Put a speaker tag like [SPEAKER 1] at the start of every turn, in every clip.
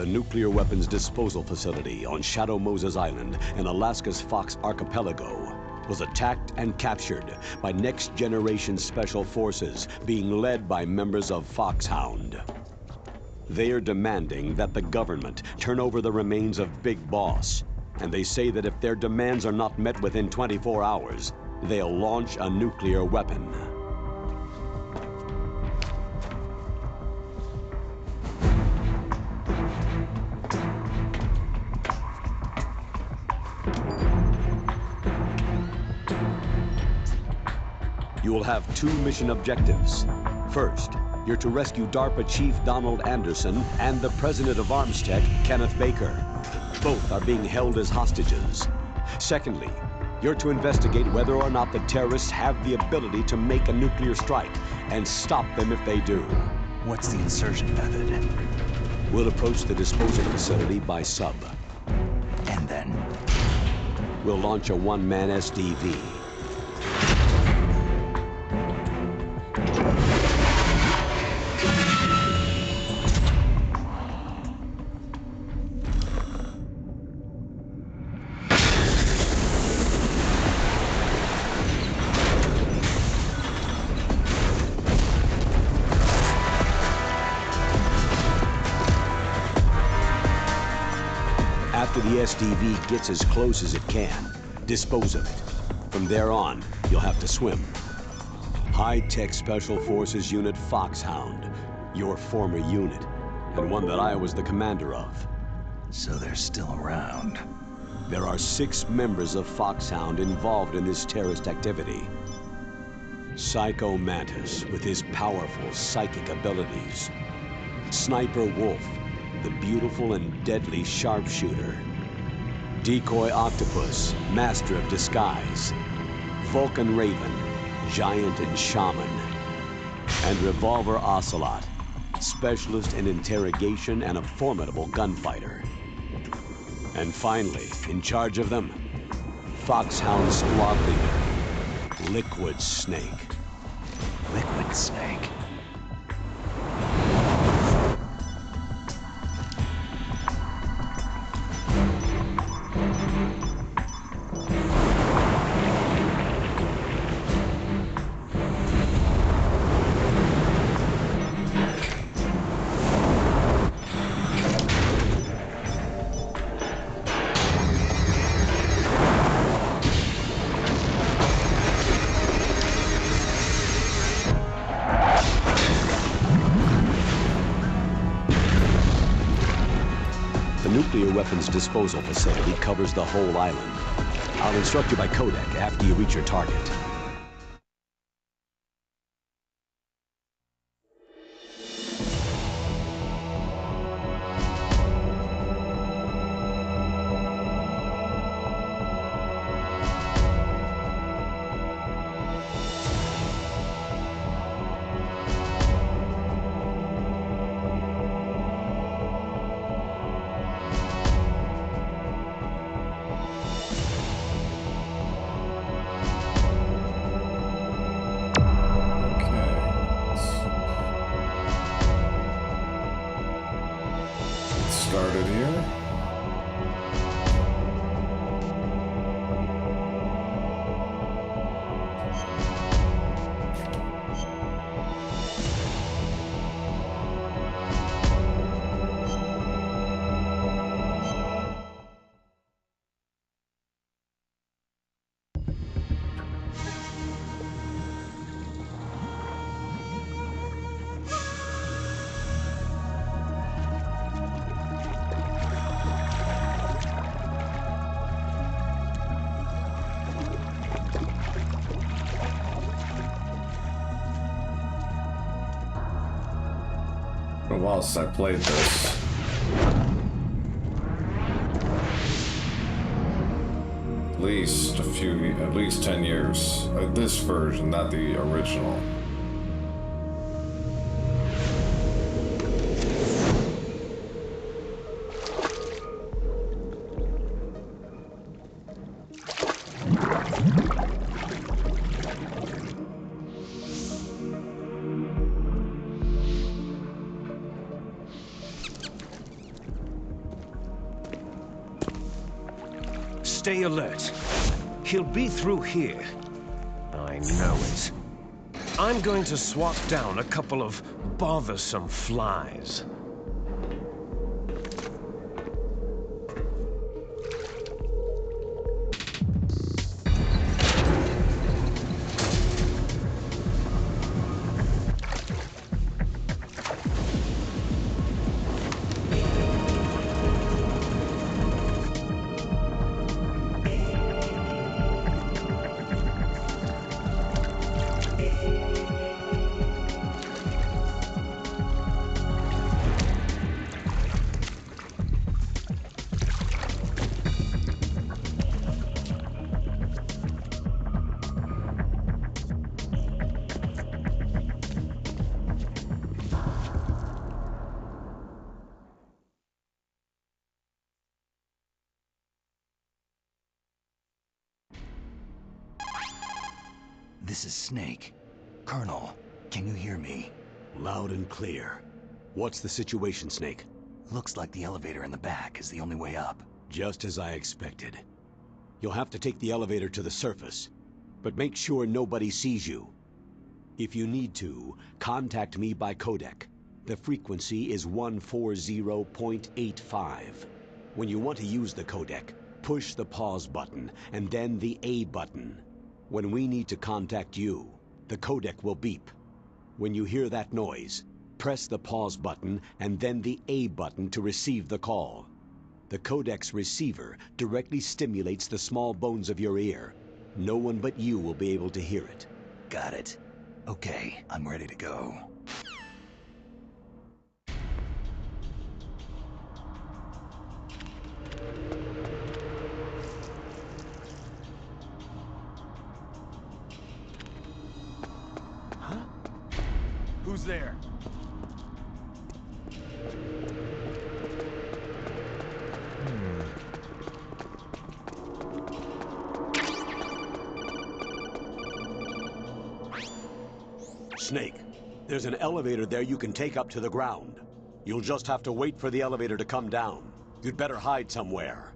[SPEAKER 1] The nuclear weapons disposal facility on Shadow Moses Island in Alaska's Fox Archipelago was attacked and captured by next-generation special forces being led by members of Foxhound. They are demanding that the government turn over the remains of Big Boss, and they say that if their demands are not met within 24 hours, they'll launch a nuclear weapon. You will have two mission objectives. First, you're to rescue DARPA Chief Donald Anderson and the President of Armstech, Kenneth Baker. Both are being held as hostages. Secondly, you're to investigate whether or not the terrorists have the ability to make a nuclear strike and stop them if they do.
[SPEAKER 2] What's the insertion method?
[SPEAKER 1] We'll approach the disposal facility by sub.
[SPEAKER 2] And then?
[SPEAKER 1] We'll launch a one-man SDV. After the SDV gets as close as it can, dispose of it. From there on, you'll have to swim. High-tech Special Forces Unit Foxhound, your former unit, and one that I was the commander of.
[SPEAKER 2] So they're still around.
[SPEAKER 1] There are 6 members of Foxhound involved in this terrorist activity. Psycho Mantis, with his powerful psychic abilities. Sniper Wolf, the beautiful and deadly sharpshooter. Decoy Octopus, master of disguise. Vulcan Raven, giant and shaman. And Revolver Ocelot, specialist in interrogation and a formidable gunfighter. And finally, in charge of them, Foxhound squad leader, Liquid Snake.
[SPEAKER 2] Liquid Snake?
[SPEAKER 1] The nuclear weapons disposal facility covers the whole island. I'll instruct you by codec after you reach your target.
[SPEAKER 3] Started here. Whilst I played this, at least 10 years. This version, not the original.
[SPEAKER 4] Stay alert. He'll be through here. I know it. I'm going to swat down a couple of bothersome flies.
[SPEAKER 2] This is Snake. Colonel, can you hear me?
[SPEAKER 1] Loud and clear. What's the situation, Snake?
[SPEAKER 2] Looks like the elevator in the back is the only way up.
[SPEAKER 1] Just as I expected. You'll have to take the elevator to the surface, but make sure nobody sees you. If you need to, contact me by codec. The frequency is 140.85. When you want to use the codec, push the pause button and then the A button. When we need to contact you, the codec will beep. When you hear that noise, press the pause button and then the A button to receive the call. The codec's receiver directly stimulates the small bones of your ear. No one but you will be able to hear it.
[SPEAKER 2] Got it. Okay, I'm ready to go.
[SPEAKER 4] Who's there?
[SPEAKER 1] Snake, there's an elevator there you can take up to the ground. You'll just have to wait for the elevator to come down. You'd better hide somewhere.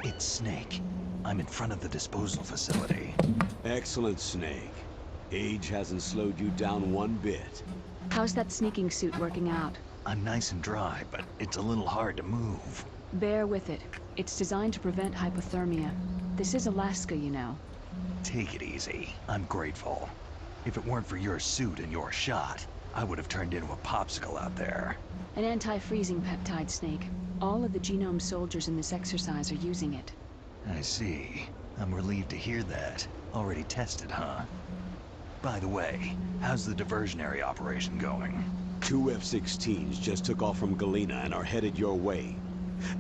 [SPEAKER 2] It's Snake. I'm in front of the disposal facility.
[SPEAKER 1] Excellent, Snake. Age hasn't slowed you down one bit.
[SPEAKER 5] How's that sneaking suit working out?
[SPEAKER 2] I'm nice and dry, but it's a little hard to move.
[SPEAKER 5] Bear with it. It's designed to prevent hypothermia. This is Alaska, you know.
[SPEAKER 2] Take it easy. I'm grateful. If it weren't for your suit and your shot, I would have turned into a popsicle out there.
[SPEAKER 5] An anti-freezing peptide, Snake. All of the genome soldiers in this exercise are using it.
[SPEAKER 2] I see. I'm relieved to hear that. Already tested, huh? By the way, how's the diversionary operation going?
[SPEAKER 1] 2 F-16s just took off from Galena and are headed your way.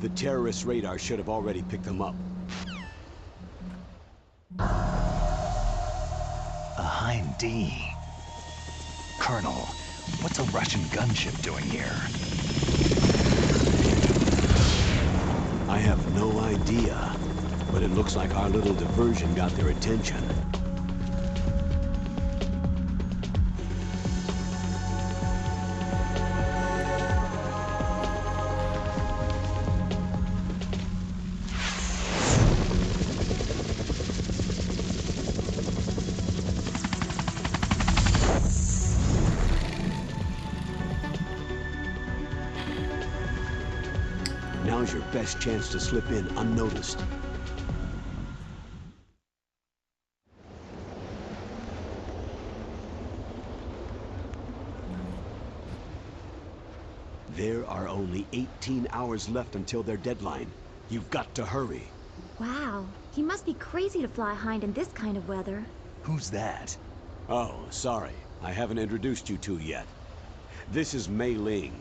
[SPEAKER 1] The terrorist radar should have already picked them up.
[SPEAKER 2] A Hind D. Colonel, what's a Russian gunship doing here?
[SPEAKER 1] I have no idea, but it looks like our little diversion got their attention. Now's your best chance to slip in unnoticed. There are only 18 hours left until their deadline. You've got to hurry.
[SPEAKER 6] Wow, he must be crazy to fly Hind in this kind of weather.
[SPEAKER 2] Who's that?
[SPEAKER 1] Oh, sorry. I haven't introduced you to yet. This is Mei Ling.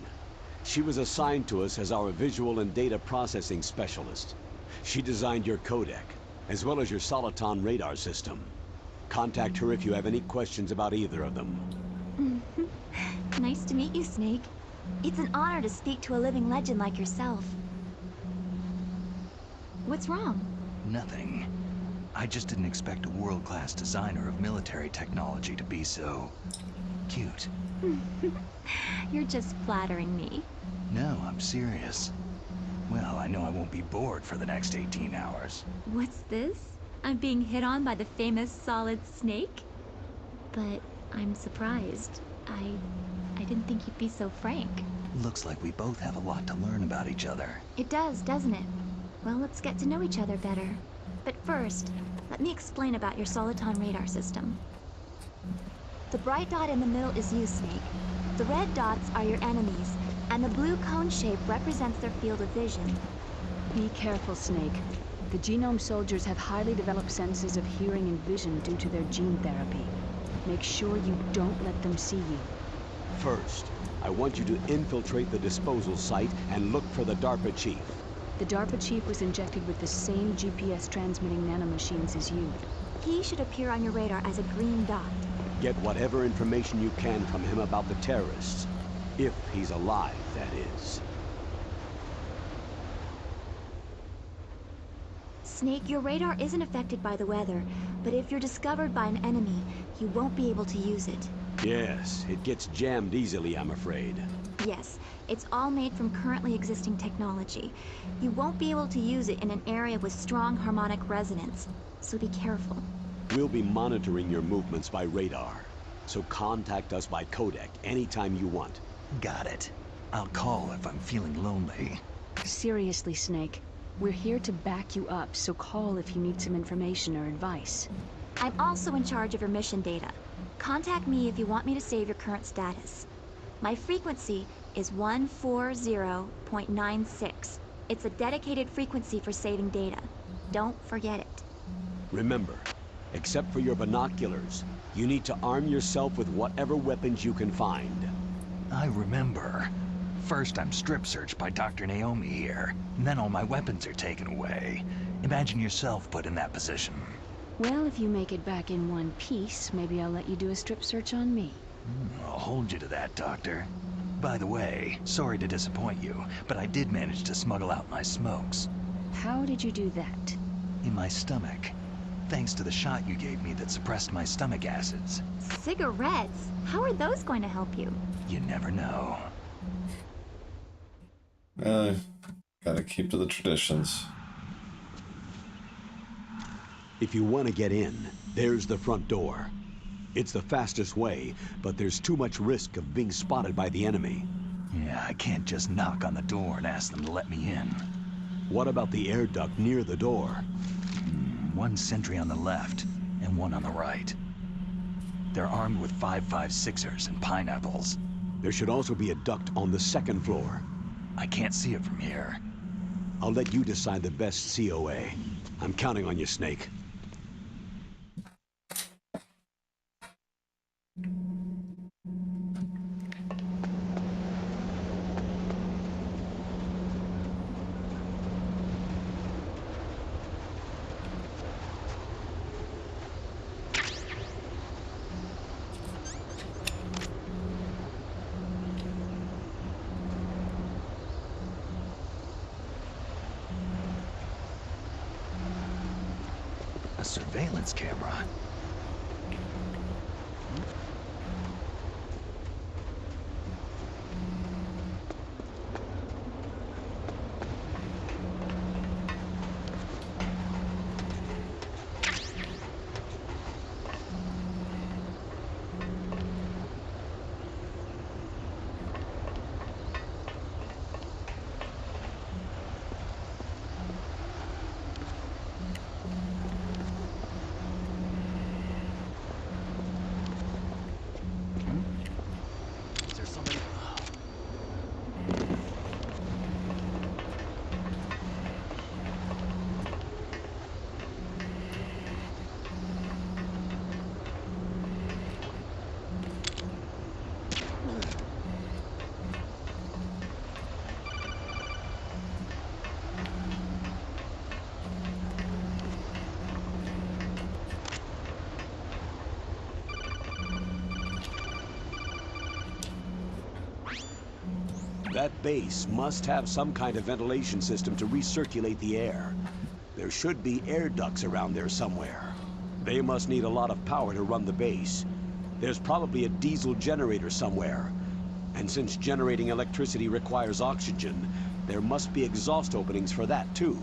[SPEAKER 1] She was assigned to us as our visual and data processing specialist. She designed your codec, as well as your Soliton radar system. Contact her if you have any questions about either of them.
[SPEAKER 6] Nice to meet you, Snake. It's an honor to speak to a living legend like yourself. What's wrong?
[SPEAKER 2] Nothing. I just didn't expect a world-class designer of military technology to be so... cute.
[SPEAKER 6] You're just flattering me.
[SPEAKER 2] No, I'm serious. Well, I know I won't be bored for the next 18 hours.
[SPEAKER 6] What's this? I'm being hit on by the famous Solid Snake? But I'm surprised. I didn't think you'd be so frank.
[SPEAKER 2] Looks like we both have a lot to learn about each other.
[SPEAKER 6] It does, doesn't it? Well, let's get to know each other better. But first, let me explain about your Soliton radar system. The bright dot in the middle is you, Snake. The red dots are your enemies, and the blue cone shape represents their field of vision.
[SPEAKER 5] Be careful, Snake. The genome soldiers have highly developed senses of hearing and vision due to their gene therapy. Make sure you don't let them see you.
[SPEAKER 1] First, I want you to infiltrate the disposal site and look for the DARPA chief.
[SPEAKER 5] The DARPA chief was injected with the same GPS transmitting nanomachines as you.
[SPEAKER 6] He should appear on your radar as a green dot.
[SPEAKER 1] Get whatever information you can from him about the terrorists. If he's alive, that is.
[SPEAKER 6] Snake, your radar isn't affected by the weather, but if you're discovered by an enemy, you won't be able to use it.
[SPEAKER 1] Yes, it gets jammed easily, I'm afraid.
[SPEAKER 6] Yes, it's all made from currently existing technology. You won't be able to use it in an area with strong harmonic resonance, so be careful.
[SPEAKER 1] We'll be monitoring your movements by radar, so contact us by codec anytime you want.
[SPEAKER 2] Got it. I'll call if I'm feeling lonely.
[SPEAKER 5] Seriously, Snake. We're here to back you up, so call if you need some information or advice.
[SPEAKER 6] I'm also in charge of your mission data. Contact me if you want me to save your current status. My frequency is 140.96. It's a dedicated frequency for saving data. Don't forget it.
[SPEAKER 1] Remember, except for your binoculars, you need to arm yourself with whatever weapons you can find.
[SPEAKER 2] I remember. First I'm strip searched by Dr. Naomi here, and then all my weapons are taken away. Imagine yourself put in that position.
[SPEAKER 5] Well, if you make it back in one piece, maybe I'll let you do a strip search on me.
[SPEAKER 2] I'll hold you to that, Doctor. By the way, sorry to disappoint you, but I did manage to smuggle out my smokes.
[SPEAKER 5] How did you do that?
[SPEAKER 2] In my stomach. Thanks to the shot you gave me that suppressed my stomach acids.
[SPEAKER 6] Cigarettes? How are those going to help you?
[SPEAKER 2] You never know.
[SPEAKER 3] Gotta keep to the traditions.
[SPEAKER 1] If you want to get in, there's the front door. It's the fastest way, but there's too much risk of being spotted by the enemy.
[SPEAKER 2] Yeah, I can't just knock on the door and ask them to let me in.
[SPEAKER 1] What about the air duct near the door?
[SPEAKER 2] One sentry on the left, and one on the right. They're armed with 5.56ers and pineapples.
[SPEAKER 1] There should also be a duct on the second floor.
[SPEAKER 2] I can't see it from here.
[SPEAKER 1] I'll let you decide the best COA. I'm counting on you, Snake.
[SPEAKER 2] A surveillance camera. Is there somebody?
[SPEAKER 1] That base must have some kind of ventilation system to recirculate the air. There should be air ducts around there somewhere. They must need a lot of power to run the base. There's probably a diesel generator somewhere. And since generating electricity requires oxygen, there must be exhaust openings for that too.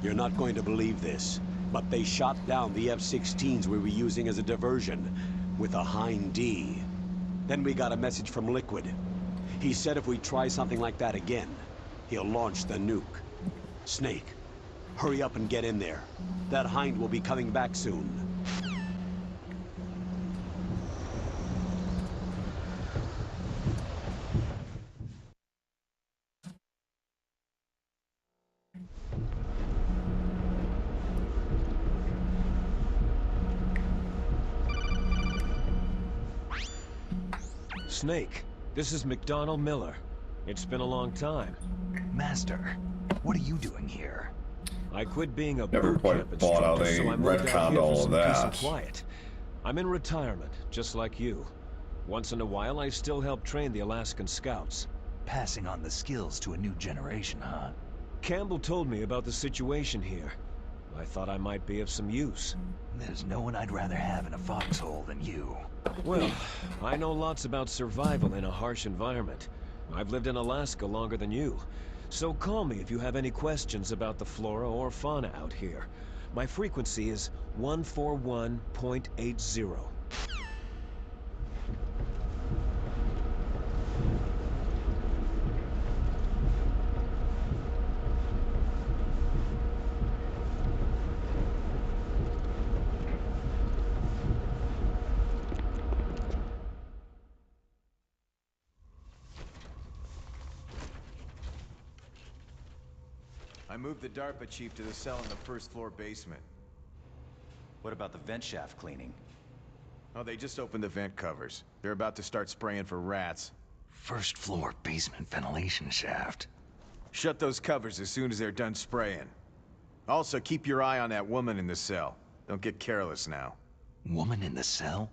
[SPEAKER 1] You're not going to believe this, but they shot down the F-16s we were using as a diversion with a Hind D. Then we got a message from Liquid. He said if we try something like that again, he'll launch the nuke. Snake, hurry up and get in there. That Hind will be coming back soon.
[SPEAKER 4] Snake, this is McDonald Miller. It's been a long time.
[SPEAKER 2] Master, what are you doing here?
[SPEAKER 4] I quit being a
[SPEAKER 3] Never
[SPEAKER 4] boot
[SPEAKER 3] quite
[SPEAKER 4] camp
[SPEAKER 3] bought how
[SPEAKER 4] instructor,
[SPEAKER 3] they
[SPEAKER 4] so I moved out
[SPEAKER 3] retconned
[SPEAKER 4] here
[SPEAKER 3] all
[SPEAKER 4] for
[SPEAKER 3] of
[SPEAKER 4] some peace and
[SPEAKER 3] that.
[SPEAKER 4] quiet. I'm in retirement, just like you. Once in a while, I still help train the Alaskan Scouts.
[SPEAKER 2] Passing on the skills to a new generation, huh?
[SPEAKER 4] Campbell told me about the situation here. I thought I might be of some use.
[SPEAKER 2] There's no one I'd rather have in a foxhole than you.
[SPEAKER 4] Well, I know lots about survival in a harsh environment. I've lived in Alaska longer than you. So call me if you have any questions about the flora or fauna out here. My frequency is 141.80.
[SPEAKER 7] I moved the DARPA chief to the cell in the first floor basement.
[SPEAKER 8] What about the vent shaft cleaning?
[SPEAKER 7] Oh, they just opened the vent covers. They're about to start spraying for rats.
[SPEAKER 2] First floor basement ventilation shaft.
[SPEAKER 7] Shut those covers as soon as they're done spraying. Also, keep your eye on that woman in the cell. Don't get careless now.
[SPEAKER 2] Woman in the cell?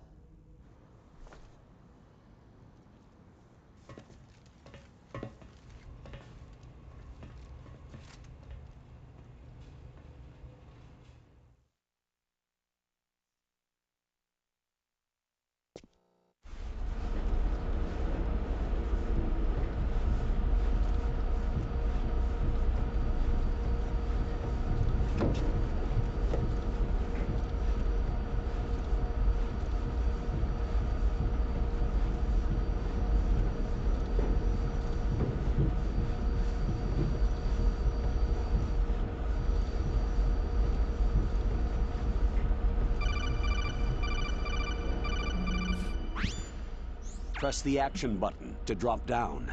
[SPEAKER 1] Press the action button to drop down.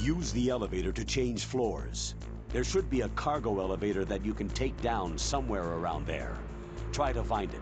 [SPEAKER 1] Use the elevator to change floors. There should be a cargo elevator that you can take down somewhere around there. Try to find it.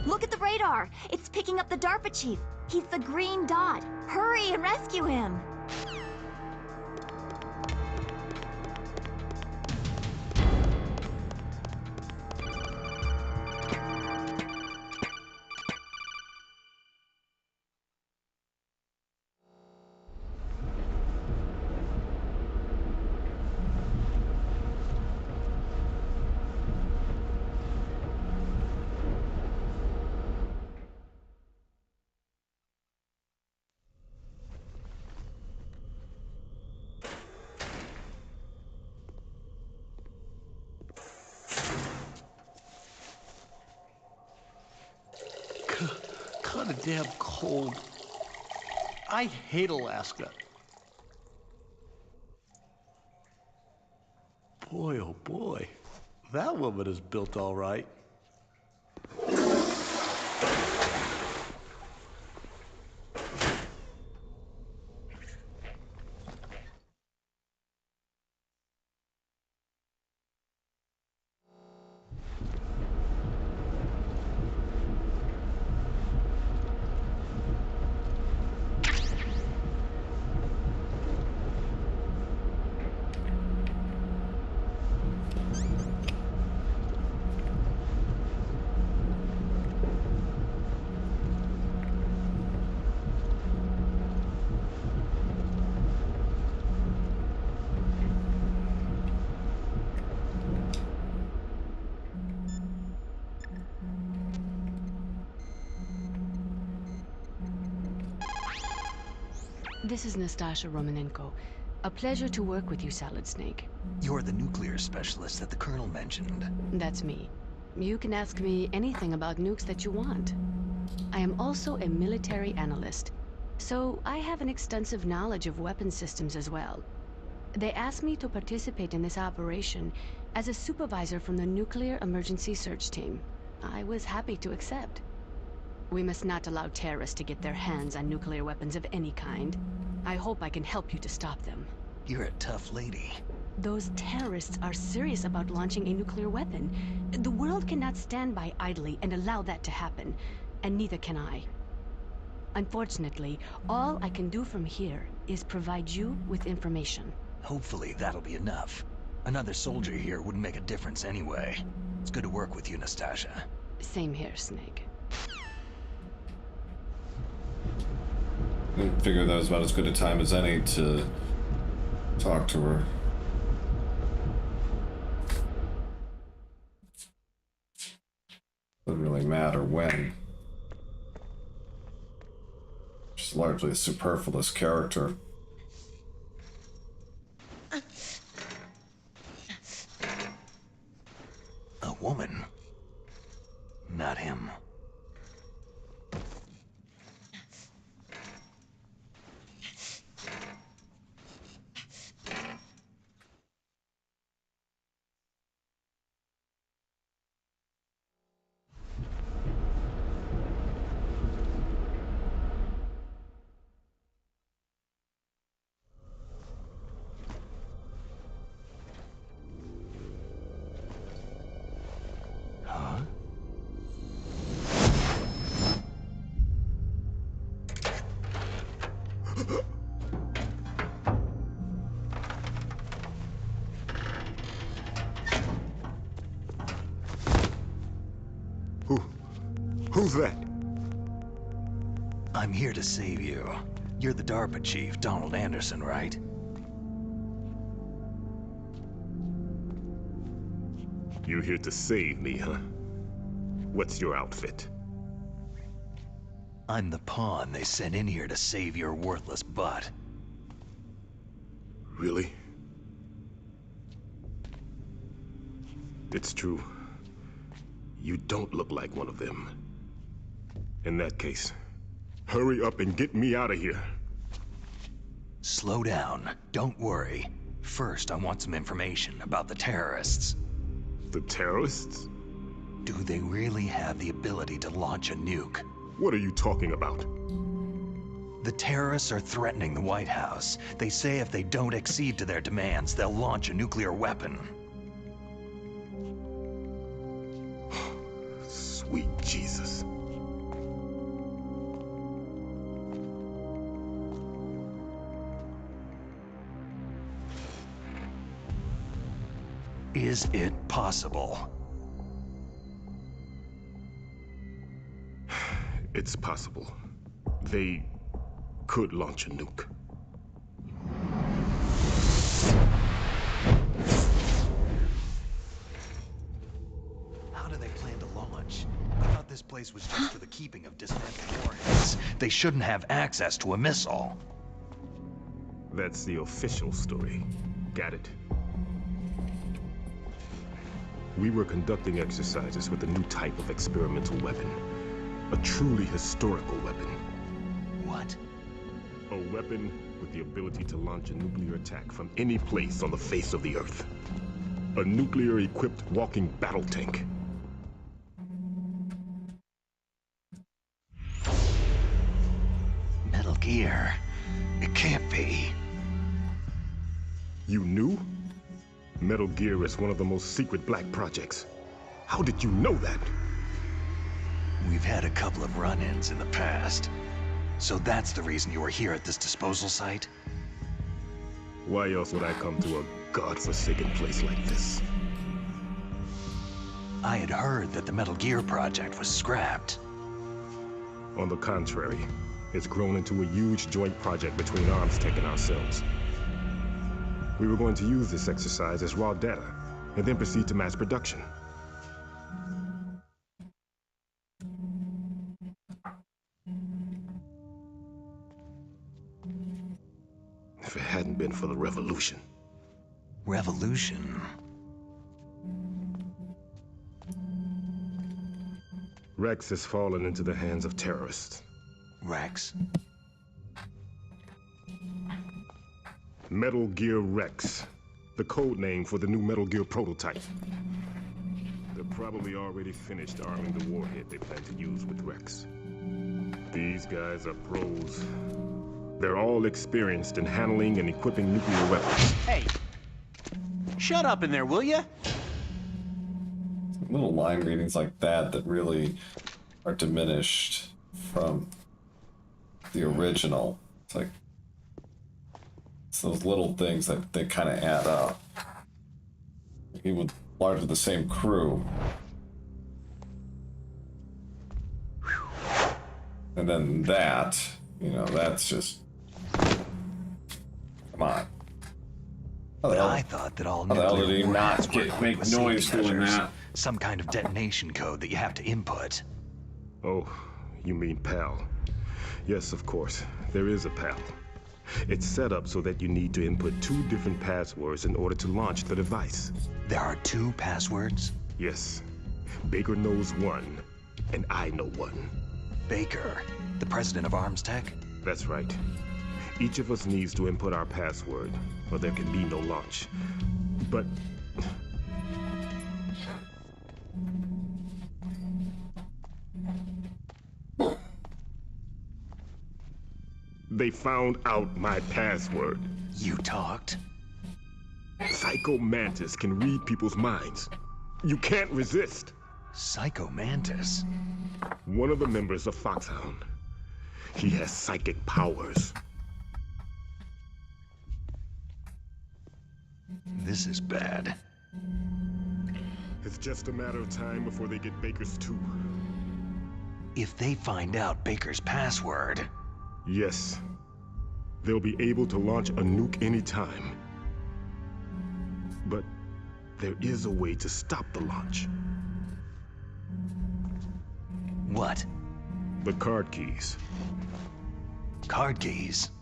[SPEAKER 6] Look at the radar! It's picking up the DARPA chief. He's the green dot. Hurry and rescue him!
[SPEAKER 9] Kinda damn cold. I hate Alaska. Boy, oh boy. That woman is built all right.
[SPEAKER 5] This is Nastasha Romanenko. A pleasure to work with you, Salad Snake.
[SPEAKER 2] You're the nuclear specialist that the Colonel mentioned.
[SPEAKER 5] That's me. You can ask me anything about nukes that you want. I am also a military analyst, so I have an extensive knowledge of weapon systems as well. They asked me to participate in this operation as a supervisor from the Nuclear Emergency Search Team. I was happy to accept. We must not allow terrorists to get their hands on nuclear weapons of any kind. I hope I can help you to stop them.
[SPEAKER 2] You're a tough lady.
[SPEAKER 5] Those terrorists are serious about launching a nuclear weapon. The world cannot stand by idly and allow that to happen, and neither can I. Unfortunately, all I can do from here is provide you with information.
[SPEAKER 2] Hopefully that'll be enough. Another soldier here wouldn't make a difference anyway. It's good to work with you, Nastasha.
[SPEAKER 5] Same here, Snake.
[SPEAKER 3] I figured that was about as good a time as any to talk to her. Doesn't really matter when. She's largely a superfluous character.
[SPEAKER 2] A woman. Not him.
[SPEAKER 10] Who's that?
[SPEAKER 2] I'm here to save you. You're the DARPA chief, Donald Anderson, right?
[SPEAKER 10] You're here to save me, huh? What's your outfit?
[SPEAKER 2] I'm the pawn they sent in here to save your worthless butt.
[SPEAKER 10] Really? It's true. You don't look like one of them. In that case, hurry up and get me out of here.
[SPEAKER 2] Slow down. Don't worry. First, I want some information about the terrorists.
[SPEAKER 10] The terrorists?
[SPEAKER 2] Do they really have the ability to launch a nuke?
[SPEAKER 10] What are you talking about?
[SPEAKER 2] The terrorists are threatening the White House. They say if they don't accede to their demands, they'll launch a nuclear weapon.
[SPEAKER 10] Sweet Jesus.
[SPEAKER 2] Is it possible?
[SPEAKER 10] It's possible. They could launch a nuke.
[SPEAKER 2] How do they plan to launch? I thought this place was just for the keeping of dismantled warheads. They shouldn't have access to a missile.
[SPEAKER 10] That's the official story. Got it? We were conducting exercises with a new type of experimental weapon. A truly historical weapon.
[SPEAKER 2] What?
[SPEAKER 10] A weapon with the ability to launch a nuclear attack from any place on the face of the Earth. A nuclear-equipped walking battle tank.
[SPEAKER 2] Metal Gear. It can't be.
[SPEAKER 10] You knew? Metal Gear is one of the most secret black projects. How did you know that?
[SPEAKER 2] We've had a couple of run-ins in the past. So that's the reason you were here at this disposal site?
[SPEAKER 10] Why else would I come to a godforsaken place like this?
[SPEAKER 2] I had heard that the Metal Gear project was scrapped.
[SPEAKER 10] On the contrary, it's grown into a huge joint project between ArmsTech and ourselves. We were going to use this exercise as raw data, and then proceed to mass production. If it hadn't been for the revolution.
[SPEAKER 2] Revolution?
[SPEAKER 10] Rex has fallen into the hands of terrorists.
[SPEAKER 2] Rex?
[SPEAKER 10] Metal Gear Rex, the code name for the new Metal Gear prototype. They're probably already finished arming the warhead they plan to use with Rex. These guys are pros. They're all experienced in handling and equipping nuclear weapons.
[SPEAKER 11] Hey, shut up in there, will ya?
[SPEAKER 3] Little line readings like that that really are diminished from the original. It's like it's those little things that they kind of add up. Even with largely the same crew. And then that, you know, that's just... Come on.
[SPEAKER 2] But I thought that all
[SPEAKER 3] how the hell did
[SPEAKER 2] nuclear
[SPEAKER 3] he not
[SPEAKER 2] warheads were equipped
[SPEAKER 3] make
[SPEAKER 2] with
[SPEAKER 3] noise
[SPEAKER 2] safety
[SPEAKER 3] doing
[SPEAKER 2] measures.
[SPEAKER 3] that?
[SPEAKER 2] Some kind of detonation code that you have to input.
[SPEAKER 10] Oh, you mean PAL. Yes, of course. There is a PAL. It's set up so that you need to input 2 different passwords in order to launch the device.
[SPEAKER 2] There are 2 passwords?
[SPEAKER 10] Yes. Baker knows one, and I know one.
[SPEAKER 2] Baker, the president of ArmsTech?
[SPEAKER 10] That's right. Each of us needs to input our password, or there can be no launch. But... they found out my password.
[SPEAKER 2] You talked?
[SPEAKER 10] Psycho Mantis can read people's minds. You can't resist.
[SPEAKER 2] Psycho Mantis?
[SPEAKER 10] One of the members of Foxhound. He has psychic powers.
[SPEAKER 2] this is bad.
[SPEAKER 10] It's just a matter of time before they get Baker's too.
[SPEAKER 2] If they find out Baker's password...
[SPEAKER 10] Yes. They'll be able to launch a nuke anytime. But there is a way to stop the launch.
[SPEAKER 2] What?
[SPEAKER 10] The card keys.
[SPEAKER 2] Card keys?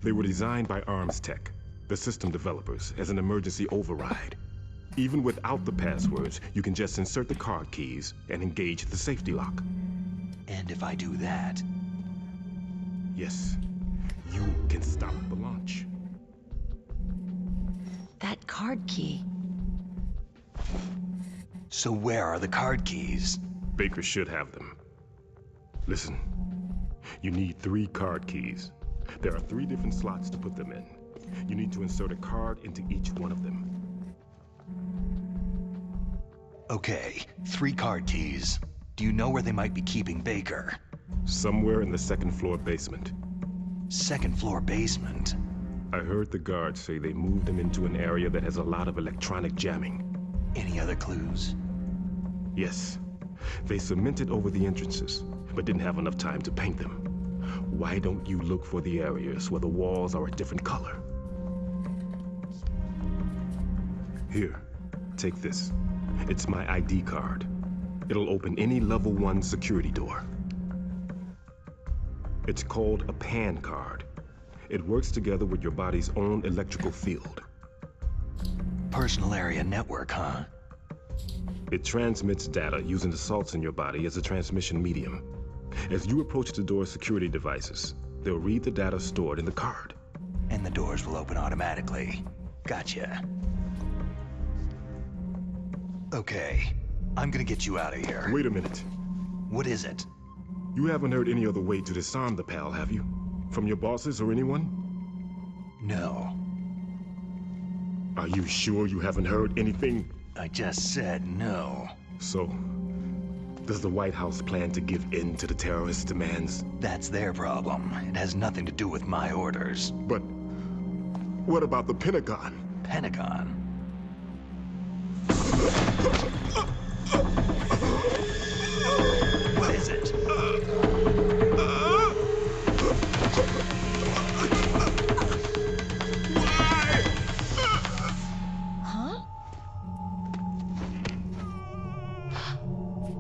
[SPEAKER 10] They were designed by Arms Tech, the system developers, as an emergency override. Even without the passwords, you can just insert the card keys and engage the safety lock.
[SPEAKER 2] And if I do that...
[SPEAKER 10] Yes, you can stop the launch.
[SPEAKER 5] That card key.
[SPEAKER 2] So where are the card keys?
[SPEAKER 10] Baker should have them. Listen, you need 3 card keys. There are 3 different slots to put them in. You need to insert a card into each one of them.
[SPEAKER 2] Okay, 3 card keys. Do you know where they might be keeping Baker?
[SPEAKER 10] Somewhere in the 2nd floor basement.
[SPEAKER 2] 2nd floor basement?
[SPEAKER 10] I heard the guards say they moved them into an area that has a lot of electronic jamming.
[SPEAKER 2] Any other clues?
[SPEAKER 10] Yes. They cemented over the entrances, but didn't have enough time to paint them. Why don't you look for the areas where the walls are a different color? Here, take this. It's my ID card. It'll open any level 1 security door. It's called a PAN card. It works together with your body's own electrical field.
[SPEAKER 2] Personal area network, huh?
[SPEAKER 10] It transmits data using the salts in your body as a transmission medium. As you approach the door's security devices, they'll read the data stored in the card.
[SPEAKER 2] And the doors will open automatically. Gotcha. Okay, I'm gonna get you out of here.
[SPEAKER 10] Wait a minute.
[SPEAKER 2] What is it?
[SPEAKER 10] You haven't heard any other way to disarm the PAL, have you? From your bosses or anyone?
[SPEAKER 2] No.
[SPEAKER 10] Are you sure you haven't heard anything?
[SPEAKER 2] I just said no.
[SPEAKER 10] So, does the White House plan to give in to the terrorists' demands?
[SPEAKER 2] That's their problem. It has nothing to do with my orders.
[SPEAKER 10] But what about the Pentagon?
[SPEAKER 2] Pentagon? What is it?
[SPEAKER 5] Huh?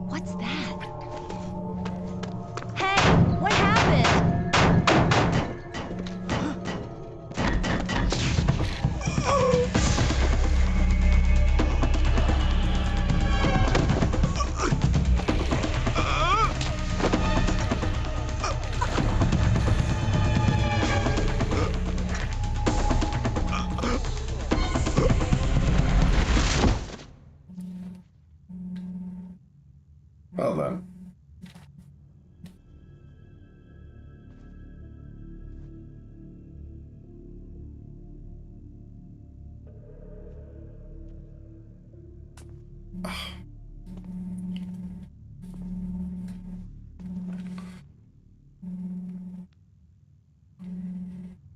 [SPEAKER 5] What's that? Hey, what happened?
[SPEAKER 3] Well then.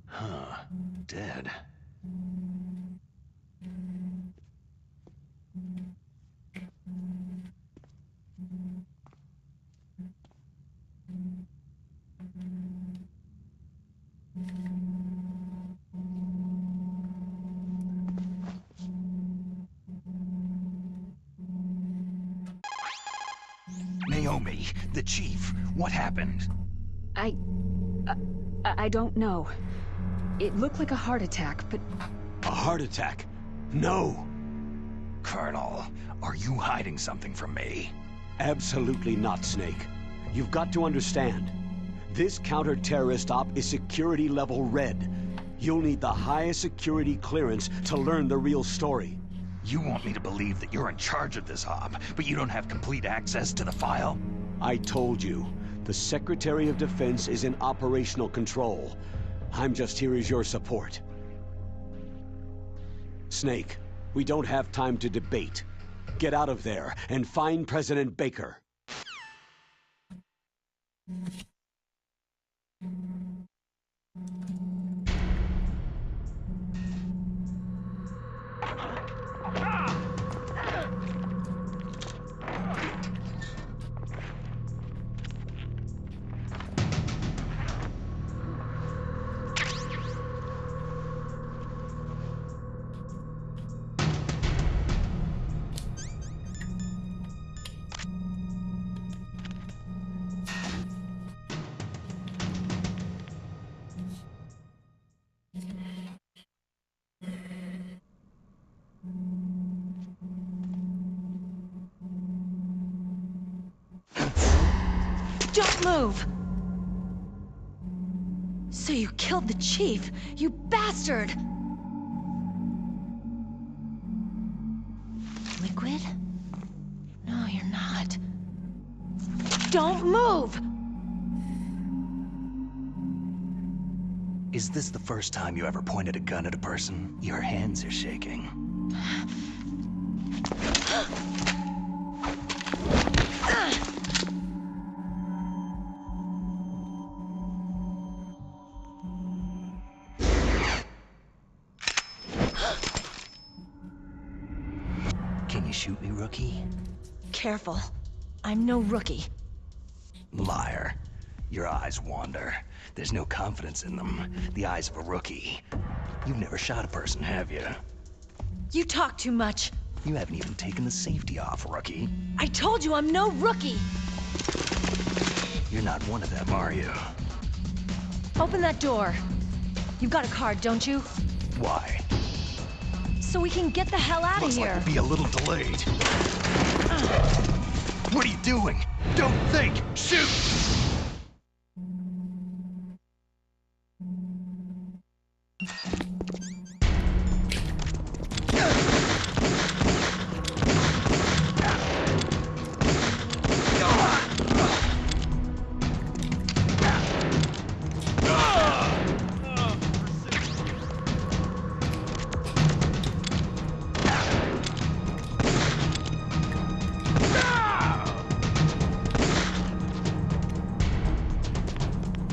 [SPEAKER 2] Huh. Dead. Naomi, the chief, what happened?
[SPEAKER 12] I don't know. It looked like a heart attack, but...
[SPEAKER 1] A heart attack? No!
[SPEAKER 2] Colonel, are you hiding something from me?
[SPEAKER 1] Absolutely not, Snake. You've got to understand. This counter-terrorist op is security level red. You'll need the highest security clearance to learn the real story.
[SPEAKER 2] You want me to believe that you're in charge of this op, but you don't have complete access to the file?
[SPEAKER 1] I told you. The Secretary of Defense is in operational control. I'm just here as your support. Snake, we don't have time to debate. Get out of there and find President Baker.
[SPEAKER 13] Don't move! So you killed the chief, you bastard! Liquid? No, you're not. Don't move!
[SPEAKER 2] Is this the first time you ever pointed a gun at a person? Your hands are shaking. Can you shoot me, rookie?
[SPEAKER 13] Careful. I'm no rookie.
[SPEAKER 2] Liar. Your eyes wander. There's no confidence in them. The eyes of a rookie. You've never shot a person, have you?
[SPEAKER 13] You talk too much.
[SPEAKER 2] You haven't even taken the safety off, rookie.
[SPEAKER 13] I told you I'm no rookie!
[SPEAKER 2] You're not one of them, are you?
[SPEAKER 13] Open that door. You've got a card, don't you?
[SPEAKER 2] Why?
[SPEAKER 13] So we can get the hell out of here.
[SPEAKER 2] Looks like we'll be a little delayed. What are you doing? Don't think! Shoot!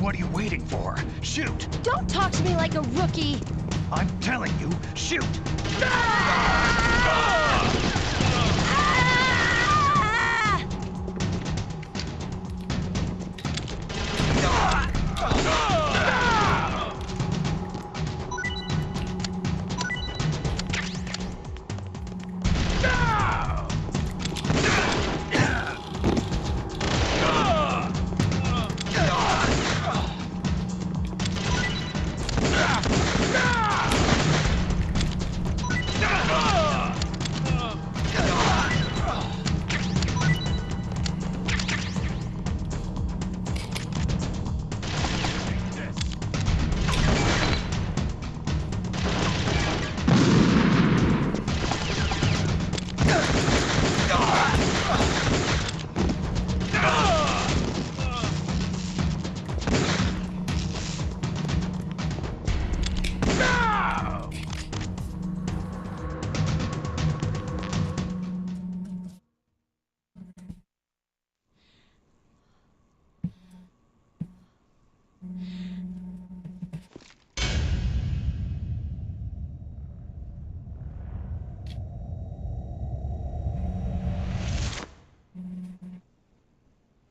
[SPEAKER 2] What are you waiting for? Shoot!
[SPEAKER 13] Don't talk to me like a rookie!
[SPEAKER 2] I'm telling you, shoot!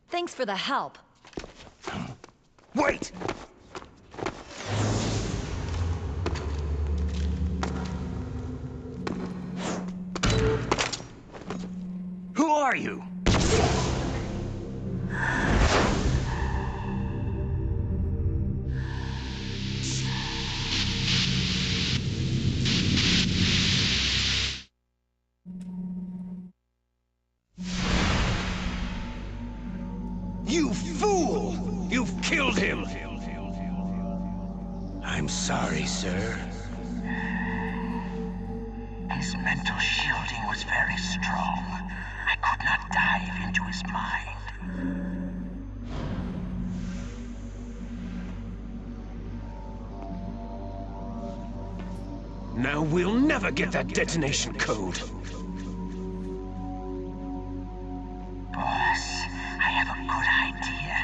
[SPEAKER 13] Thanks for the help.
[SPEAKER 2] Wait! Who are you? You fool! You've killed him! I'm sorry, sir.
[SPEAKER 14] His mental shielding was very strong. I could not dive into his mind.
[SPEAKER 4] Now we'll never get that detonation code.
[SPEAKER 14] Boss, I have a good idea.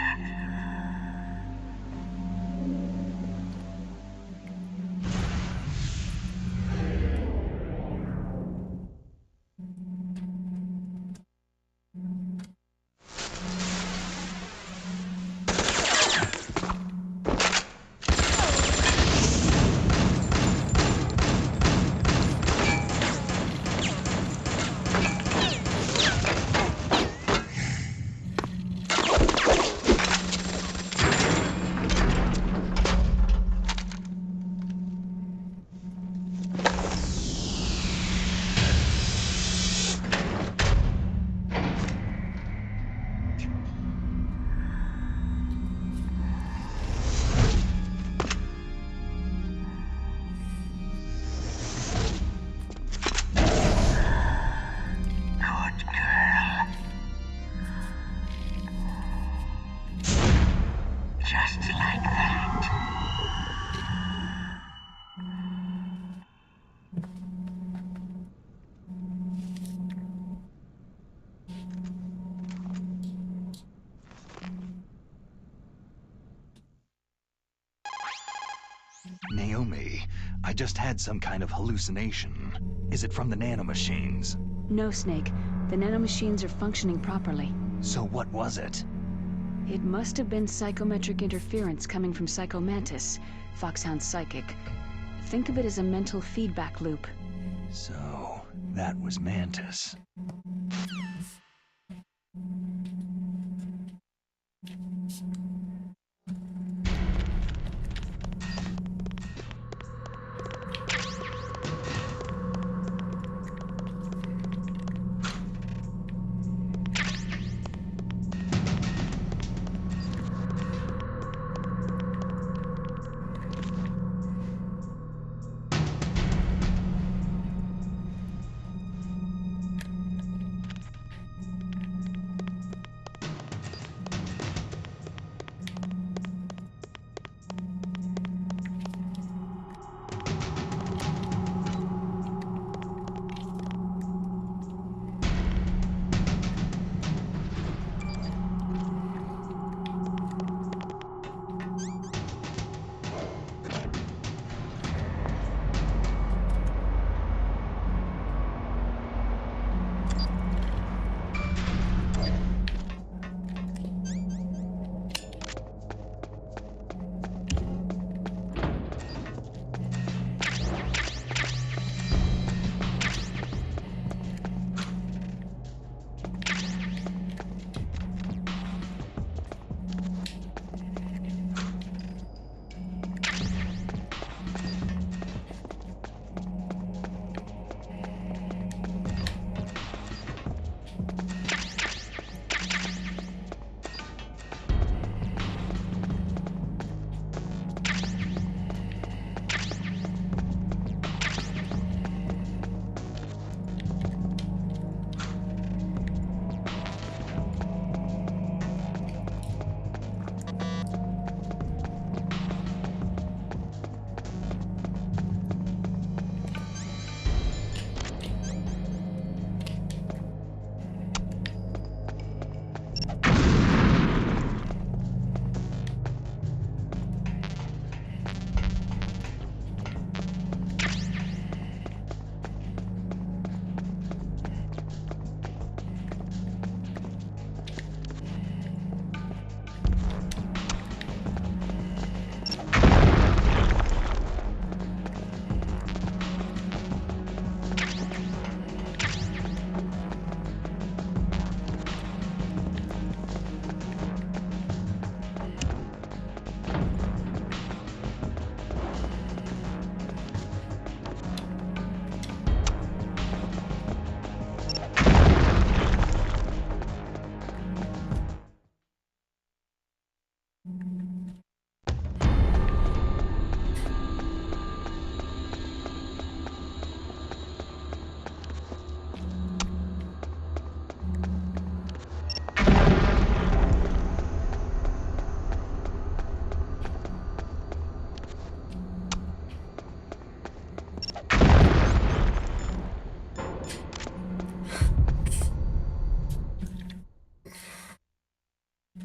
[SPEAKER 2] Naomi, I just had some kind of hallucination. Is it from the nanomachines?
[SPEAKER 5] No, Snake. The nanomachines are functioning properly.
[SPEAKER 2] So what was it?
[SPEAKER 5] It must have been psychometric interference coming from Psycho Mantis, Foxhound's psychic. Think of it as a mental feedback loop.
[SPEAKER 2] So, that was Mantis.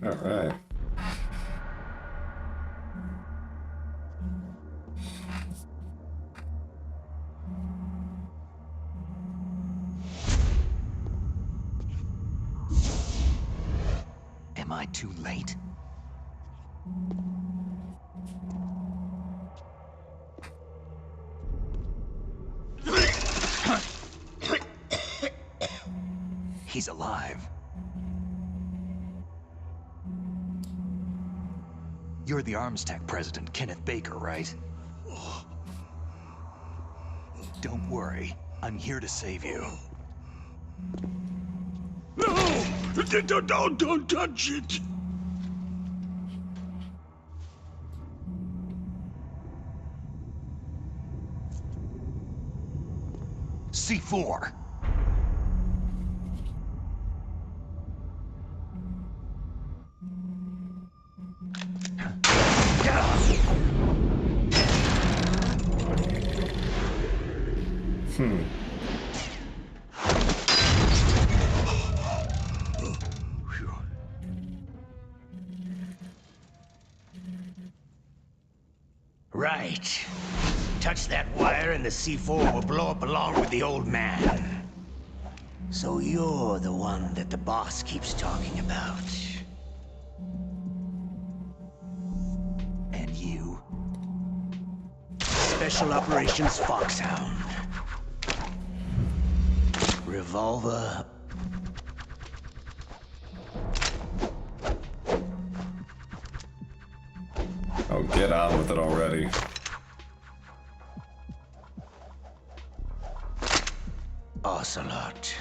[SPEAKER 3] All right.
[SPEAKER 2] Am I too late? He's alive. You're the Arms Tech president, Kenneth Baker, right? Don't worry. I'm here to save you.
[SPEAKER 10] No! Don't touch it!
[SPEAKER 2] C4. Right.
[SPEAKER 14] Touch that wire and the C4 will blow up along with the old man. So you're the one that the boss keeps talking about. And you? Special Operations Foxhound. Revolver.
[SPEAKER 3] Oh, get on with it already.
[SPEAKER 14] Ocelot.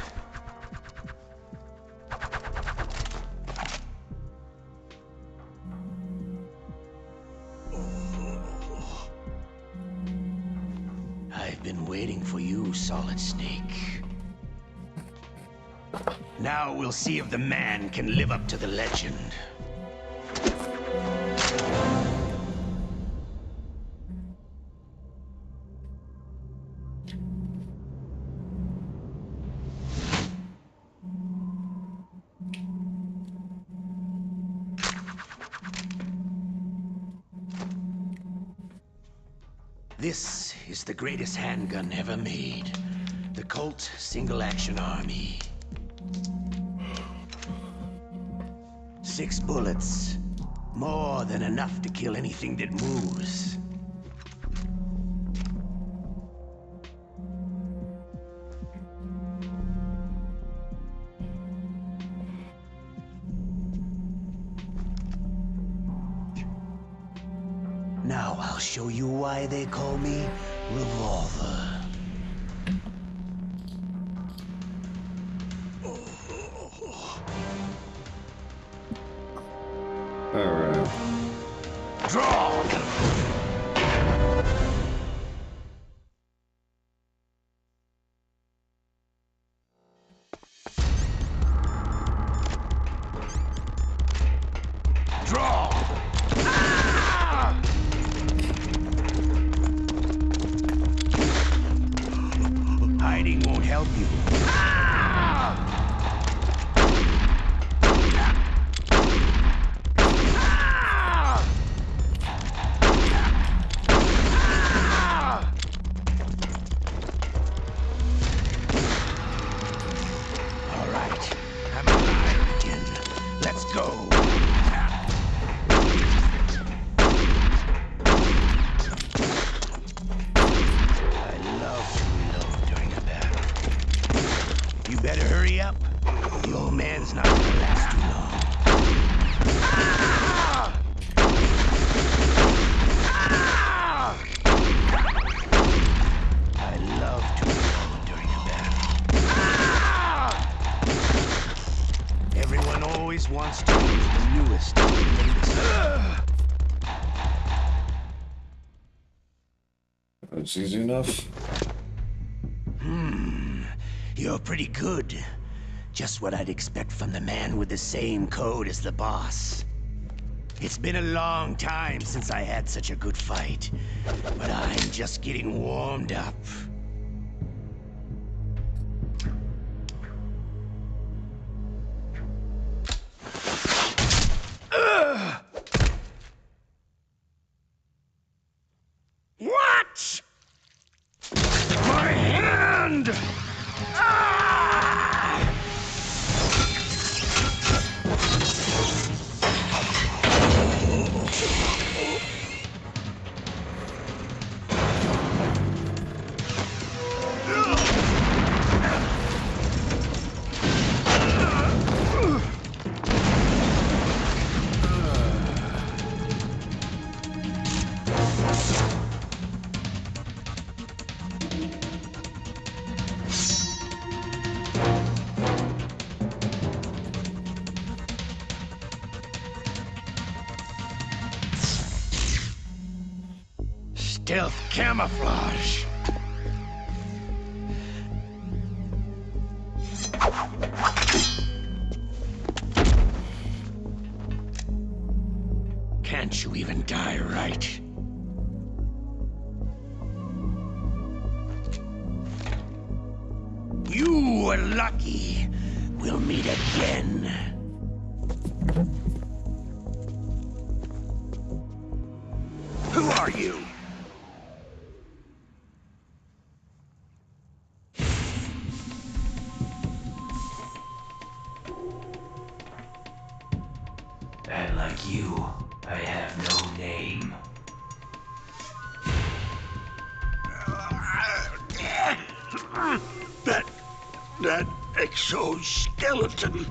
[SPEAKER 14] I've been waiting for you, Solid Snake. Now we'll see if the man can live up to the legend. This is the greatest handgun ever made. The Colt Single Action Army. 6 bullets. More than enough to kill anything that moves. Now I'll show you why they call me Revolver.
[SPEAKER 3] Alright.
[SPEAKER 14] Draw! Draw! Ah! Hiding won't help you. Ah! All right, I'm alive again. Let's go. I love to reload during a battle. You better hurry up. The old man's not gonna last too long. Ah! Ah! I love to reload during a battle. Ah! Everyone always wants to use the newest and latest.
[SPEAKER 3] That's easy enough.
[SPEAKER 14] You're pretty good. Just what I'd expect from the man with the same code as the boss. It's been a long time since I had such a good fight, but I'm just getting warmed up. What? My hand! Ah! Stealth camouflage. Can't you even die right? You were lucky. We'll meet again. Who are you?
[SPEAKER 15] you, I have no name.
[SPEAKER 16] That exoskeleton.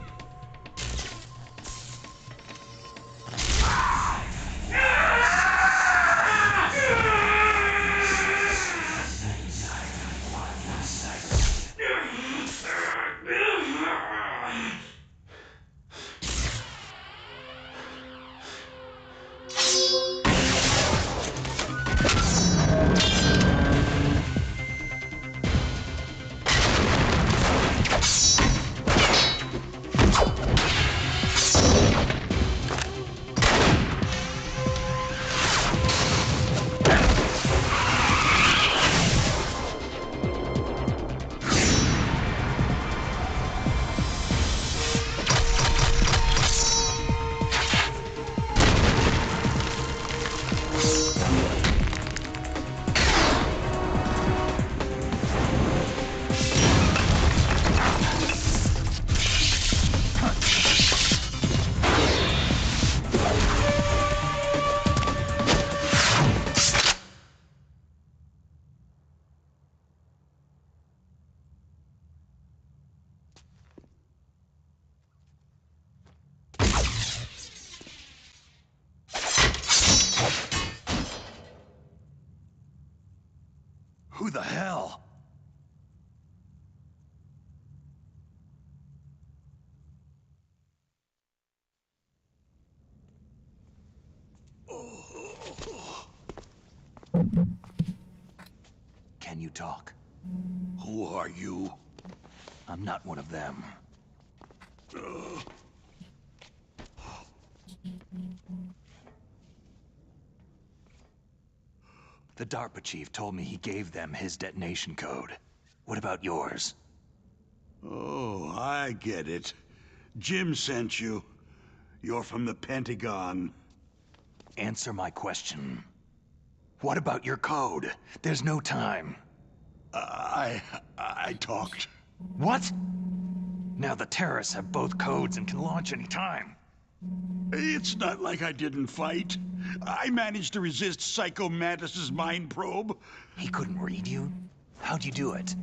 [SPEAKER 2] Who the hell? Can you talk?
[SPEAKER 16] Who are you?
[SPEAKER 2] I'm not one of them. The DARPA chief told me he gave them his detonation code. What about yours?
[SPEAKER 16] Oh, I get it. Jim sent you. You're from the Pentagon.
[SPEAKER 2] Answer my question. What about your code? There's no time.
[SPEAKER 16] I talked.
[SPEAKER 2] What? Now the terrorists have both codes and can launch any time.
[SPEAKER 16] It's not like I didn't fight. I managed to resist Psycho Mantis's mind probe.
[SPEAKER 2] He couldn't read you? How'd you do it?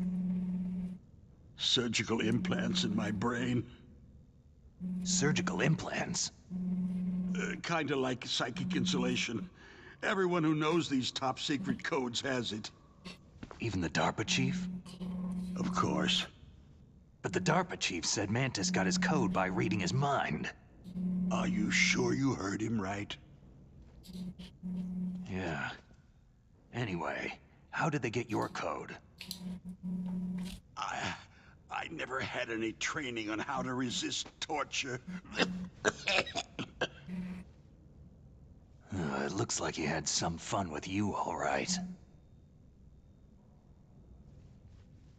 [SPEAKER 16] Surgical implants in my brain.
[SPEAKER 2] Surgical implants?
[SPEAKER 16] Kinda like psychic insulation. Everyone who knows these top-secret codes has it.
[SPEAKER 2] Even the DARPA chief?
[SPEAKER 16] Of course.
[SPEAKER 2] But the DARPA chief said Mantis got his code by reading his mind.
[SPEAKER 16] Are you sure you heard him right?
[SPEAKER 2] Yeah. Anyway, how did they get your code?
[SPEAKER 16] I never had any training on how to resist torture.
[SPEAKER 2] It looks like he had some fun with you, all right.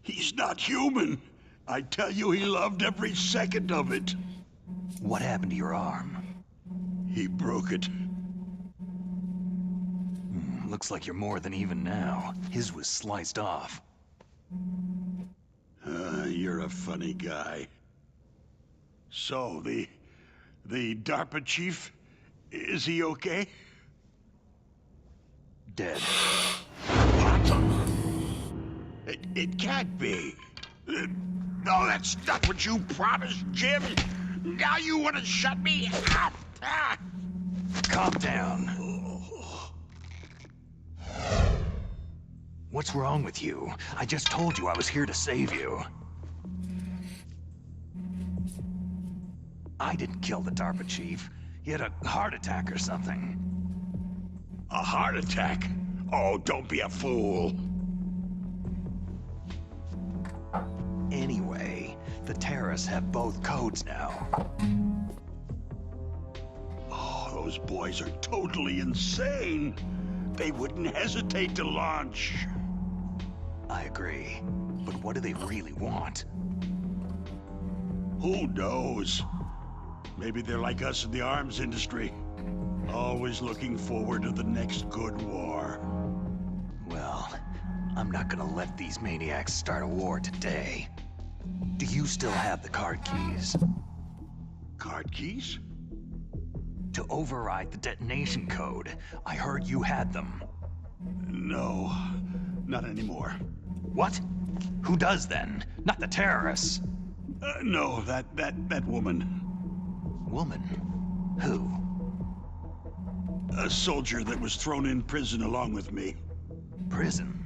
[SPEAKER 16] He's not human. I tell you, he loved every second of it.
[SPEAKER 2] What happened to your arm?
[SPEAKER 16] He broke it.
[SPEAKER 2] Looks like you're more than even now. His was sliced off.
[SPEAKER 16] You're a funny guy. So, the DARPA chief, is he okay?
[SPEAKER 2] Dead.
[SPEAKER 16] What? It can't be. No, that's not what you promised, Jim. Now you want to shut me up?
[SPEAKER 2] Calm down. What's wrong with you? I just told you I was here to save you. I didn't kill the DARPA chief. He had a heart attack or something.
[SPEAKER 16] A heart attack? Oh, don't be a fool.
[SPEAKER 2] Anyway, the terrorists have both codes now.
[SPEAKER 16] Oh, those boys are totally insane. They wouldn't hesitate to launch.
[SPEAKER 2] I agree. But what do they really want?
[SPEAKER 16] Who knows? Maybe they're like us in the arms industry. Always looking forward to the next good war.
[SPEAKER 2] Well, I'm not gonna let these maniacs start a war today. Do you still have the card keys?
[SPEAKER 16] Card keys?
[SPEAKER 2] To override the detonation code. I heard you had them.
[SPEAKER 16] No, not anymore.
[SPEAKER 2] What? Who does then? Not the terrorists.
[SPEAKER 16] No, that woman.
[SPEAKER 2] Woman? Who?
[SPEAKER 16] A soldier that was thrown in prison along with me.
[SPEAKER 2] Prison?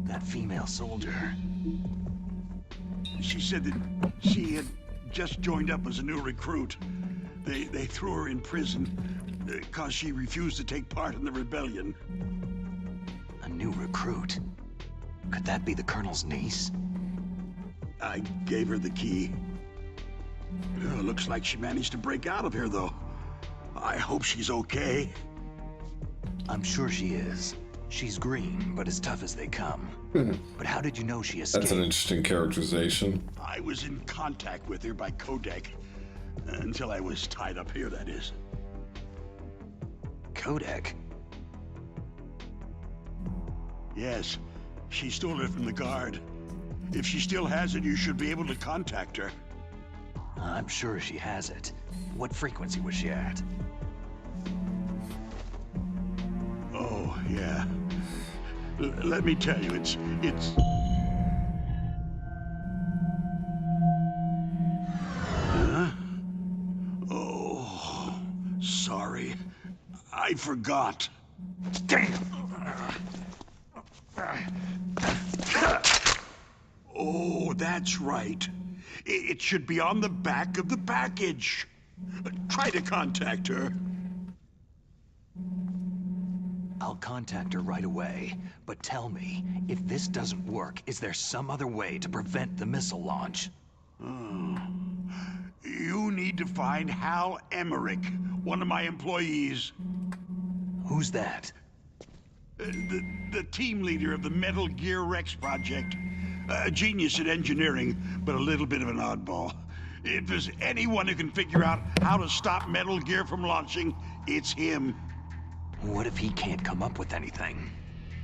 [SPEAKER 2] That female soldier.
[SPEAKER 16] She said that she had just joined up as a new recruit. They threw her in prison because she refused to take part in the rebellion.
[SPEAKER 2] A new recruit? Could that be the Colonel's niece?
[SPEAKER 16] I gave her the key. Looks like she managed to break out of here, though. I hope she's okay.
[SPEAKER 2] I'm sure she is. She's green, but as tough as they come. But how did you know she escaped?
[SPEAKER 3] That's an interesting characterization.
[SPEAKER 16] I was in contact with her by codec. Until I was tied up here, that is.
[SPEAKER 2] Codec?
[SPEAKER 16] Yes. She stole it from the guard. If she still has it, you should be able to contact her.
[SPEAKER 2] I'm sure she has it. What frequency was she at?
[SPEAKER 16] Oh, yeah. Let me tell you, it's... Huh? Oh, sorry. I forgot.
[SPEAKER 2] Damn!
[SPEAKER 16] Oh, that's right. It should be on the back of the package. Try to contact her.
[SPEAKER 2] I'll contact her right away. But tell me, if this doesn't work, is there some other way to prevent the missile launch?
[SPEAKER 16] You need to find Hal Emmerich, one of my employees.
[SPEAKER 2] Who's that?
[SPEAKER 16] The team leader of the Metal Gear Rex project. A genius at engineering, but a little bit of an oddball. If there's anyone who can figure out how to stop Metal Gear from launching, it's him.
[SPEAKER 2] What if he can't come up with anything?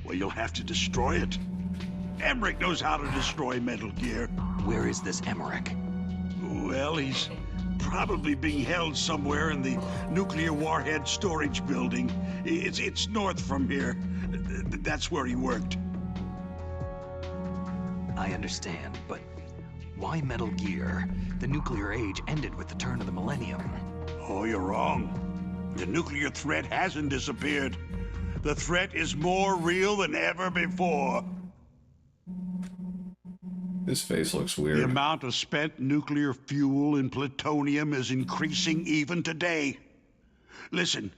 [SPEAKER 16] Well, you'll have to destroy it. Emmerich knows how to destroy Metal Gear.
[SPEAKER 2] Where is this Emmerich?
[SPEAKER 16] Well, he's probably being held somewhere in the nuclear warhead storage building. It's north from here. That's where he worked.
[SPEAKER 2] I understand, but why Metal Gear? The nuclear age ended with the turn of the millennium.
[SPEAKER 16] Oh, you're wrong. The nuclear threat hasn't disappeared. The threat is more real than ever before.
[SPEAKER 3] His face looks weird.
[SPEAKER 16] The amount of spent nuclear fuel and plutonium is increasing even today. Listen,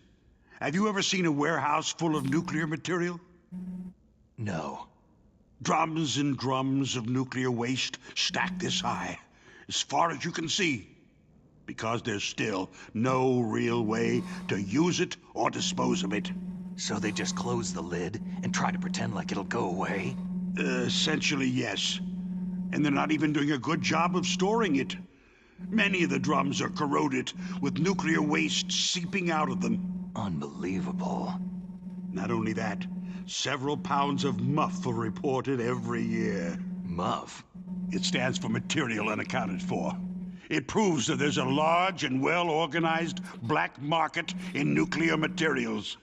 [SPEAKER 16] have you ever seen a warehouse full of nuclear material?
[SPEAKER 2] No.
[SPEAKER 16] Drums and drums of nuclear waste stacked this high, as far as you can see, because there's still no real way to use it or dispose of it.
[SPEAKER 2] So they just close the lid and try to pretend like it'll go away?
[SPEAKER 16] Essentially, yes. And they're not even doing a good job of storing it. Many of the drums are corroded, with nuclear waste seeping out of them.
[SPEAKER 2] Unbelievable.
[SPEAKER 16] Not only that, several pounds of MUF are reported every year.
[SPEAKER 2] MUF?
[SPEAKER 16] It stands for Material Unaccounted For. It proves that there's a large and well-organized black market in nuclear materials.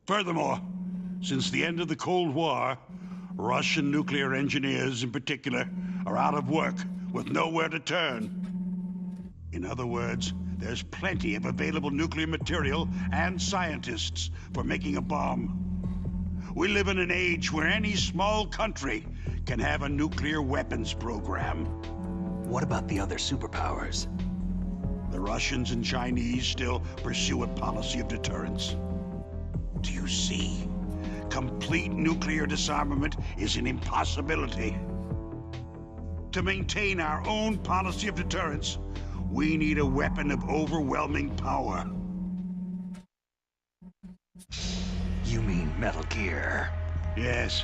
[SPEAKER 16] Furthermore, since the end of the Cold War, Russian nuclear engineers in particular are out of work with nowhere to turn. In other words, there's plenty of available nuclear material and scientists for making a bomb. We live in an age where any small country can have a nuclear weapons program.
[SPEAKER 2] What about the other superpowers?
[SPEAKER 16] The Russians and Chinese still pursue a policy of deterrence. Do you see? Complete nuclear disarmament is an impossibility. To maintain our own policy of deterrence, we need a weapon of overwhelming power.
[SPEAKER 2] You mean Metal Gear?
[SPEAKER 16] Yes.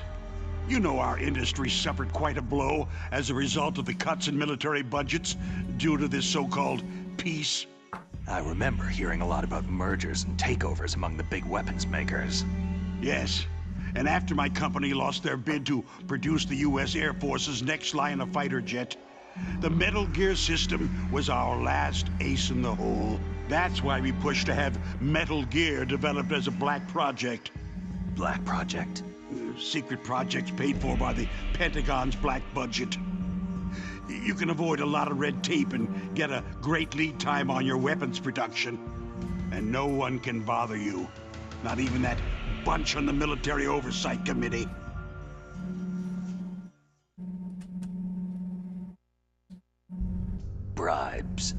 [SPEAKER 16] You know our industry suffered quite a blow as a result of the cuts in military budgets due to this so-called peace.
[SPEAKER 2] I remember hearing a lot about mergers and takeovers among the big weapons makers.
[SPEAKER 16] Yes. And after my company lost their bid to produce the U.S. Air Force's next line of fighter jet, the Metal Gear system was our last ace in the hole. That's why we push to have Metal Gear developed as a black project.
[SPEAKER 2] Black project?
[SPEAKER 16] Secret projects paid for by the Pentagon's black budget. You can avoid a lot of red tape and get a great lead time on your weapons production. And no one can bother you. Not even that bunch on the Military Oversight Committee.
[SPEAKER 2] Bribes.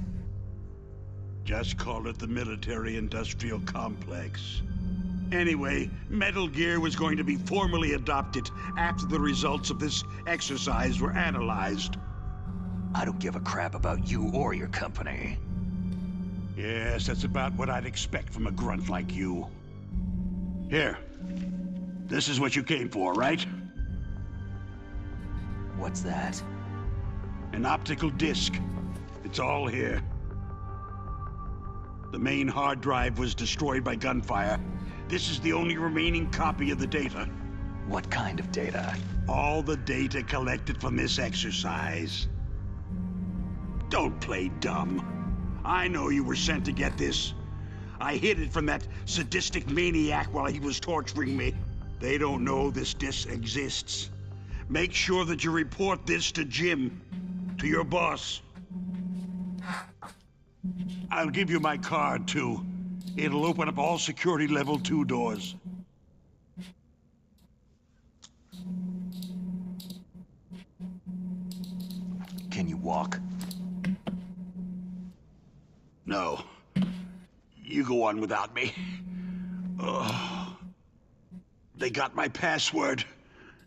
[SPEAKER 16] Just call it the military-industrial complex. Anyway, Metal Gear was going to be formally adopted after the results of this exercise were analyzed.
[SPEAKER 2] I don't give a crap about you or your company.
[SPEAKER 16] Yes, that's about what I'd expect from a grunt like you. Here. This is what you came for, right?
[SPEAKER 2] What's that?
[SPEAKER 16] An optical disc. It's all here. The main hard drive was destroyed by gunfire. This is the only remaining copy of the data.
[SPEAKER 2] What kind of data?
[SPEAKER 16] All the data collected from this exercise. Don't play dumb. I know you were sent to get this. I hid it from that sadistic maniac while he was torturing me. They don't know this disc exists. Make sure that you report this to Jim, to your boss. I'll give you my card, too. It'll open up all security level 2 doors.
[SPEAKER 2] Can you walk?
[SPEAKER 16] No. You go on without me. They got my password.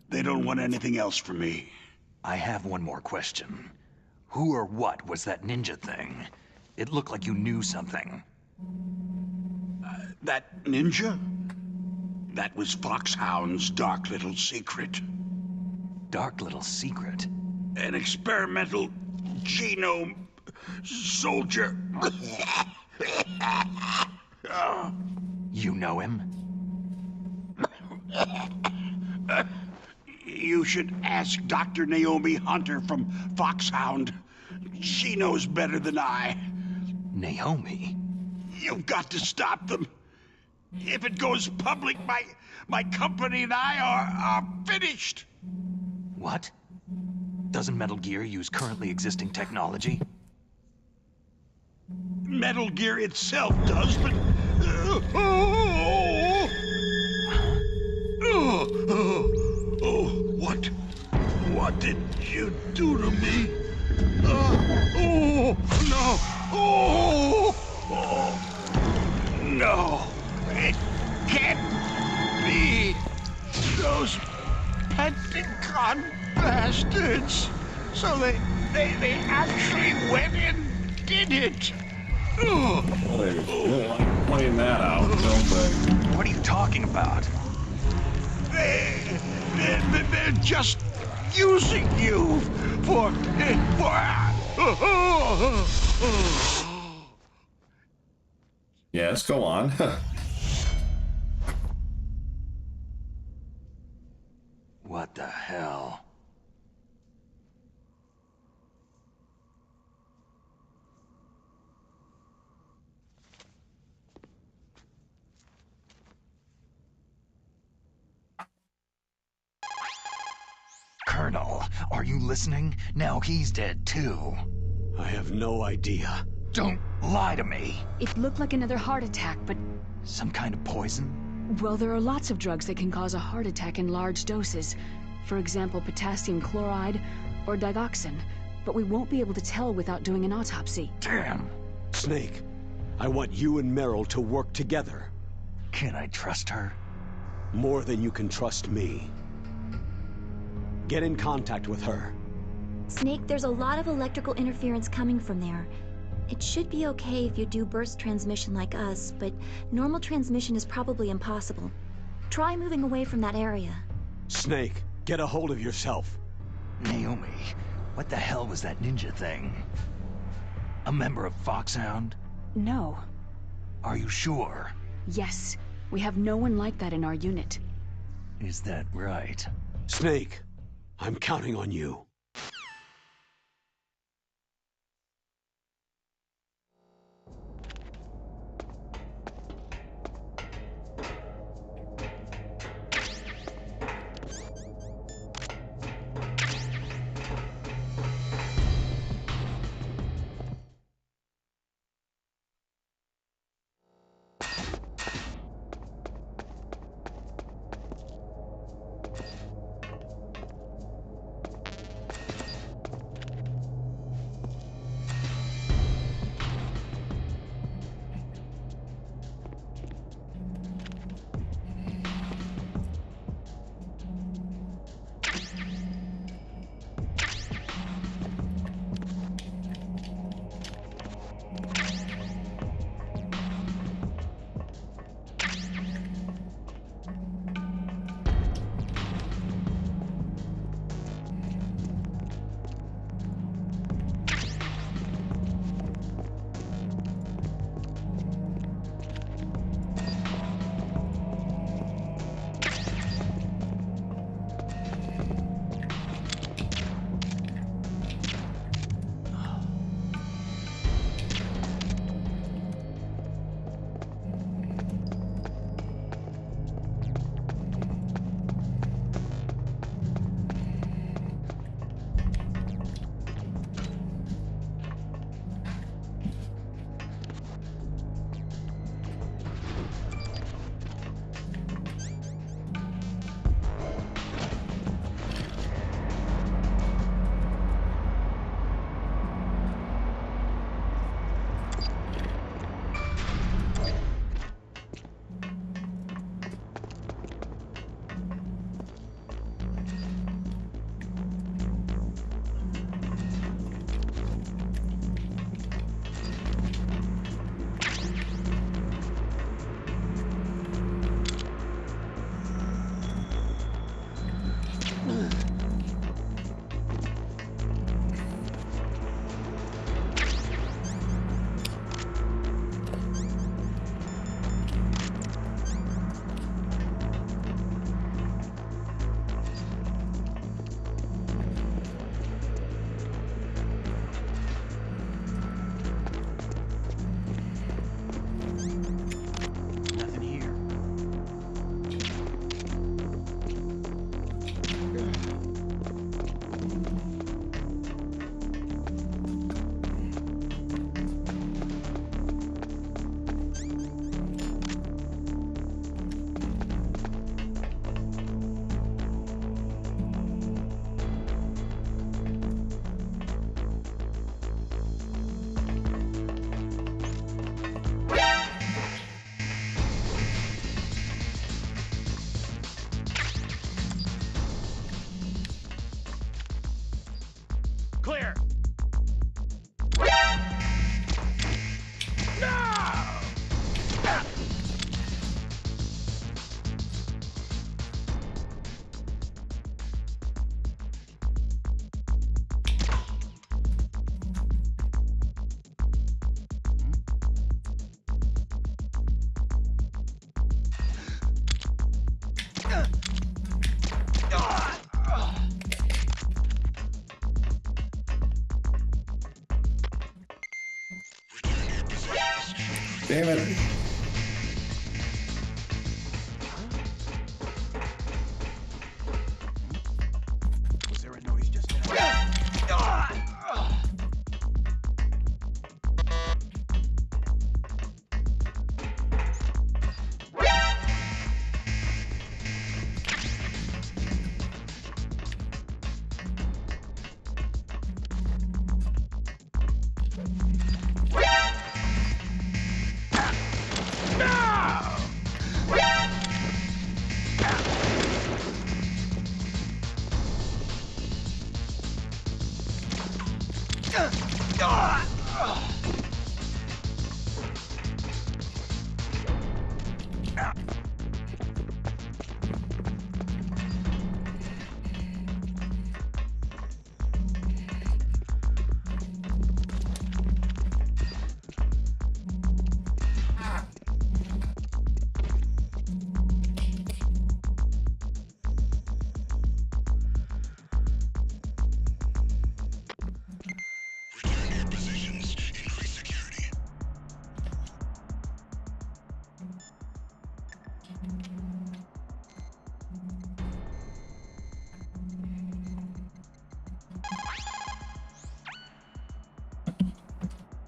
[SPEAKER 16] They don't want anything else from me.
[SPEAKER 2] I have one more question. Who or what was that ninja thing? It looked like you knew something.
[SPEAKER 16] That ninja? That was Foxhound's dark little secret.
[SPEAKER 2] Dark little secret?
[SPEAKER 16] An experimental genome soldier.
[SPEAKER 2] You know him?
[SPEAKER 16] You should ask Dr. Naomi Hunter from Foxhound. She knows better than I.
[SPEAKER 2] Naomi?
[SPEAKER 16] You've got to stop them. If it goes public, my company and I are finished.
[SPEAKER 2] What? Doesn't Metal Gear use currently existing technology?
[SPEAKER 16] Metal Gear itself does, but... What did you do to me? No, it can't be. Those Pentagon bastards. So they actually went and did it.
[SPEAKER 3] Playing that out, don't they?
[SPEAKER 2] What are you talking about?
[SPEAKER 16] They're just using you for.
[SPEAKER 3] Yes, go on.
[SPEAKER 2] What the hell? Colonel, are you listening? Now he's dead too.
[SPEAKER 1] I have no idea.
[SPEAKER 2] Don't lie to me.
[SPEAKER 12] It looked like another heart attack, but...
[SPEAKER 2] Some kind of poison?
[SPEAKER 12] Well, there are lots of drugs that can cause a heart attack in large doses. For example, potassium chloride or digoxin. But we won't be able to tell without doing an autopsy.
[SPEAKER 2] Damn.
[SPEAKER 1] Snake, I want you and Meryl to work together.
[SPEAKER 2] Can I trust her?
[SPEAKER 1] More than you can trust me. Get in contact with her.
[SPEAKER 6] Snake, there's a lot of electrical interference coming from there. It should be okay if you do burst transmission like us, but normal transmission is probably impossible. Try moving away from that area.
[SPEAKER 1] Snake, get a hold of yourself.
[SPEAKER 2] Naomi, what the hell was that ninja thing? A member of Foxhound?
[SPEAKER 12] No.
[SPEAKER 2] Are you sure?
[SPEAKER 12] Yes. We have no one like that in our unit.
[SPEAKER 2] Is that right?
[SPEAKER 1] Snake, I'm counting on you.
[SPEAKER 3] Damn it.
[SPEAKER 2] Was there a noise just now?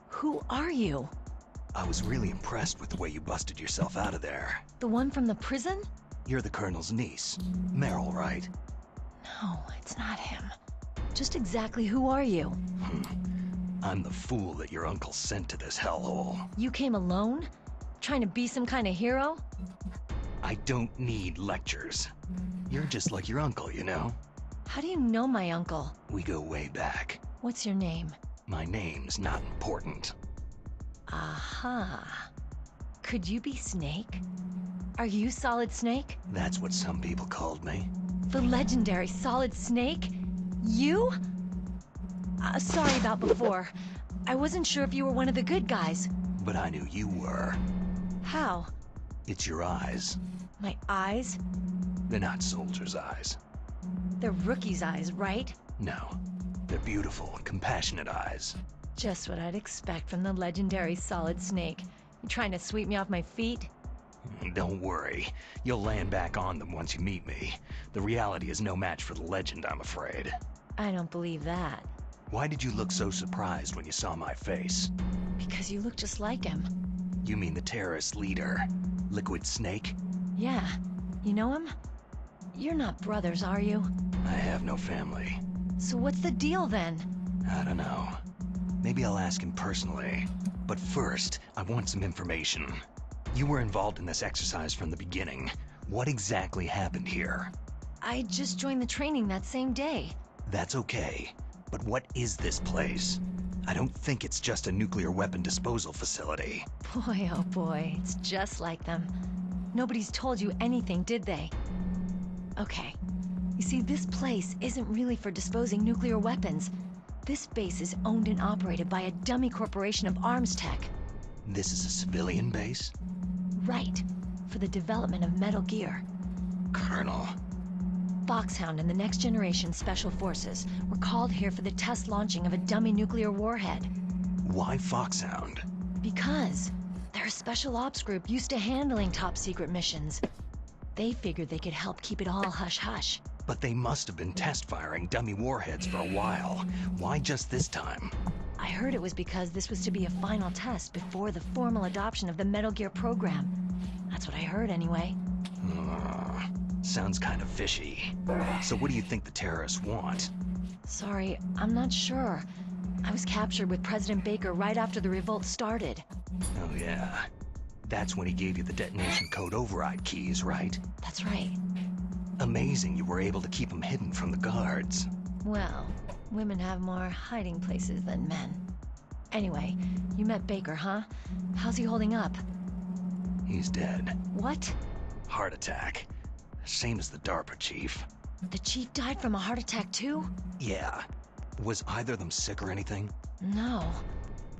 [SPEAKER 13] Who are you?
[SPEAKER 2] I was really impressed with the way you busted yourself out of there.
[SPEAKER 13] The one from the prison?
[SPEAKER 2] You're the Colonel's niece, Meryl, right?
[SPEAKER 13] No, it's not him. Just exactly who are you?
[SPEAKER 2] I'm the fool that your uncle sent to this hellhole.
[SPEAKER 13] You came alone? Trying to be some kind of hero?
[SPEAKER 2] I don't need lectures. You're just like your uncle, you know?
[SPEAKER 13] How do you know my uncle?
[SPEAKER 2] We go way back.
[SPEAKER 13] What's your name?
[SPEAKER 2] My name's not important.
[SPEAKER 13] Aha. Could you be Snake? Are you Solid Snake?
[SPEAKER 2] That's what some people called me.
[SPEAKER 13] The legendary Solid Snake? You? Sorry about before. I wasn't sure if you were one of the good guys.
[SPEAKER 2] But I knew you were.
[SPEAKER 13] How?
[SPEAKER 2] It's your eyes.
[SPEAKER 13] My eyes?
[SPEAKER 2] They're not soldiers' eyes.
[SPEAKER 13] They're rookie's eyes, right?
[SPEAKER 2] No. They're beautiful, compassionate eyes.
[SPEAKER 13] Just what I'd expect from the legendary Solid Snake. You trying to sweep me off my feet?
[SPEAKER 2] Don't worry. You'll land back on them once you meet me. The reality is no match for the legend, I'm afraid.
[SPEAKER 13] I don't believe that.
[SPEAKER 2] Why did you look so surprised when you saw my face?
[SPEAKER 13] Because you look just like him.
[SPEAKER 2] You mean the terrorist leader, Liquid Snake?
[SPEAKER 13] Yeah. You know him? You're not brothers, are you?
[SPEAKER 2] I have no family.
[SPEAKER 13] So what's the deal then?
[SPEAKER 2] I don't know. Maybe I'll ask him personally. But first, I want some information. You were involved in this exercise from the beginning. What exactly happened here?
[SPEAKER 13] I just joined the training that same day.
[SPEAKER 2] That's okay. But what is this place? I don't think it's just a nuclear weapon disposal facility.
[SPEAKER 13] Boy, oh boy, it's just like them. Nobody's told you anything, did they? Okay. You see, this place isn't really for disposing nuclear weapons. This base is owned and operated by a dummy corporation of arms tech.
[SPEAKER 2] This is a civilian base?
[SPEAKER 13] Right. For the development of Metal Gear.
[SPEAKER 2] Colonel.
[SPEAKER 13] Foxhound and the Next Generation Special Forces were called here for the test launching of a dummy nuclear warhead.
[SPEAKER 2] Why Foxhound?
[SPEAKER 13] Because they're a special ops group used to handling top-secret missions. They figured they could help keep it all hush-hush.
[SPEAKER 2] But they must have been test-firing dummy warheads for a while. Why just this time?
[SPEAKER 13] I heard it was because this was to be a final test before the formal adoption of the Metal Gear program. That's what I heard anyway.
[SPEAKER 2] Sounds kind of fishy. So what do you think the terrorists want?
[SPEAKER 13] Sorry, I'm not sure. I was captured with President Baker right after the revolt started.
[SPEAKER 2] Oh yeah. That's when he gave you the detonation code override keys, right?
[SPEAKER 13] That's right.
[SPEAKER 2] Amazing you were able to keep them hidden from the guards.
[SPEAKER 13] Well, women have more hiding places than men. Anyway, you met Baker, huh? How's he holding up?
[SPEAKER 2] He's dead.
[SPEAKER 13] What?
[SPEAKER 2] Heart attack. Same as the DARPA chief.
[SPEAKER 13] The chief died from a heart attack too?
[SPEAKER 2] Yeah. Was either of them sick or anything?
[SPEAKER 13] No.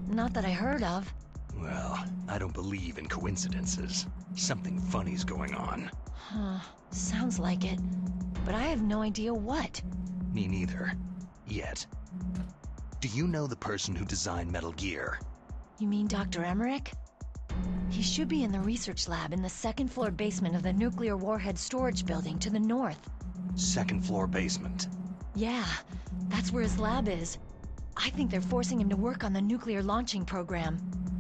[SPEAKER 13] Not that I heard of.
[SPEAKER 2] Well, I don't believe in coincidences. Something funny's going on.
[SPEAKER 13] Huh. Sounds like it. But I have no idea what.
[SPEAKER 2] Me neither. Yet. Do you know the person who designed Metal Gear?
[SPEAKER 13] You mean Dr. Emmerich? He should be in the research lab in the second-floor basement of the nuclear warhead storage building to the north.
[SPEAKER 2] Second floor basement.
[SPEAKER 13] Yeah, that's where his lab is. I think they're forcing him to work on the nuclear launching program.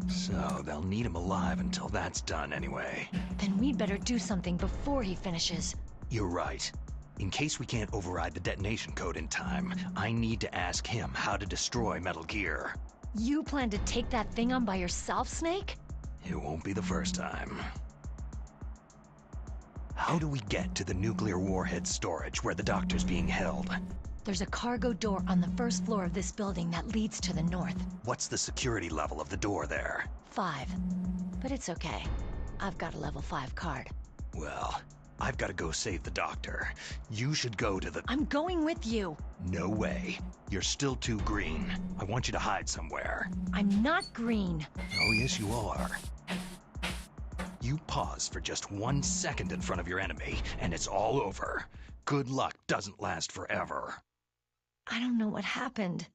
[SPEAKER 2] So they'll need him alive until that's done anyway.
[SPEAKER 13] Then we'd better do something before he finishes.
[SPEAKER 2] You're right. In case we can't override the detonation code in time, I need to ask him how to destroy Metal Gear.
[SPEAKER 13] You plan to take that thing on by yourself, Snake?
[SPEAKER 2] It won't be the first time. How do we get to the nuclear warhead storage where the doctor's being held?
[SPEAKER 13] There's a cargo door on the first floor of this building that leads to the north.
[SPEAKER 2] What's the security level of the door there?
[SPEAKER 13] 5. But it's okay. I've got a level 5 card.
[SPEAKER 2] Well, I've got to go save the doctor. You should go to the...
[SPEAKER 13] I'm going with you!
[SPEAKER 2] No way. You're still too green. I want you to hide somewhere.
[SPEAKER 13] I'm not green.
[SPEAKER 2] Oh, yes, you are. You pause for just 1 second in front of your enemy, and it's all over. Good luck doesn't last forever.
[SPEAKER 13] I don't know what happened.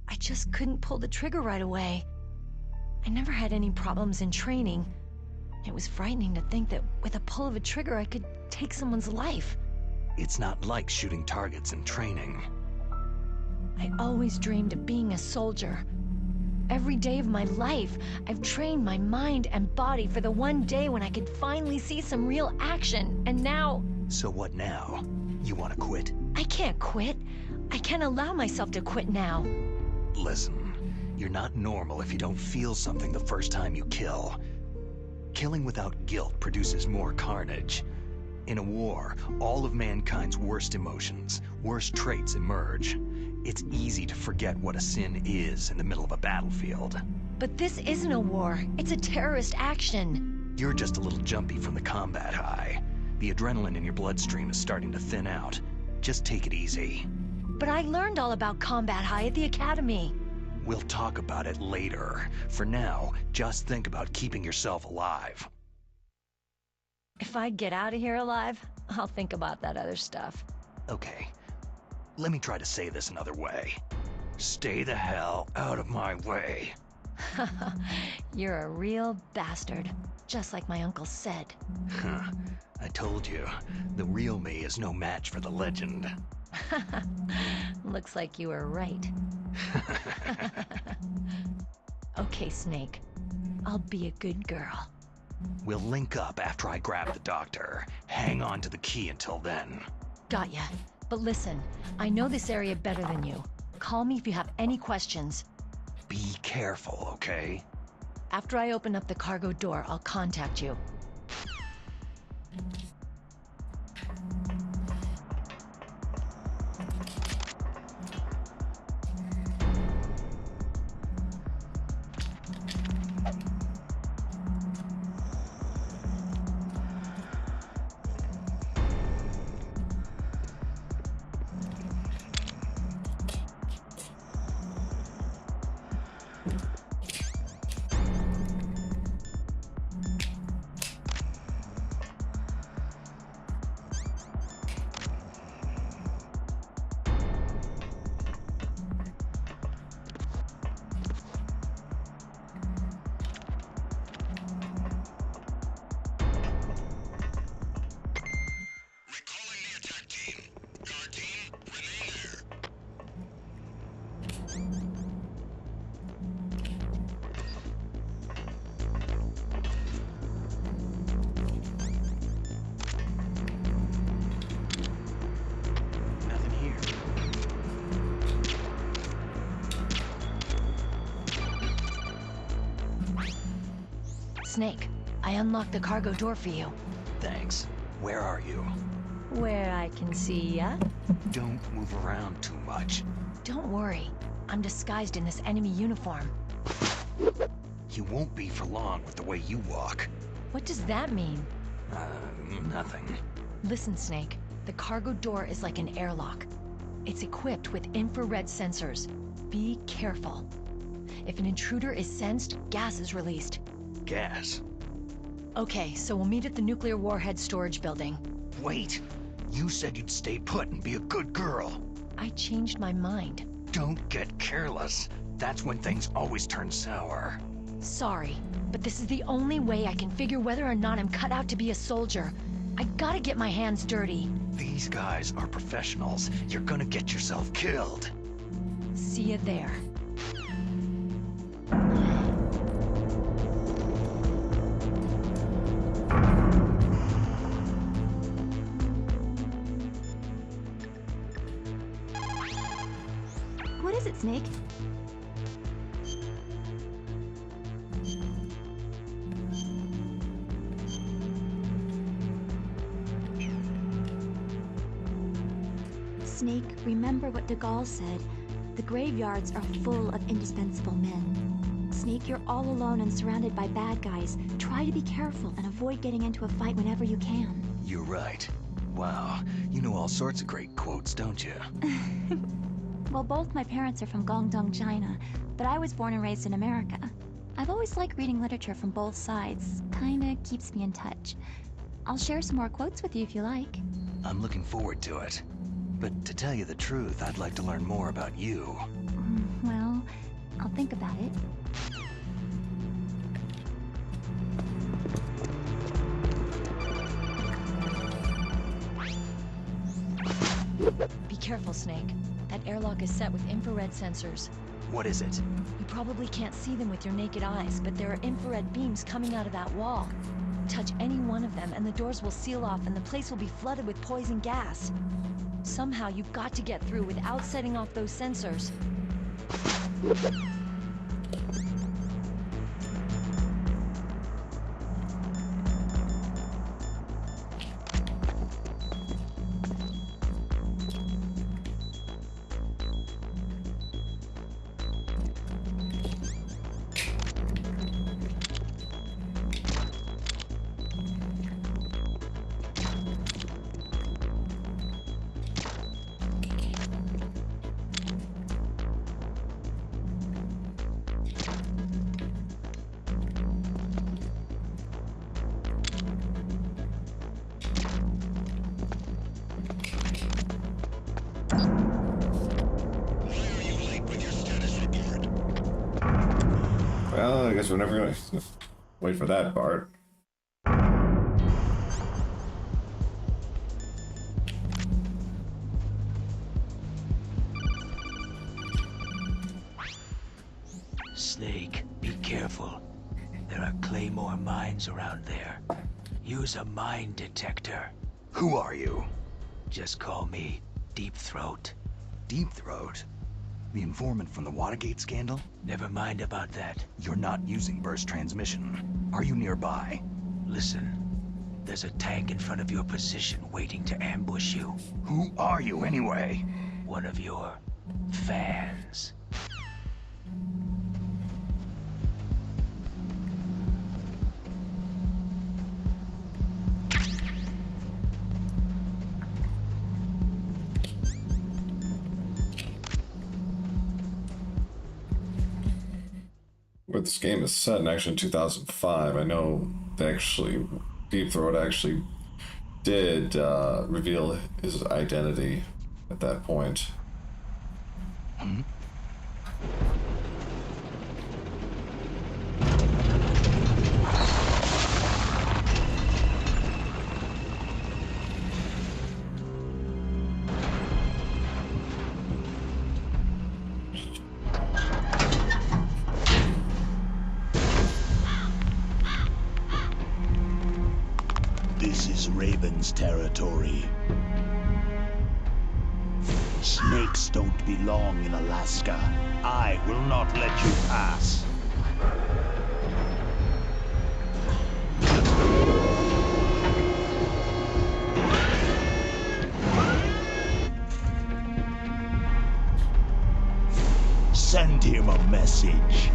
[SPEAKER 13] I just couldn't pull the trigger right away. I never had any problems in training. It was frightening to think that with a pull of a trigger I could take someone's life.
[SPEAKER 2] It's not like shooting targets in training.
[SPEAKER 13] I always dreamed of being a soldier. Every day of my life, I've trained my mind and body for the one day when I could finally see some real action, and now...
[SPEAKER 2] So what now? You want to quit?
[SPEAKER 13] I can't quit. I can't allow myself to quit now.
[SPEAKER 2] Listen, you're not normal if you don't feel something the first time you kill. Killing without guilt produces more carnage. In a war, all of mankind's worst emotions, worst traits emerge. It's easy to forget what a sin is in the middle of a battlefield.
[SPEAKER 13] But this isn't a war. It's a terrorist action.
[SPEAKER 2] You're just a little jumpy from the combat high. The adrenaline in your bloodstream is starting to thin out. Just take it easy.
[SPEAKER 13] But I learned all about combat high at the academy.
[SPEAKER 2] We'll talk about it later. For now, just think about keeping yourself alive.
[SPEAKER 13] If I get out of here alive, I'll think about that other stuff.
[SPEAKER 2] Okay. Let me try to say this another way. Stay the hell out of my way.
[SPEAKER 13] You're a real bastard, just like my uncle said.
[SPEAKER 2] Huh. I told you, the real me is no match for the legend.
[SPEAKER 13] Looks like you were right. Okay, Snake. I'll be a good girl.
[SPEAKER 2] We'll link up after I grab the doctor. Hang on to the key until then.
[SPEAKER 13] Got ya. But listen, I know this area better than you. Call me if you have any questions.
[SPEAKER 2] Be careful, okay?
[SPEAKER 13] After I open up the cargo door, I'll contact you. Snake, I unlocked the cargo door for you.
[SPEAKER 2] Thanks. Where are you?
[SPEAKER 13] Where I can see ya.
[SPEAKER 2] Don't move around too much.
[SPEAKER 13] Don't worry. I'm disguised in this enemy uniform.
[SPEAKER 2] You won't be for long with the way you walk.
[SPEAKER 13] What does that mean?
[SPEAKER 2] Nothing.
[SPEAKER 13] Listen, Snake. The cargo door is like an airlock. It's equipped with infrared sensors. Be careful. If an intruder is sensed, gas is released.
[SPEAKER 2] Gas?
[SPEAKER 13] Okay, so we'll meet at the nuclear warhead storage building.
[SPEAKER 2] Wait! You said you'd stay put and be a good girl.
[SPEAKER 13] I changed my mind.
[SPEAKER 2] Don't get careless. That's when things always turn sour.
[SPEAKER 13] Sorry, but this is the only way I can figure whether or not I'm cut out to be a soldier. I gotta get my hands dirty.
[SPEAKER 2] These guys are professionals. You're gonna get yourself killed.
[SPEAKER 13] See you there.
[SPEAKER 6] What is it, Snake? Snake, remember what de Gaulle said. The graveyards are full of indispensable men. Snake, you're all alone and surrounded by bad guys. Try to be careful and avoid getting into a fight whenever you can.
[SPEAKER 2] You're right. Wow, you know all sorts of great quotes, don't you?
[SPEAKER 6] Well, both my parents are from Guangdong, China, but I was born and raised in America. I've always liked reading literature from both sides. Kinda keeps me in touch. I'll share some more quotes with you if you like.
[SPEAKER 2] I'm looking forward to it. But to tell you the truth, I'd like to learn more about you.
[SPEAKER 6] Well, I'll think about it.
[SPEAKER 13] Be careful, Snake. That airlock is set with infrared sensors.
[SPEAKER 2] What is it?
[SPEAKER 13] You probably can't see them with your naked eyes, but there are infrared beams coming out of that wall. Touch any one of them and the doors will seal off and the place will be flooded with poison gas. Somehow you've got to get through without setting off those sensors.
[SPEAKER 3] Well, I guess we're never gonna wait for that part.
[SPEAKER 14] Snake, be careful. There are Claymore mines around there. Use a mine detector.
[SPEAKER 2] Who are you?
[SPEAKER 14] Just call me Deep Throat.
[SPEAKER 2] Deep Throat? The informant from the Watergate scandal?
[SPEAKER 14] Never mind about that.
[SPEAKER 2] You're not using burst transmission. Are you nearby?
[SPEAKER 14] Listen, there's a tank in front of your position waiting to ambush you.
[SPEAKER 2] Who are you anyway?
[SPEAKER 14] One of your fans.
[SPEAKER 3] Where this game is set in actually in 2005. I know they actually, Deep Throat actually did reveal his identity at that point.
[SPEAKER 14] This is Raven's territory. Snakes don't belong in Alaska. I will not let you pass. Send him a message.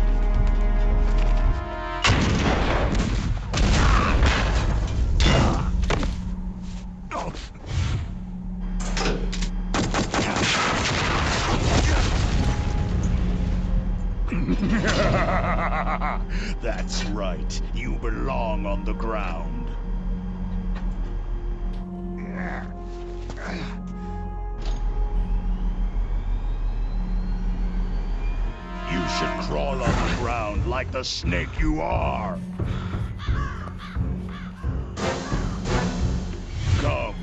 [SPEAKER 14] That's right. You belong on the ground. You
[SPEAKER 16] should crawl on the ground like the snake you are. Come,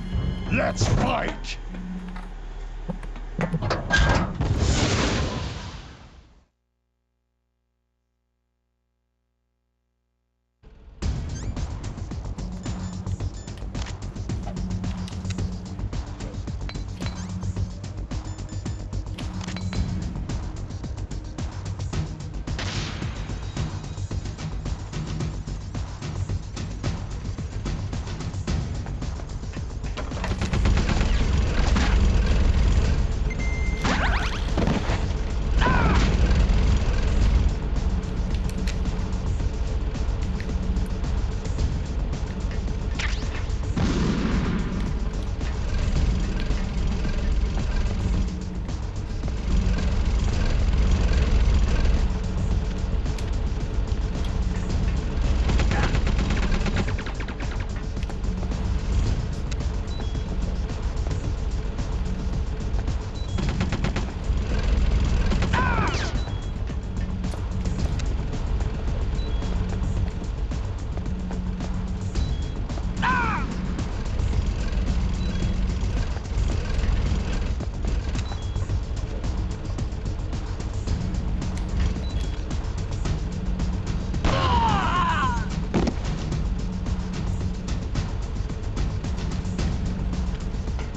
[SPEAKER 16] let's fight!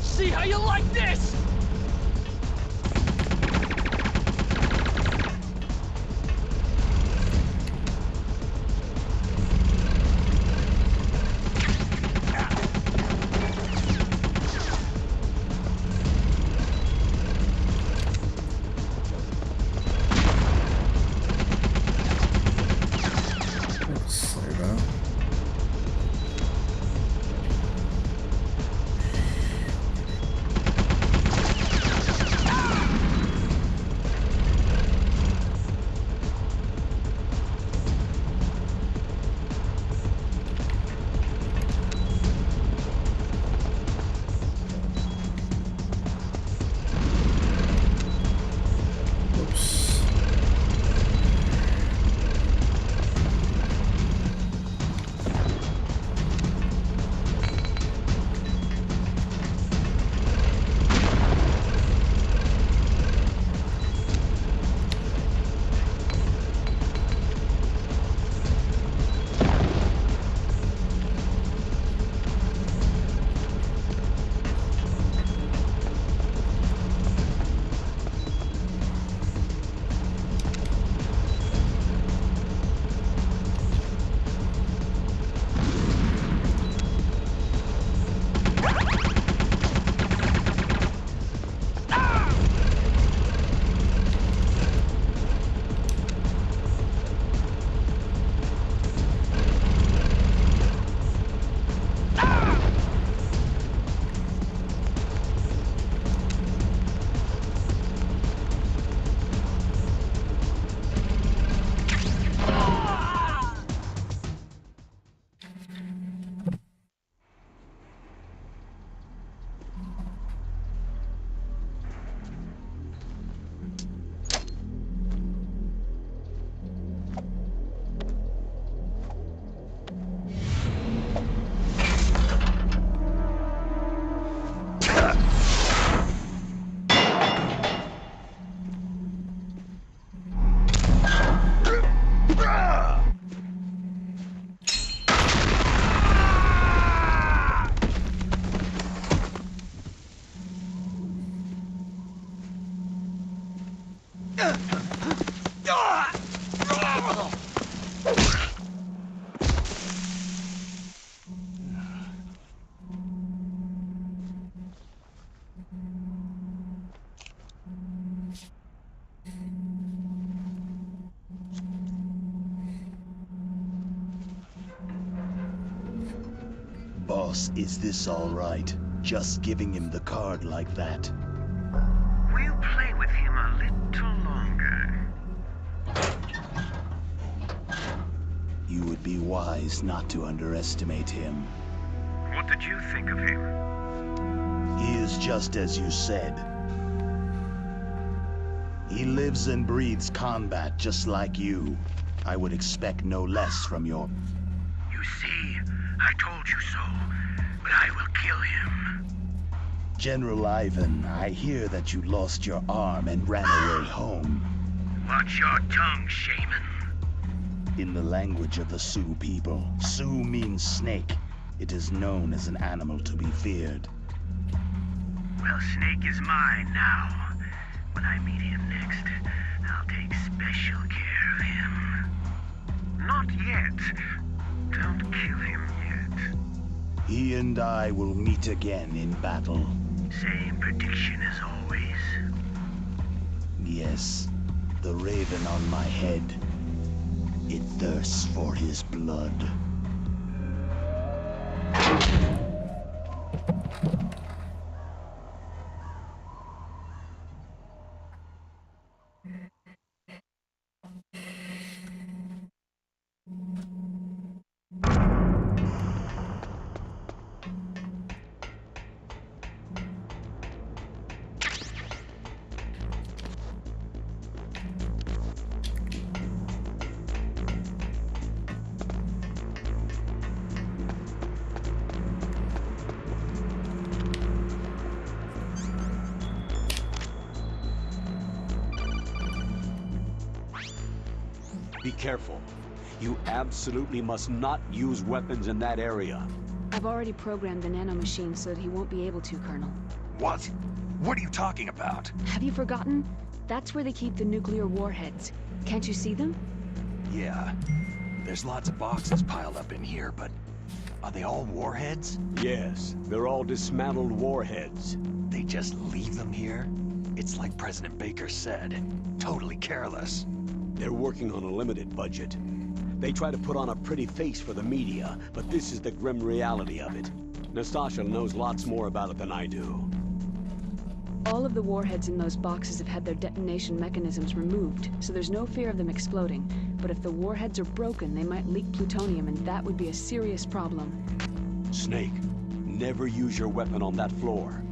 [SPEAKER 17] See how you like this?
[SPEAKER 14] Boss, is this all right? Just giving him the card like that?
[SPEAKER 15] We'll play with him a little longer.
[SPEAKER 14] You would be wise not to underestimate him.
[SPEAKER 15] What did you think of him?
[SPEAKER 14] He is just as you said. He lives and breathes combat just like you. I would expect no less from your...
[SPEAKER 15] You see, I told you so, but I will kill him.
[SPEAKER 14] General Ivan, I hear that you lost your arm and ran away home.
[SPEAKER 15] Watch your tongue, shaman.
[SPEAKER 14] In the language of the Sioux people, Sioux means snake. It is known as an animal to be feared.
[SPEAKER 15] Well, Snake is mine now. When I meet him next, I'll take special care of him. Not yet. Don't kill him yet.
[SPEAKER 14] He and I will meet again in battle.
[SPEAKER 15] Same prediction as always.
[SPEAKER 14] Yes, the raven on my head. It thirsts for his blood.
[SPEAKER 1] Be careful. You absolutely must not use weapons in that area.
[SPEAKER 12] I've already programmed the nanomachine so that he won't be able to, Colonel.
[SPEAKER 2] What? What are you talking about?
[SPEAKER 12] Have you forgotten? That's where they keep the nuclear warheads. Can't you see them?
[SPEAKER 2] Yeah. There's lots of boxes piled up in here, but... are they all warheads?
[SPEAKER 1] Yes, they're all dismantled warheads.
[SPEAKER 2] They just leave them here? It's like President Baker said. Totally careless.
[SPEAKER 1] They're working on a limited budget. They try to put on a pretty face for the media, but this is the grim reality of it. Nastasha knows lots more about it than I do.
[SPEAKER 12] All of the warheads in those boxes have had their detonation mechanisms removed, so there's no fear of them exploding. But if the warheads are broken, they might leak plutonium, and that would be a serious problem.
[SPEAKER 1] Snake, never use your weapon on that floor.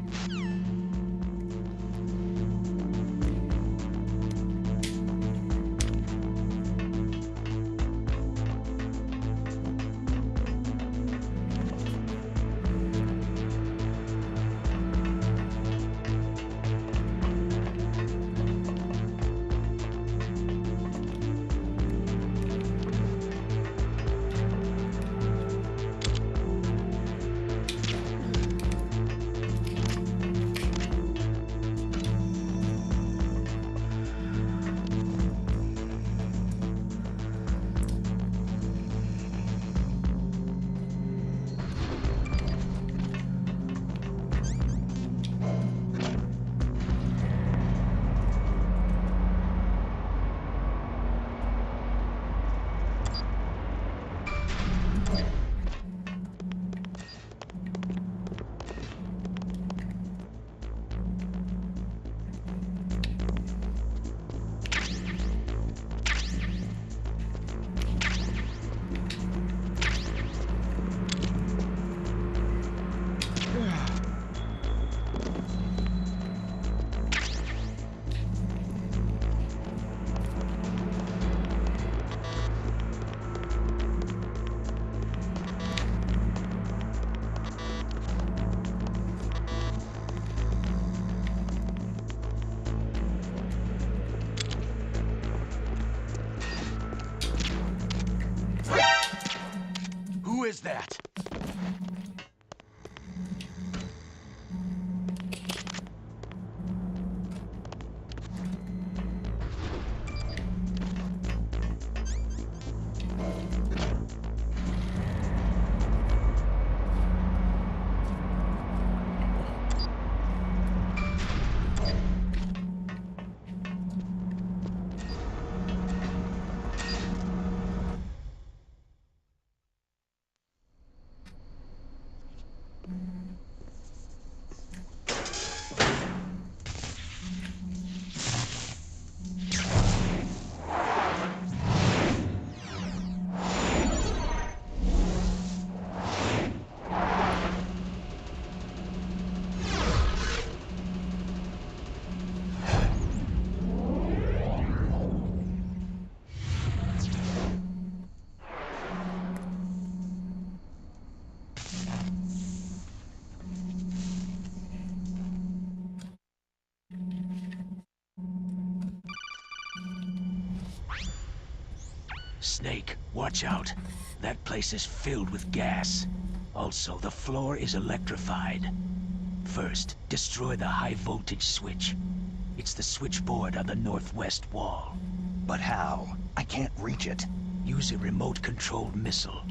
[SPEAKER 14] Snake, watch out. That place is filled with gas. Also, the floor is electrified. First, destroy the high-voltage switch. It's the switchboard on the northwest wall.
[SPEAKER 2] But how? I can't reach it.
[SPEAKER 14] Use a remote-controlled missile.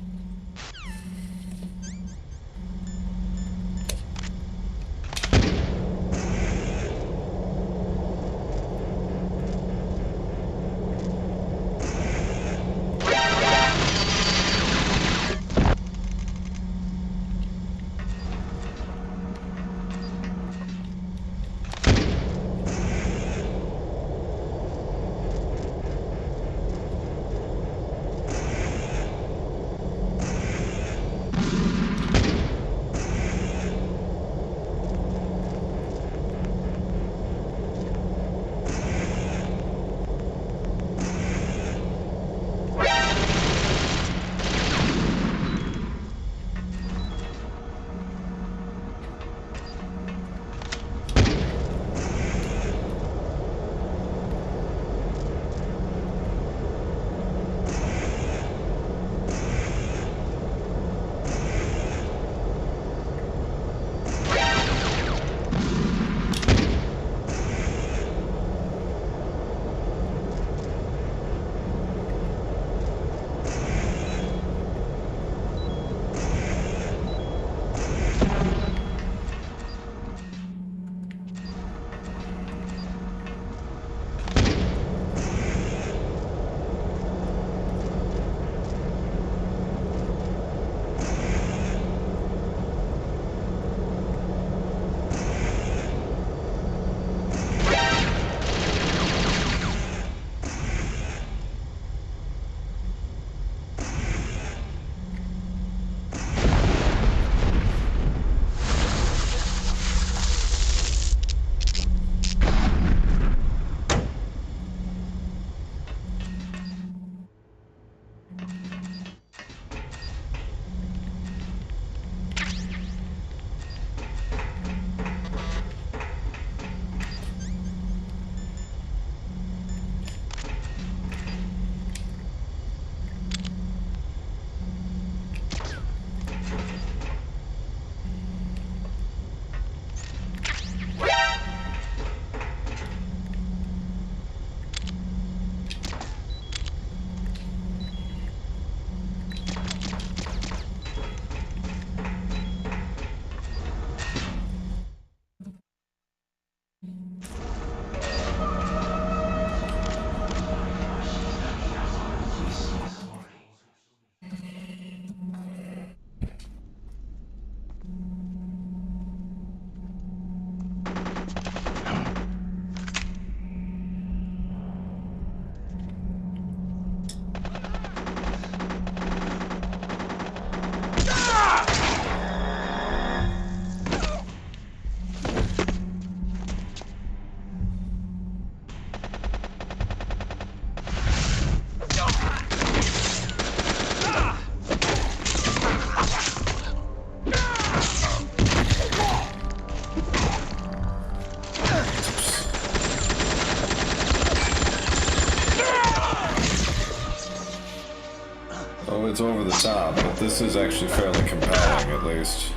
[SPEAKER 3] It's over the top, but this is actually fairly compelling, at least.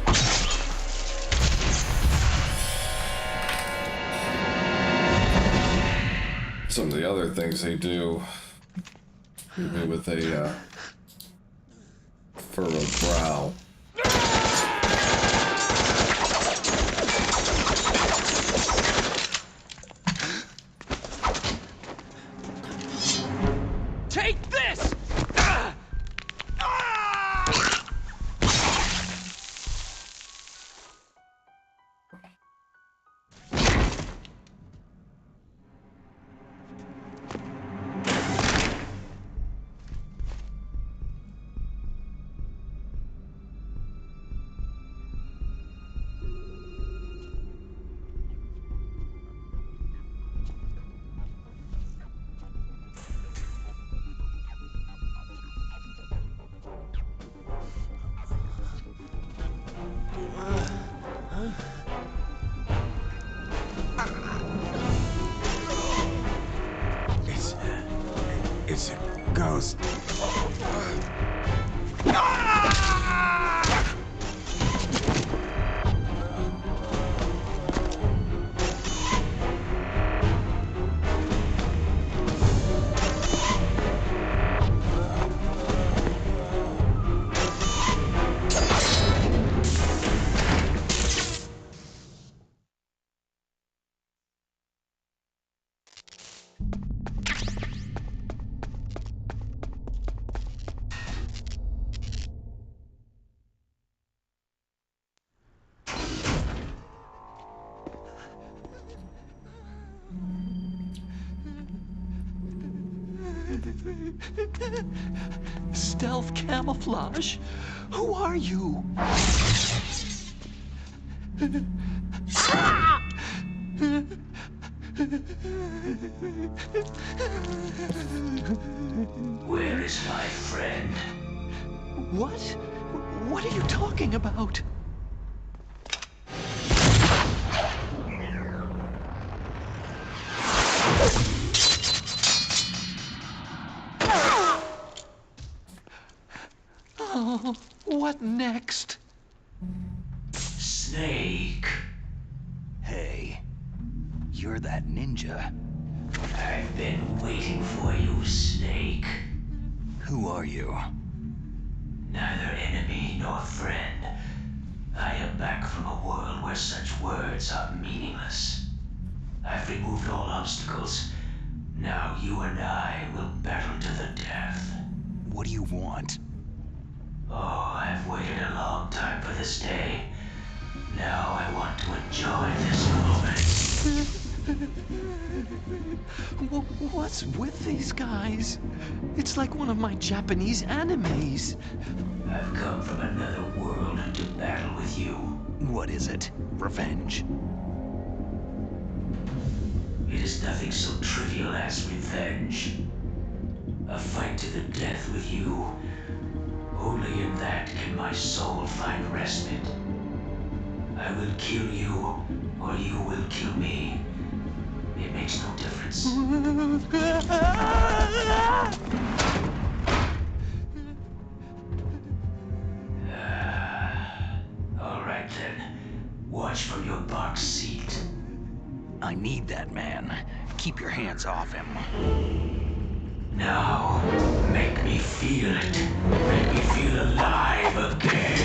[SPEAKER 3] Some of the other things they do, maybe with a furrowed brow.
[SPEAKER 17] Take this!
[SPEAKER 7] It's a ghost.
[SPEAKER 11] Stealth camouflage? Who are you?
[SPEAKER 15] Where is my friend?
[SPEAKER 11] What? What are you talking about? Oh, what next?
[SPEAKER 15] Snake.
[SPEAKER 2] Hey, you're that ninja.
[SPEAKER 15] I've been waiting for you, Snake.
[SPEAKER 2] Who are you?
[SPEAKER 15] Neither enemy nor friend. I am back from a world where such words are meaningless. I've removed all obstacles. Now you and I will battle to the death.
[SPEAKER 2] What do you want?
[SPEAKER 15] Oh, I've waited a long time for this day. Now I want to enjoy this moment.
[SPEAKER 11] What's with these guys? It's like one of my Japanese animes.
[SPEAKER 15] I've come from another world to battle with you.
[SPEAKER 2] What is it? Revenge?
[SPEAKER 15] It is nothing so trivial as revenge. A fight to the death with you. Only in that can my soul find respite. I will kill you, or you will kill me. It makes no difference. All right then. Watch from your box seat.
[SPEAKER 2] I need that man. Keep your hands off him.
[SPEAKER 15] Now, make me feel it. Make me feel alive again.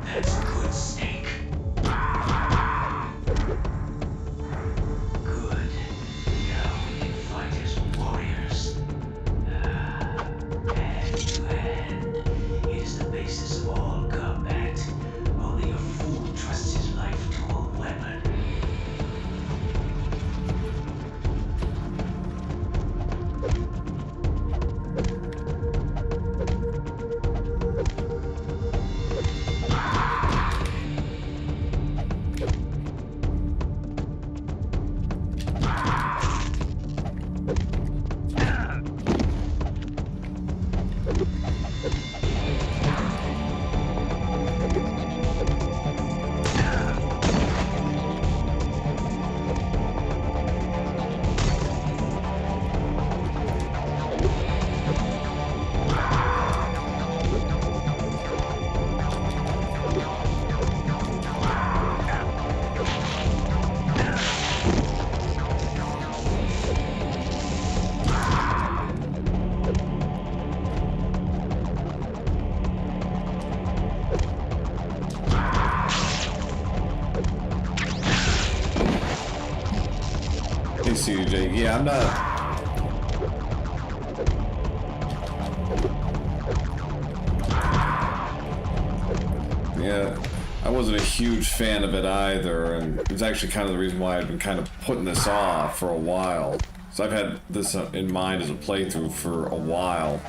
[SPEAKER 15] That's good, Snake. Good. Now we can fight as warriors. Hand to hand. It is the basis of all combat. Only a fool trusts his life to a weapon.
[SPEAKER 3] CJ. Yeah, I'm not. Yeah, I wasn't a huge fan of it either, and it was actually kind of the reason why I've been kind of putting this off for a while. So I've had this in mind as a playthrough for a while.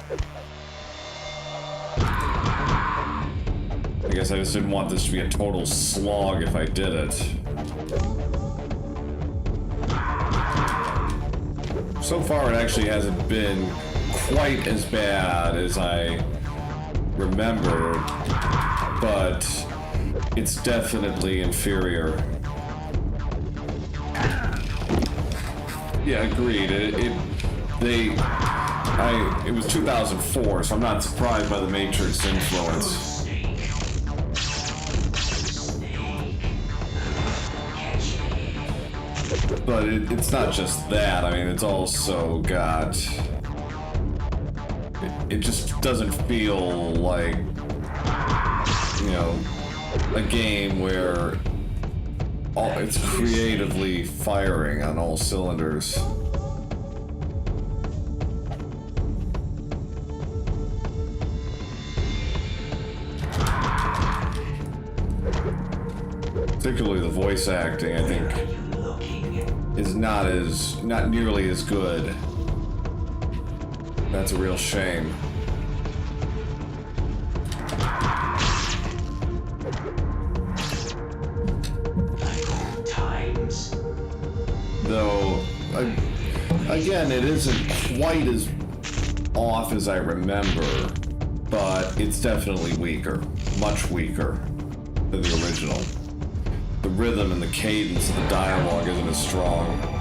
[SPEAKER 3] I guess I just didn't want this to be a total slog if I did it. So far, it actually hasn't been quite as bad as I remember, but it's definitely inferior. Yeah, agreed. It was 2004, so I'm not surprised by the Matrix influence. But it's not just that. I mean, it's also got... It just doesn't feel like, you know, a game where it's creatively firing on all cylinders. particularly the voice acting, I think, is not nearly as good. That's a real shame. Though, again, it isn't quite as off as I remember, but it's definitely weaker, much weaker than the original. The rhythm and the cadence of the dialogue isn't as strong.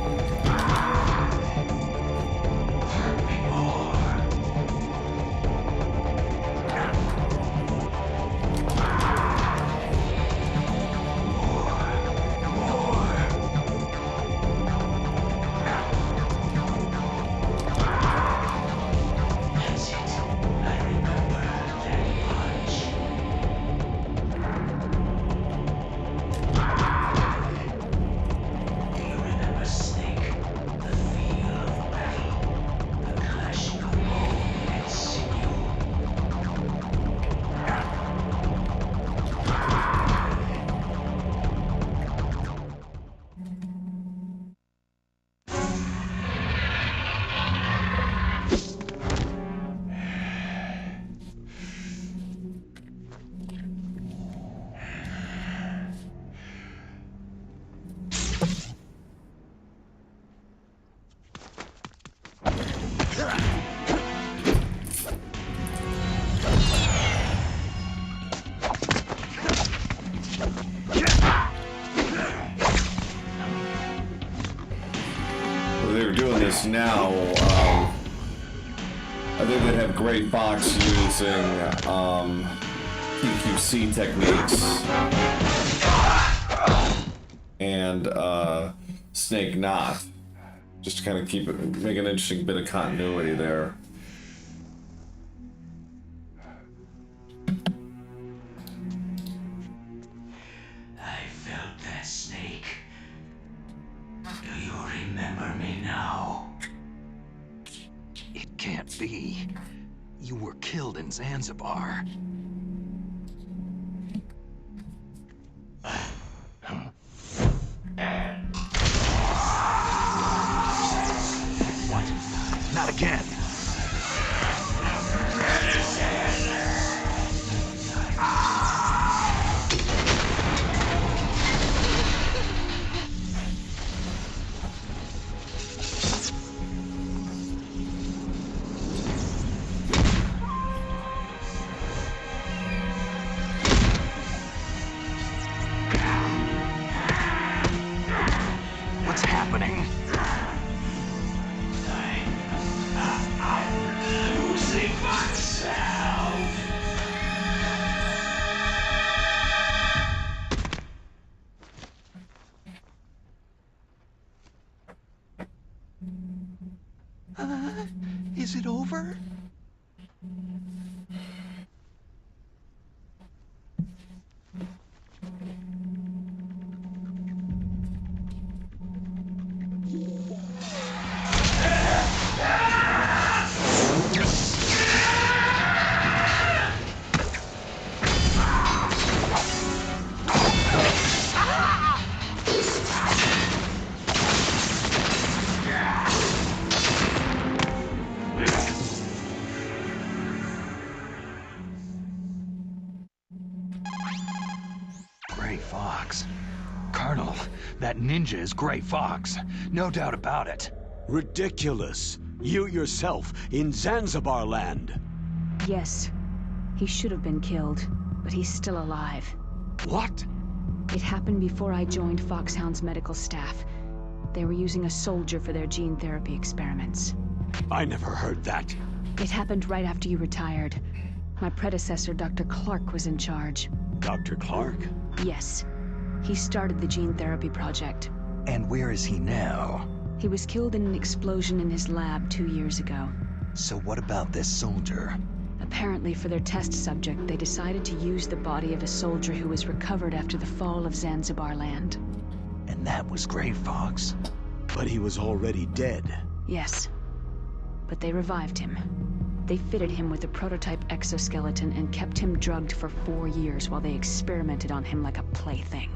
[SPEAKER 3] Now, I think they'd have Gray Fox using PQC techniques and Snake not, just to kind of keep it, make an interesting bit of continuity there.
[SPEAKER 14] I felt that, Snake. Do you remember me now?
[SPEAKER 2] It can't be. You were killed in Zanzibar. What? Not again. What's happening? I'm losing myself. Is it over? Gray Fox. Colonel, that ninja is Gray Fox. No doubt about it.
[SPEAKER 1] Ridiculous. You yourself in Zanzibar land.
[SPEAKER 12] Yes. He should have been killed, but he's still alive.
[SPEAKER 1] What?
[SPEAKER 12] It happened before I joined Foxhound's medical staff. They were using a soldier for their gene therapy experiments.
[SPEAKER 1] I never heard that.
[SPEAKER 12] It happened right after you retired. My predecessor, Dr. Clark, was in charge.
[SPEAKER 1] Dr. Clark?
[SPEAKER 12] Yes. He started the gene therapy project.
[SPEAKER 2] And where is he now?
[SPEAKER 12] He was killed in an explosion in his lab 2 years ago.
[SPEAKER 2] So what about this soldier?
[SPEAKER 12] Apparently, for their test subject, they decided to use the body of a soldier who was recovered after the fall of Zanzibar land.
[SPEAKER 2] And that was Gray Fox?
[SPEAKER 1] But he was already dead.
[SPEAKER 12] Yes. But they revived him. They fitted him with a prototype exoskeleton and kept him drugged for 4 years while they experimented on him like a plaything.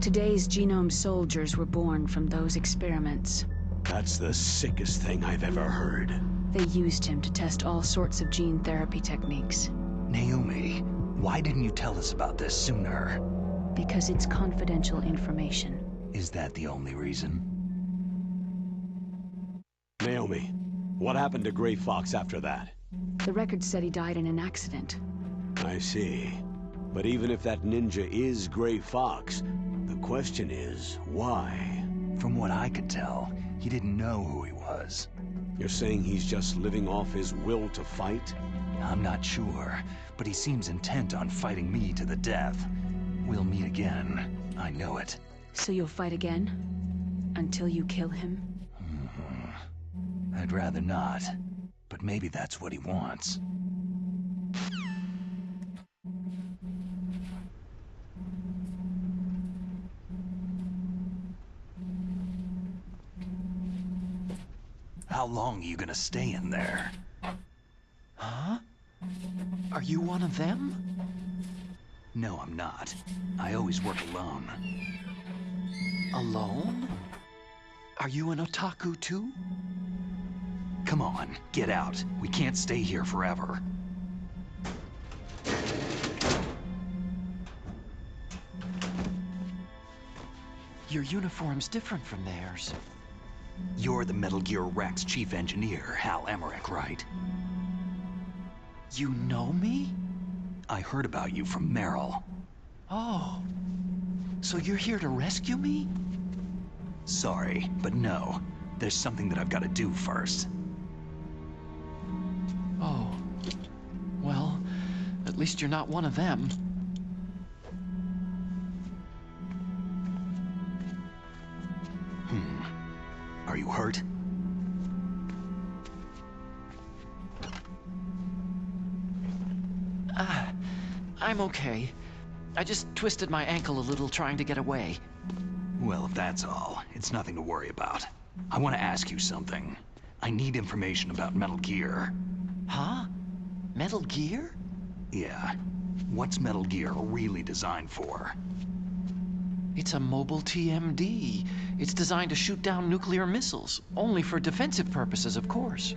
[SPEAKER 12] Today's genome soldiers were born from those experiments.
[SPEAKER 1] That's the sickest thing I've ever heard.
[SPEAKER 12] They used him to test all sorts of gene therapy techniques.
[SPEAKER 2] Naomi, why didn't you tell us about this sooner?
[SPEAKER 12] Because it's confidential information.
[SPEAKER 2] Is that the only reason?
[SPEAKER 1] Naomi, what happened to Gray Fox after that?
[SPEAKER 12] The record said he died in an accident.
[SPEAKER 1] I see. But even if that ninja is Gray Fox, the question is, why?
[SPEAKER 2] From what I could tell, he didn't know who he was.
[SPEAKER 1] You're saying he's just living off his will to fight?
[SPEAKER 2] I'm not sure, but he seems intent on fighting me to the death. We'll meet again. I know it.
[SPEAKER 12] So you'll fight again? Until you kill him?
[SPEAKER 2] I'd rather not, but maybe that's what he wants. How long are you gonna stay in there?
[SPEAKER 11] Huh? Are you one of them?
[SPEAKER 2] No, I'm not. I always work alone.
[SPEAKER 11] Alone? Are you an otaku too?
[SPEAKER 2] Come on, get out. We can't stay here forever.
[SPEAKER 11] Your uniform's different from theirs.
[SPEAKER 2] You're the Metal Gear Rex chief engineer, Hal Emmerich, right?
[SPEAKER 11] You know me?
[SPEAKER 2] I heard about you from Meryl.
[SPEAKER 11] Oh. So you're here to rescue me?
[SPEAKER 2] Sorry, but no. There's something that I've got to do first.
[SPEAKER 11] Oh. Well, at least you're not one of them.
[SPEAKER 2] Are you hurt?
[SPEAKER 11] I'm okay. I just twisted my ankle a little trying to get away.
[SPEAKER 2] Well, if that's all, it's nothing to worry about. I want to ask you something. I need information about Metal Gear.
[SPEAKER 11] Huh? Metal Gear?
[SPEAKER 2] Yeah. What's Metal Gear really designed for?
[SPEAKER 11] It's a mobile TMD. It's designed to shoot down nuclear missiles. Only for defensive purposes, of course.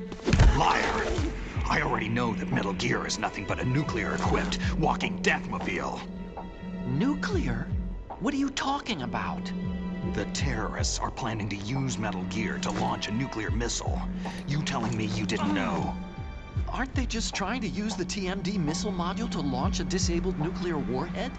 [SPEAKER 2] Liar! I already know that Metal Gear is nothing but a nuclear-equipped walking deathmobile.
[SPEAKER 11] Nuclear? What are you talking about?
[SPEAKER 2] The terrorists are planning to use Metal Gear to launch a nuclear missile. You telling me you didn't know?
[SPEAKER 11] Aren't they just trying to use the TMD missile module to launch a disabled nuclear warhead?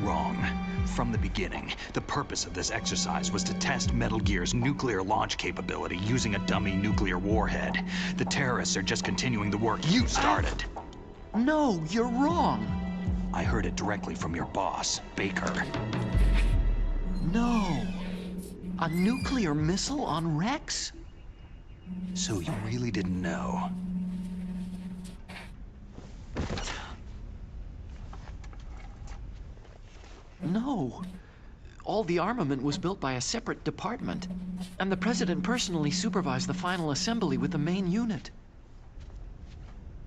[SPEAKER 2] Wrong. From the beginning, the purpose of this exercise was to test Metal Gear's nuclear launch capability using a dummy nuclear warhead. The terrorists are just continuing the work you started.
[SPEAKER 11] No, you're wrong.
[SPEAKER 2] I heard it directly from your boss, Baker.
[SPEAKER 11] No. A nuclear missile on Rex?
[SPEAKER 2] So you really didn't know?
[SPEAKER 11] No. All the armament was built by a separate department, and the President personally supervised the final assembly with the main unit.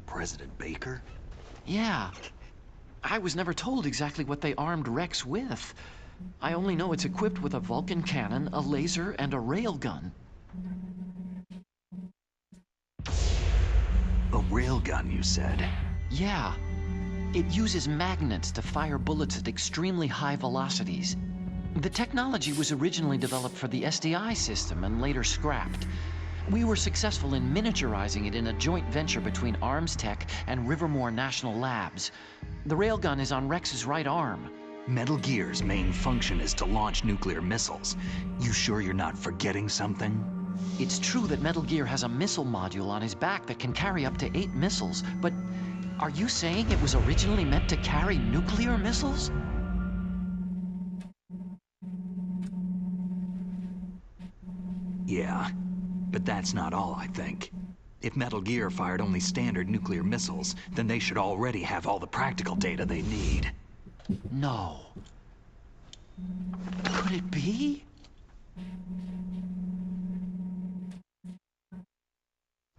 [SPEAKER 2] President Baker?
[SPEAKER 11] Yeah. I was never told exactly what they armed Rex with. I only know it's equipped with a Vulcan cannon, a laser, and a railgun.
[SPEAKER 2] A railgun, you said?
[SPEAKER 11] Yeah. It uses magnets to fire bullets at extremely high velocities. The technology was originally developed for the SDI system and later scrapped. We were successful in miniaturizing it in a joint venture between Arms Tech and Rivermore National Labs. The railgun is on Rex's right arm.
[SPEAKER 2] Metal Gear's main function is to launch nuclear missiles. You sure you're not forgetting something?
[SPEAKER 11] It's true that Metal Gear has a missile module on his back that can carry up to 8 missiles, but are you saying it was originally meant to carry nuclear missiles?
[SPEAKER 2] Yeah, but that's not all, I think. If Metal Gear fired only standard nuclear missiles, then they should already have all the practical data they need.
[SPEAKER 11] No. Could it be?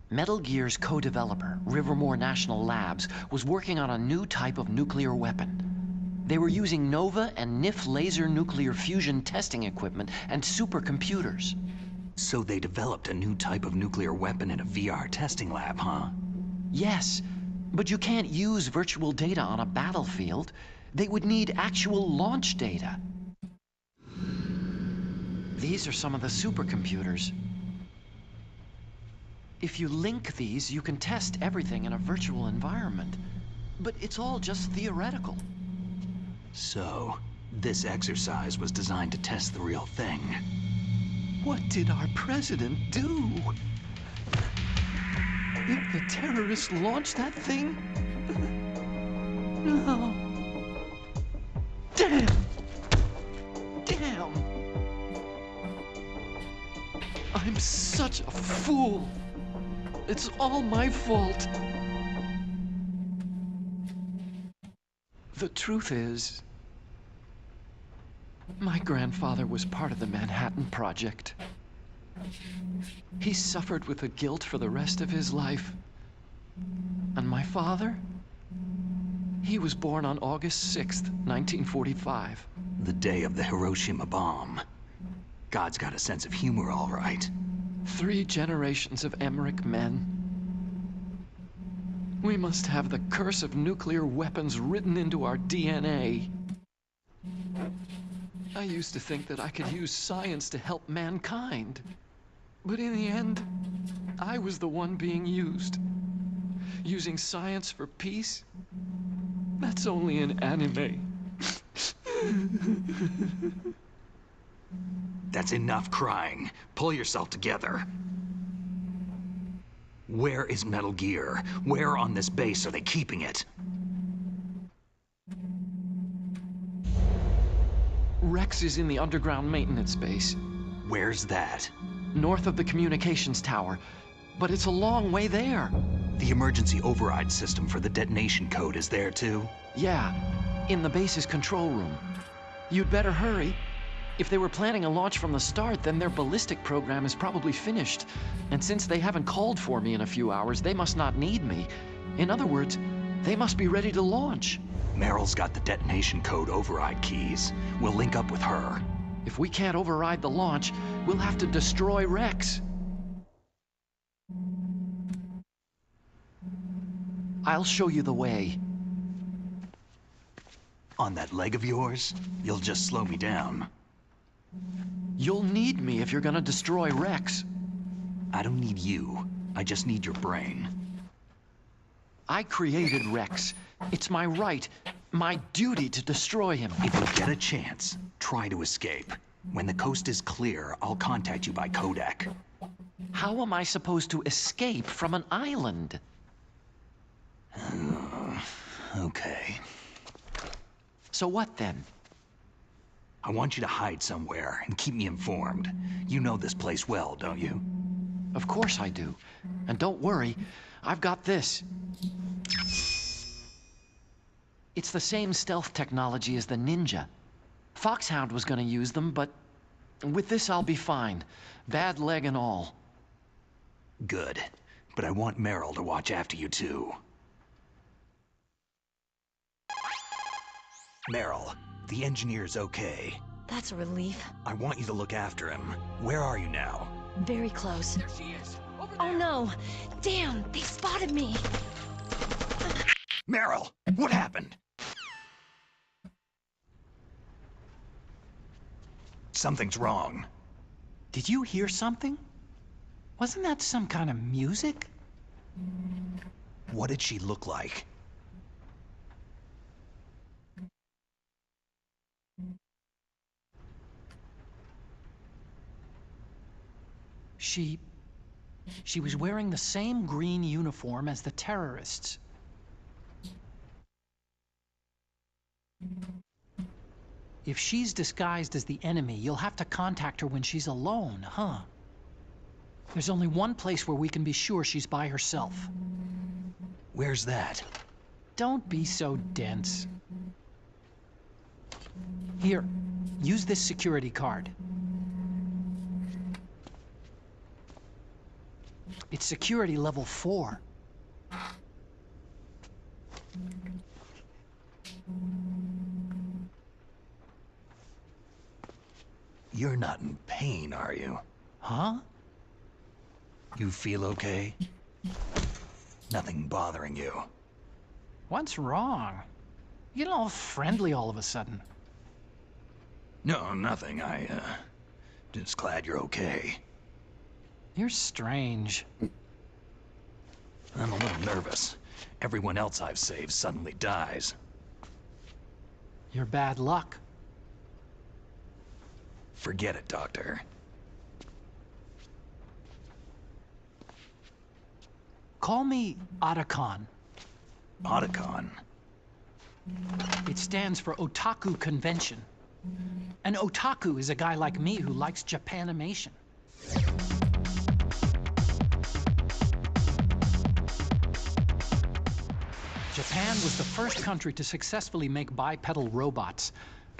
[SPEAKER 11] Metal Gear's co-developer, Rivermore National Labs, was working on a new type of nuclear weapon. They were using Nova and NIF laser nuclear fusion testing equipment and supercomputers.
[SPEAKER 2] So they developed a new type of nuclear weapon in a VR testing lab, huh?
[SPEAKER 11] Yes, but you can't use virtual data on a battlefield. They would need actual launch data. These are some of the supercomputers. If you link these, you can test everything in a virtual environment. But it's all just theoretical.
[SPEAKER 2] So, this exercise was designed to test the real thing.
[SPEAKER 11] What did our president do? If the terrorists launched that thing? No. Damn! Damn! I'm such a fool. It's all my fault. The truth is, my grandfather was part of the Manhattan Project. He suffered with the guilt for the rest of his life. And my father? He was born on August 6th, 1945.
[SPEAKER 2] The day of the Hiroshima bomb. God's got a sense of humor, all right.
[SPEAKER 11] 3 generations of Emmerich men. We must have the curse of nuclear weapons written into our DNA. I used to think that I could use science to help mankind. But in the end, I was the one being used. Using science for peace? That's only in anime.
[SPEAKER 2] That's enough crying. Pull yourself together. Where is Metal Gear? Where on this base are they keeping it?
[SPEAKER 11] Rex is in the underground maintenance base.
[SPEAKER 2] Where's that?
[SPEAKER 11] North of the communications tower. But it's a long way there.
[SPEAKER 2] The emergency override system for the detonation code is there too?
[SPEAKER 11] Yeah, in the base's control room. You'd better hurry. If they were planning a launch from the start, then their ballistic program is probably finished. And since they haven't called for me in a few hours, they must not need me. In other words, they must be ready to launch.
[SPEAKER 2] Meryl's got the detonation code override keys. We'll link up with her.
[SPEAKER 11] If we can't override the launch, we'll have to destroy Rex. I'll show you the way.
[SPEAKER 2] On that leg of yours, you'll just slow me down.
[SPEAKER 11] You'll need me if you're gonna destroy Rex.
[SPEAKER 2] I don't need you. I just need your brain.
[SPEAKER 11] I created Rex. It's my right, my duty to destroy him.
[SPEAKER 2] If you get a chance, try to escape. When the coast is clear, I'll contact you by codec.
[SPEAKER 11] How am I supposed to escape from an island?
[SPEAKER 2] Okay.
[SPEAKER 11] So what then?
[SPEAKER 2] I want you to hide somewhere and keep me informed. You know this place well, don't you?
[SPEAKER 11] Of course I do. And don't worry, I've got this. It's the same stealth technology as the Ninja. Foxhound was gonna use them, but with this I'll be fine. Bad leg and all.
[SPEAKER 2] Good. But I want Meryl to watch after you too. Meryl, the engineer's okay.
[SPEAKER 13] That's a relief.
[SPEAKER 2] I want you to look after him. Where are you now?
[SPEAKER 13] Very close. There she is. Oh no! Damn, they spotted me!
[SPEAKER 2] Meryl, what happened? Something's wrong.
[SPEAKER 18] Did you hear something? Wasn't that some kind of music?
[SPEAKER 2] What did she look like?
[SPEAKER 18] She was wearing the same green uniform as the terrorists. If she's disguised as the enemy, you'll have to contact her when she's alone, huh? There's only one place where we can be sure she's by herself.
[SPEAKER 2] Where's that?
[SPEAKER 18] Don't be so dense. Here, use this security card. It's security level 4.
[SPEAKER 2] You're not in pain, are you?
[SPEAKER 18] Huh?
[SPEAKER 2] You feel okay? Nothing bothering you?
[SPEAKER 18] What's wrong? You get all friendly all of a sudden.
[SPEAKER 2] No, nothing. Just glad you're okay.
[SPEAKER 18] You're strange.
[SPEAKER 2] I'm a little nervous. Everyone else I've saved suddenly dies.
[SPEAKER 18] You're bad luck.
[SPEAKER 2] Forget it, Doctor.
[SPEAKER 18] Call me Otacon.
[SPEAKER 2] Otacon?
[SPEAKER 18] It stands for Otaku Convention. An otaku is a guy like me who likes Japanimation. Japan was the first country to successfully make bipedal robots.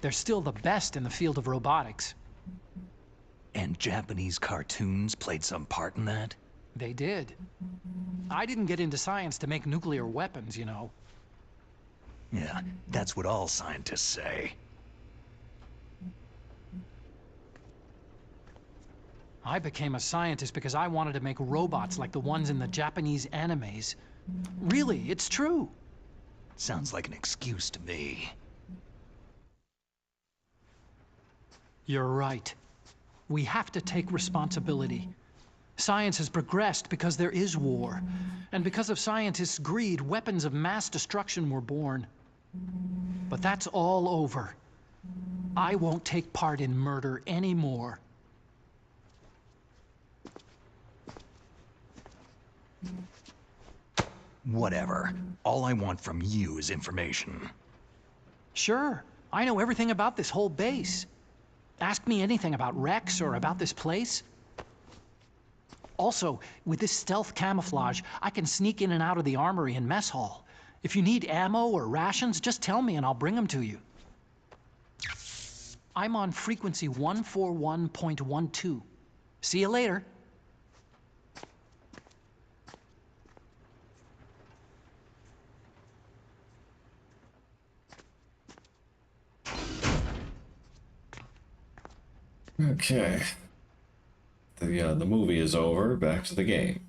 [SPEAKER 18] They're still the best in the field of robotics.
[SPEAKER 2] And Japanese cartoons played some part in that?
[SPEAKER 18] They did. I didn't get into science to make nuclear weapons, you know.
[SPEAKER 2] Yeah, that's what all scientists say.
[SPEAKER 18] I became a scientist because I wanted to make robots like the ones in the Japanese animes. Really, it's true.
[SPEAKER 2] Sounds like an excuse to me.
[SPEAKER 18] You're right. We have to take responsibility. Science has progressed because there is war. And because of scientists' greed, weapons of mass destruction were born. But that's all over. I won't take part in murder anymore.
[SPEAKER 2] Whatever. All I want from you is information.
[SPEAKER 18] Sure. I know everything about this whole base. Ask me anything about Rex or about this place. Also, with this stealth camouflage, I can sneak in and out of the armory and mess hall. If you need ammo or rations, just tell me and I'll bring them to you. I'm on frequency 141.12. See you later.
[SPEAKER 3] Okay. The movie is over. Back to the game.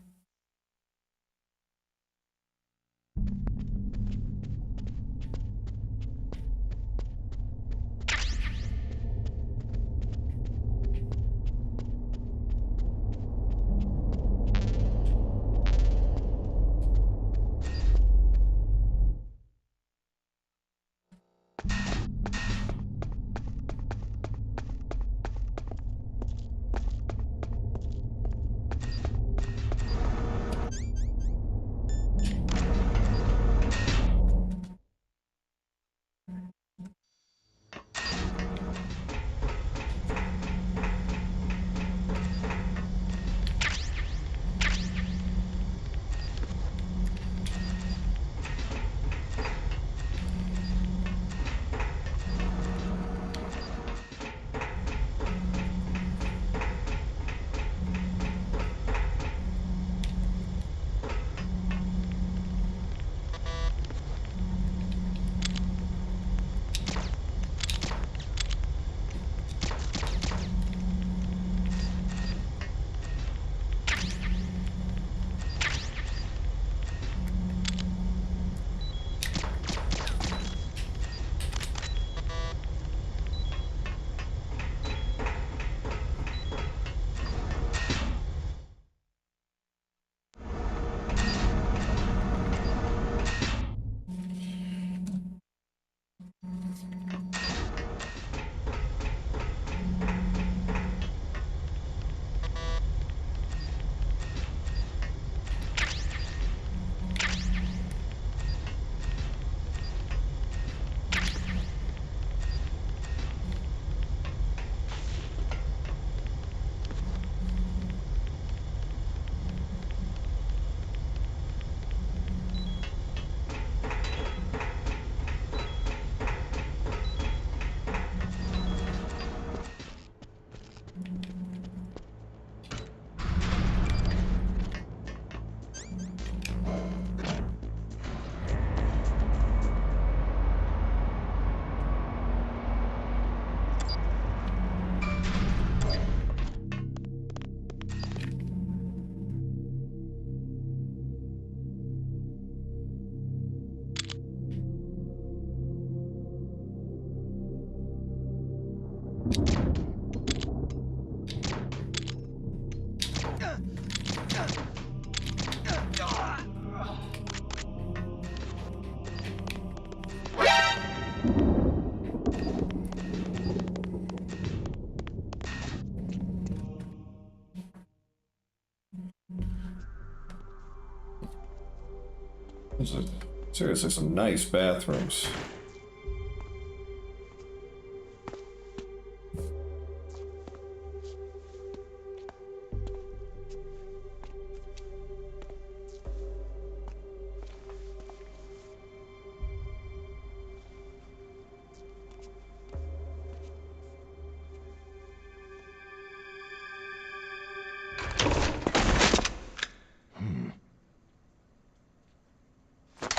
[SPEAKER 3] Those are seriously some nice bathrooms.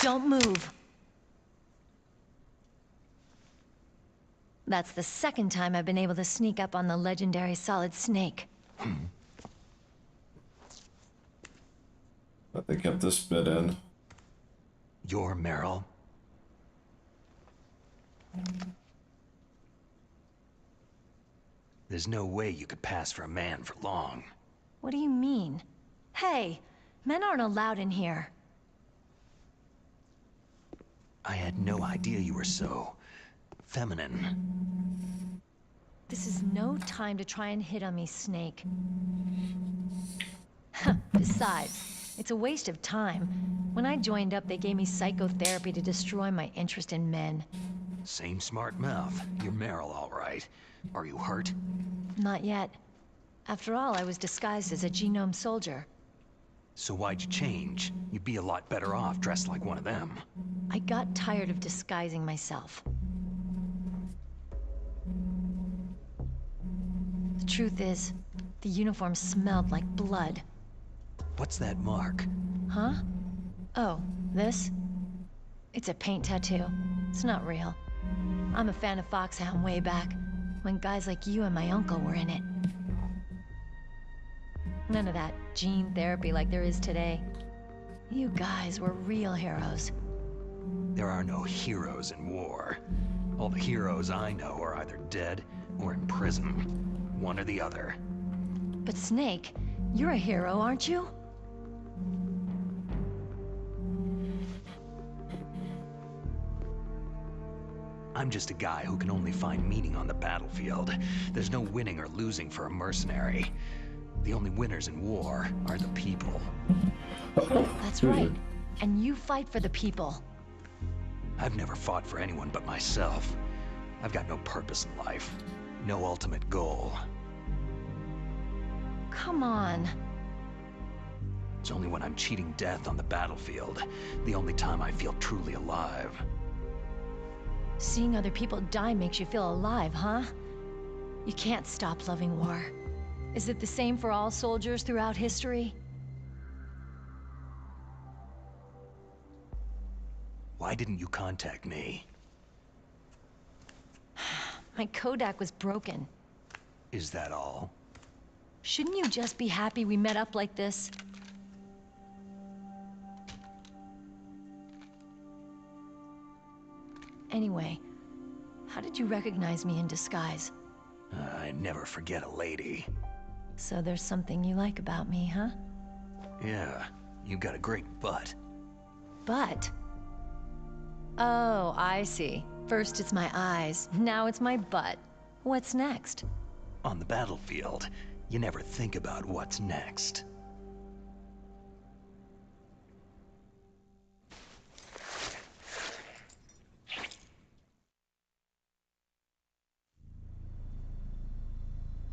[SPEAKER 13] Don't move. That's the second time I've been able to sneak up on the legendary Solid Snake.
[SPEAKER 3] But they kept this bit in.
[SPEAKER 2] You're Meryl. There's no way you could pass for a man for long.
[SPEAKER 13] What do you mean? Hey, men aren't allowed in here.
[SPEAKER 2] I had no idea you were so feminine.
[SPEAKER 13] This is no time to try and hit on me, Snake. Besides, it's a waste of time. When I joined up, they gave me psychotherapy to destroy my interest in men.
[SPEAKER 2] Same smart mouth. You're Meryl, all right. Are you hurt?
[SPEAKER 13] Not yet. After all, I was disguised as a genome soldier.
[SPEAKER 2] So why'd you change? You'd be a lot better off dressed like one of them.
[SPEAKER 13] I got tired of disguising myself. The truth is, the uniform smelled like blood.
[SPEAKER 2] What's that mark?
[SPEAKER 13] Huh? Oh, this? It's a paint tattoo. It's not real. I'm a fan of Foxhound way back, when guys like you and my uncle were in it. None of that gene therapy like there is today. You guys were real heroes.
[SPEAKER 2] There are no heroes in war. All the heroes I know are either dead or in prison. One or the other.
[SPEAKER 13] But Snake, you're a hero, aren't you?
[SPEAKER 2] I'm just a guy who can only find meaning on the battlefield. There's no winning or losing for a mercenary. The only winners in war are the people.
[SPEAKER 13] That's right. And you fight for the people.
[SPEAKER 2] I've never fought for anyone but myself. I've got no purpose in life. No ultimate goal.
[SPEAKER 13] Come on.
[SPEAKER 2] It's only when I'm cheating death on the battlefield, the only time I feel truly alive.
[SPEAKER 13] Seeing other people die makes you feel alive, huh? You can't stop loving war. Is it the same for all soldiers throughout history?
[SPEAKER 2] Why didn't you contact me?
[SPEAKER 13] My Kodak was broken.
[SPEAKER 2] Is that all?
[SPEAKER 13] Shouldn't you just be happy we met up like this? Anyway, how did you recognize me in disguise?
[SPEAKER 2] I never forget a lady.
[SPEAKER 13] So there's something you like about me, huh?
[SPEAKER 2] Yeah, you got a great butt.
[SPEAKER 13] Butt? Oh, I see. First it's my eyes, now it's my butt. What's next?
[SPEAKER 2] On the battlefield, you never think about what's next.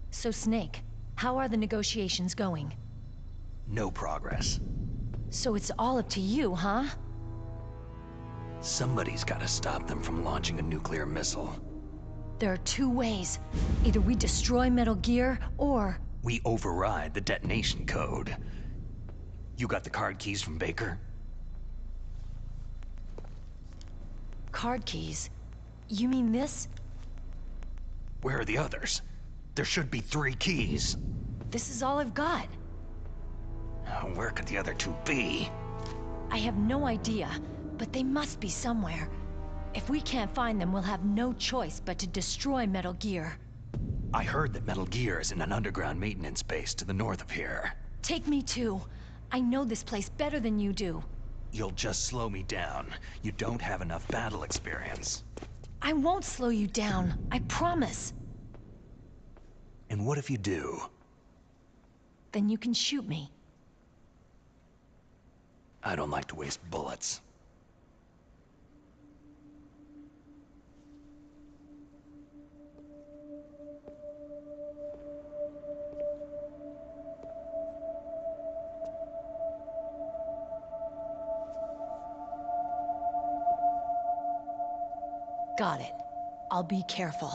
[SPEAKER 13] So Snake, how are the negotiations going?
[SPEAKER 2] No progress.
[SPEAKER 13] So it's all up to you, huh?
[SPEAKER 2] Somebody's gotta stop them from launching a nuclear missile.
[SPEAKER 13] There are two ways. Either we destroy Metal Gear, or...
[SPEAKER 2] We override the detonation code. You got the card keys from Baker?
[SPEAKER 13] Card keys? You mean this?
[SPEAKER 2] Where are the others? There should be 3 keys.
[SPEAKER 13] This is all I've got.
[SPEAKER 2] Where could the other 2 be?
[SPEAKER 13] I have no idea, but they must be somewhere. If we can't find them, we'll have no choice but to destroy Metal Gear.
[SPEAKER 2] I heard that Metal Gear is in an underground maintenance base to the north of here.
[SPEAKER 13] Take me too. I know this place better than you do.
[SPEAKER 2] You'll just slow me down. You don't have enough battle experience.
[SPEAKER 13] I won't slow you down. I promise.
[SPEAKER 2] And what if you do?
[SPEAKER 13] Then you can shoot me.
[SPEAKER 2] I don't like to waste bullets.
[SPEAKER 13] Got it. I'll be careful.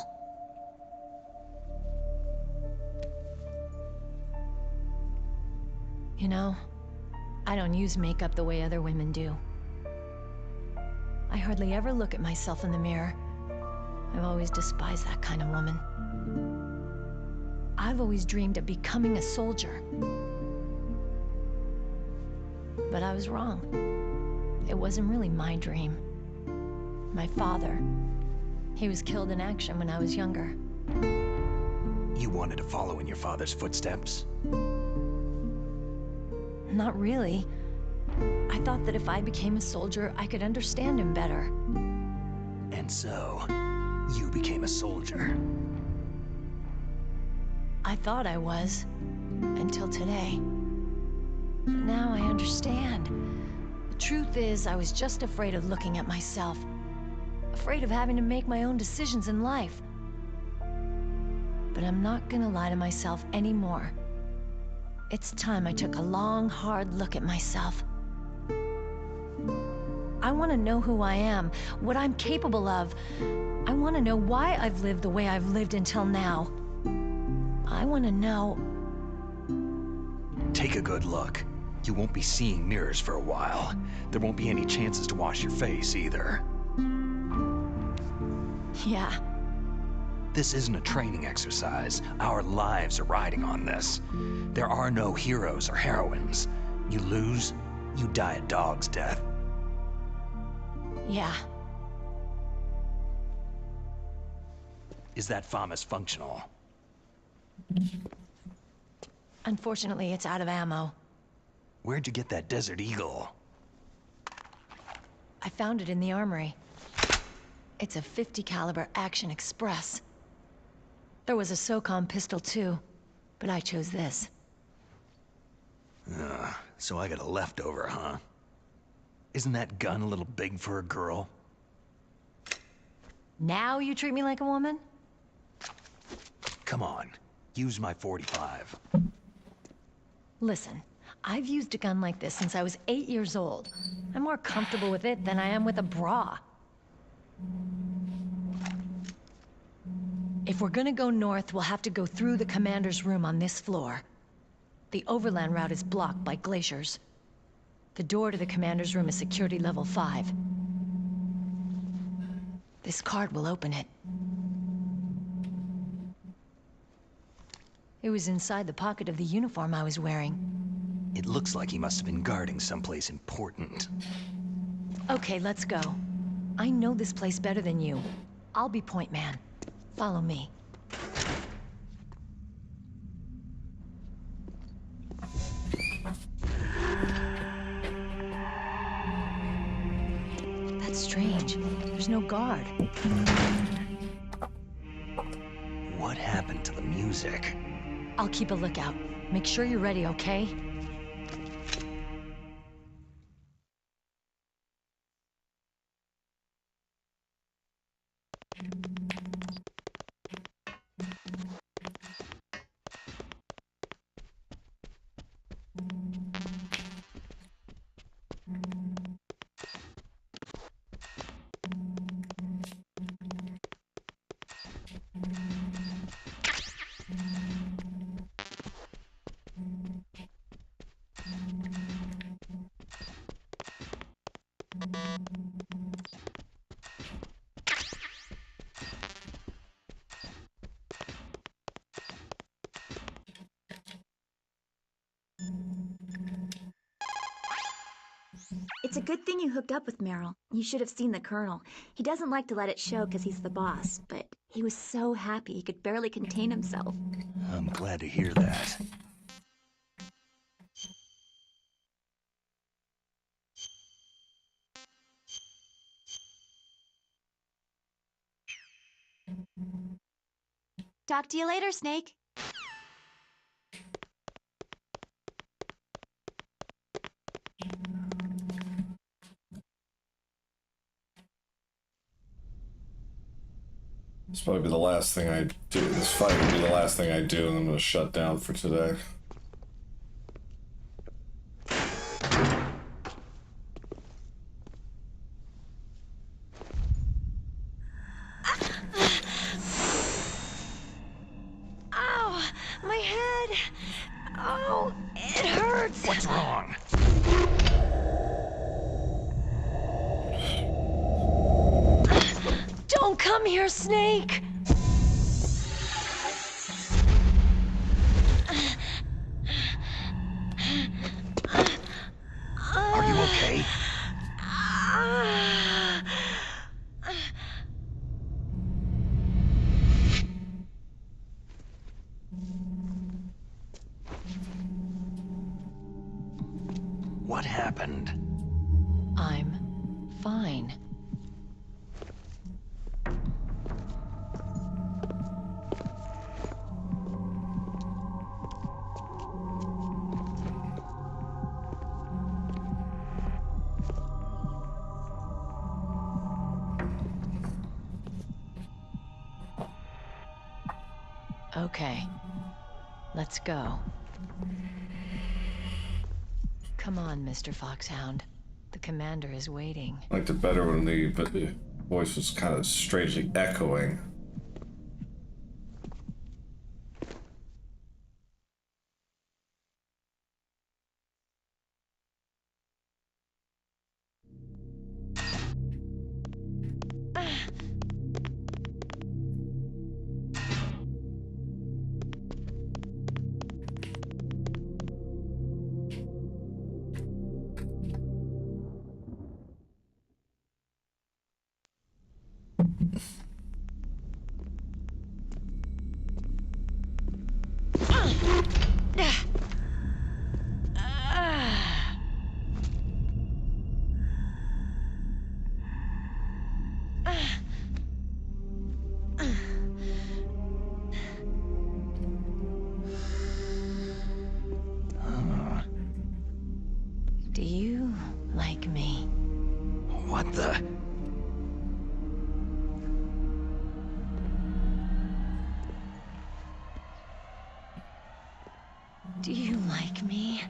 [SPEAKER 13] You know, I don't use makeup the way other women do. I hardly ever look at myself in the mirror. I've always despised that kind of woman. I've always dreamed of becoming a soldier. But I was wrong. It wasn't really my dream. My father, he was killed in action when I was younger.
[SPEAKER 2] You wanted to follow in your father's footsteps?
[SPEAKER 13] Not really. I thought that if I became a soldier, I could understand him better.
[SPEAKER 2] And so, you became a soldier.
[SPEAKER 13] I thought I was, until today. But now I understand. The truth is, I was just afraid of looking at myself. Afraid of having to make my own decisions in life. But I'm not gonna lie to myself anymore. It's time I took a long, hard look at myself. I want to know who I am, what I'm capable of. I want to know why I've lived the way I've lived until now. I want to know...
[SPEAKER 2] Take a good look. You won't be seeing mirrors for a while. There won't be any chances to wash your face either.
[SPEAKER 13] Yeah.
[SPEAKER 2] This isn't a training exercise. Our lives are riding on this. There are no heroes or heroines. You lose, you die a dog's death.
[SPEAKER 13] Yeah.
[SPEAKER 2] Is that FAMAS functional?
[SPEAKER 13] Unfortunately, it's out of ammo.
[SPEAKER 2] Where'd you get that Desert Eagle?
[SPEAKER 13] I found it in the armory. It's a .50 caliber Action Express. There was a SOCOM pistol too, but I chose this.
[SPEAKER 2] So I got a leftover, huh? Isn't that gun a little big for a girl?
[SPEAKER 13] Now you treat me like a woman?
[SPEAKER 2] Come on, use my .45.
[SPEAKER 13] Listen, I've used a gun like this since I was 8 years old. I'm more comfortable with it than I am with a bra. If we're gonna go north, we'll have to go through the commander's room on this floor. The overland route is blocked by glaciers. The door to the commander's room is security level 5. This card will open it. It was inside the pocket of the uniform I was wearing.
[SPEAKER 2] It looks like he must have been guarding someplace important.
[SPEAKER 13] Okay, let's go. I know this place better than you. I'll be point man. Follow me. That's strange. There's no guard.
[SPEAKER 2] What happened to the music?
[SPEAKER 13] I'll keep a lookout. Make sure you're ready, okay?
[SPEAKER 6] It's a good thing you hooked up with Meryl. You should have seen the Colonel. He doesn't like to let it show because he's the boss, but he was so happy he could barely contain himself.
[SPEAKER 2] I'm glad to hear that.
[SPEAKER 6] Talk to you later, Snake.
[SPEAKER 3] This will probably be the last thing I do. This fight will be the last thing I do, and I'm going to shut down for today.
[SPEAKER 13] Oh, it hurts.
[SPEAKER 2] What's wrong?
[SPEAKER 13] Don't come here, Snake!
[SPEAKER 2] Are you okay? What happened?
[SPEAKER 13] I'm fine. Okay, let's go. Come on, Mr. Foxhound. The commander is waiting.
[SPEAKER 3] I liked it better when the voice was kind of strangely echoing.
[SPEAKER 13] Do you like me?
[SPEAKER 2] What the?
[SPEAKER 13] Do you like me?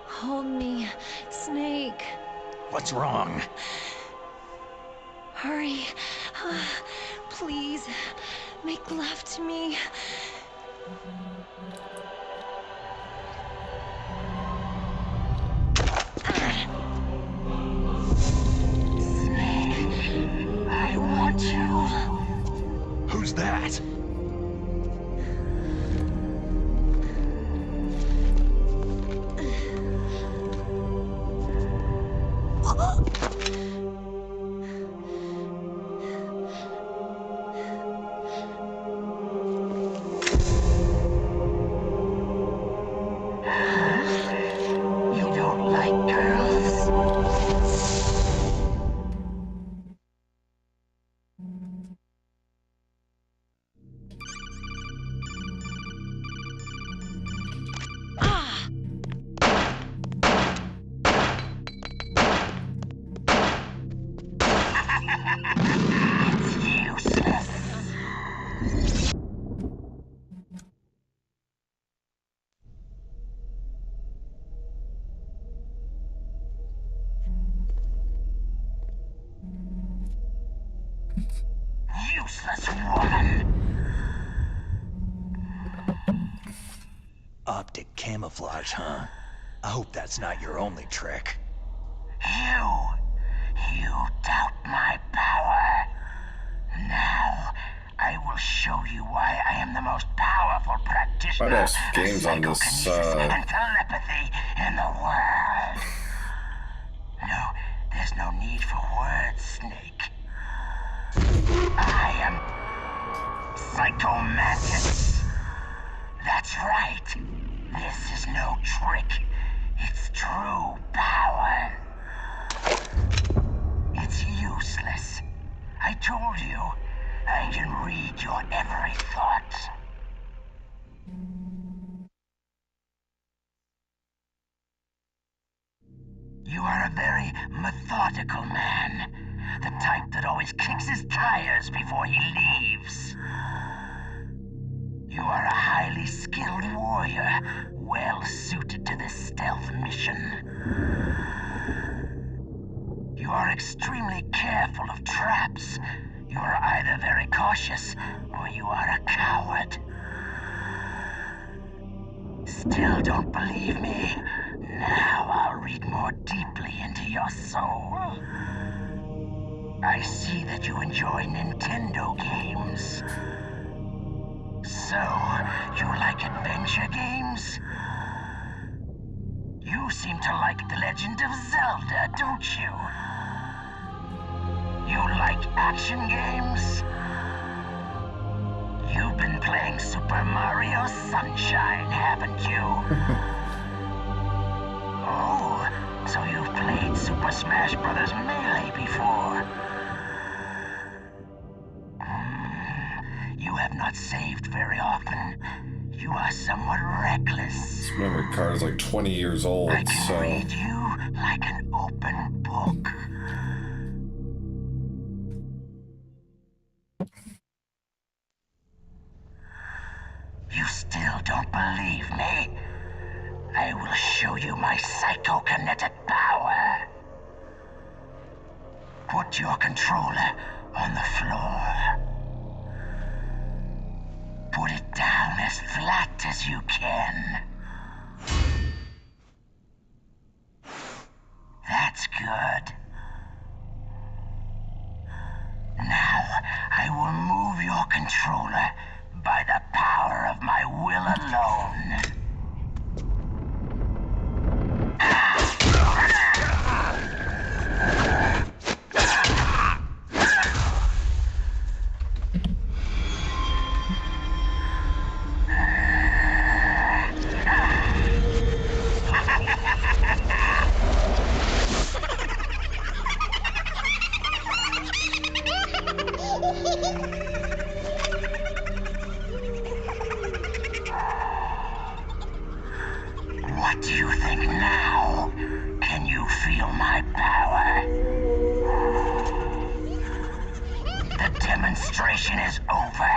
[SPEAKER 13] Hold me, Snake.
[SPEAKER 2] What's wrong?
[SPEAKER 13] Hurry. Please, make love to me.
[SPEAKER 15] Snake, I want you.
[SPEAKER 2] Who's that?
[SPEAKER 15] You don't like girls? It's useless. Useless woman.
[SPEAKER 2] Optic camouflage, huh? I hope that's not your only trick.
[SPEAKER 15] You doubt my power. Now, I will show you why I am the most powerful practitioner
[SPEAKER 3] I'd ask
[SPEAKER 15] of
[SPEAKER 3] games on this,
[SPEAKER 15] psychokinesis and telepathy in the world. No, there's no need for words, Snake. I am Psychomantis. That's right. This is no trick. It's true power. It's useless. I told you, I can read your every thought. You are a very methodical man. The type that always kicks his tires before he leaves. You are a highly skilled warrior, well suited to this stealth mission. You are extremely careful of traps.
[SPEAKER 14] You're either very cautious, or you are a coward. Still don't believe me? Now I'll read more deeply into your soul. I see that you enjoy Nintendo games. So, you like adventure games? You seem to like The Legend of Zelda, don't you? You like action games? You've been playing Super Mario Sunshine, haven't you? Oh, so you've played Super Smash Bros. Melee before? You have not saved very often. You are somewhat reckless.
[SPEAKER 3] This memory card is like 20 years old,
[SPEAKER 14] I can
[SPEAKER 3] so...
[SPEAKER 14] read you like an open book. You still don't believe me? I will show you my psychokinetic power. Put your controller on the floor. Put it down as flat as you can. That's good. Now, I will move your controller by the power of my will alone. What do you think now? Can you feel my power? The demonstration is over.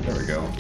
[SPEAKER 3] There we go.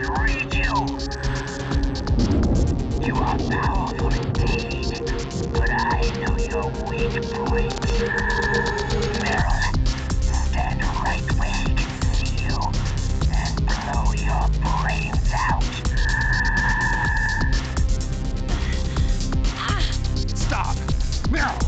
[SPEAKER 15] cannot read you. You are powerful indeed, but I know your weak points. Meryl, stand right where he can see you and blow your brains out.
[SPEAKER 16] Stop! Meryl!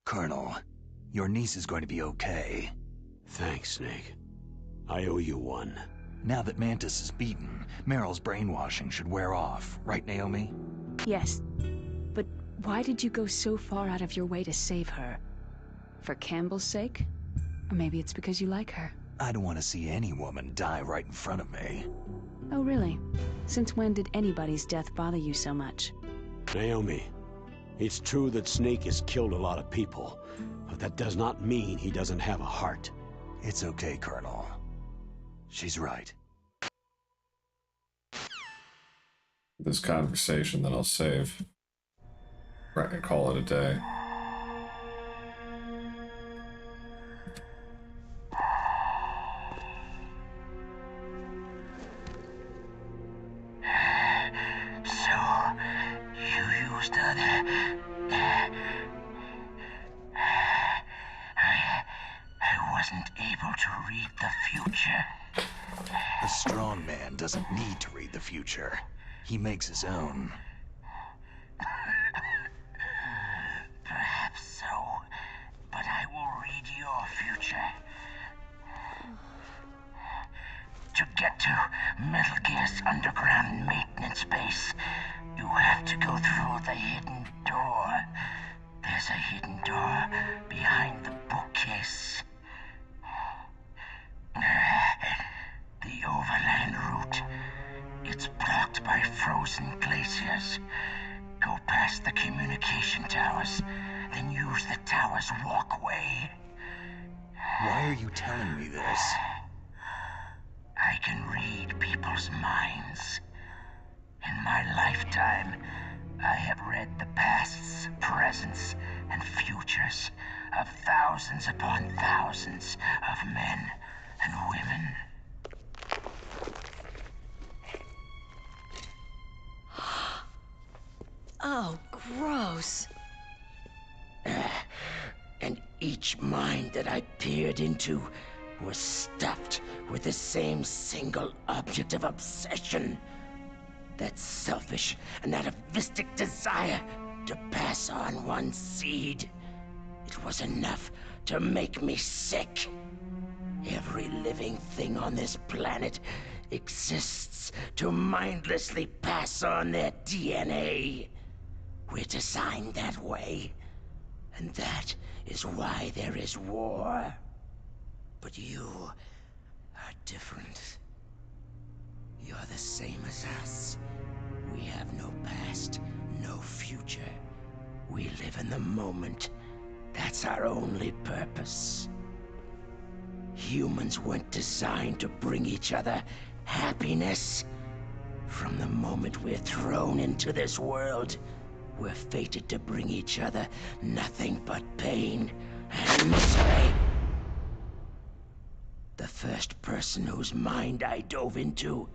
[SPEAKER 2] Colonel, your niece is going to be okay.
[SPEAKER 1] Thanks, Snake. I owe you one.
[SPEAKER 2] Now that Mantis is beaten, Meryl's brainwashing should wear off, right, Naomi?
[SPEAKER 12] Yes. But why did you go so far out of your way to save her? For Campbell's sake? Or maybe it's because you like her.
[SPEAKER 2] I don't want to see any woman die right in front of me.
[SPEAKER 12] Oh, really? Since when did anybody's death bother you so much?
[SPEAKER 1] Naomi, it's true that Snake has killed a lot of people, but that does not mean he doesn't have a heart.
[SPEAKER 2] It's okay, Colonel. She's right.
[SPEAKER 3] This conversation that I'll save. Right, and call it a day.
[SPEAKER 15] So, you used other... I wasn't able to read the future.
[SPEAKER 2] A strong man doesn't need to read the future. He makes his own.
[SPEAKER 15] Perhaps so, but I will read your future. To get to Metal Gear's underground maintenance base, you have to go through the hidden door. There's a hidden door behind the bookcase. The overland route. It's blocked by frozen glaciers. Go past the communication towers, then use the tower's walkway.
[SPEAKER 2] Why are you telling me this?
[SPEAKER 15] I can read people's minds. In my lifetime, I have read the pasts, presents, and futures of thousands upon thousands of men and women.
[SPEAKER 13] Oh, gross.
[SPEAKER 15] And each mind that I peered into was stuffed with the same single object of obsession. That selfish and atavistic desire to pass on one seed. It was enough to make me sick. Every living thing on this planet exists to mindlessly pass on their DNA. We're designed that way. And that is why there is war. But you are different. You're the same as us. We have no past, no future. We live in the moment. That's our only purpose. Humans weren't designed to bring each other happiness. From the moment we're thrown into this world, we're fated to bring each other nothing but pain and misery. The first person whose mind I dove into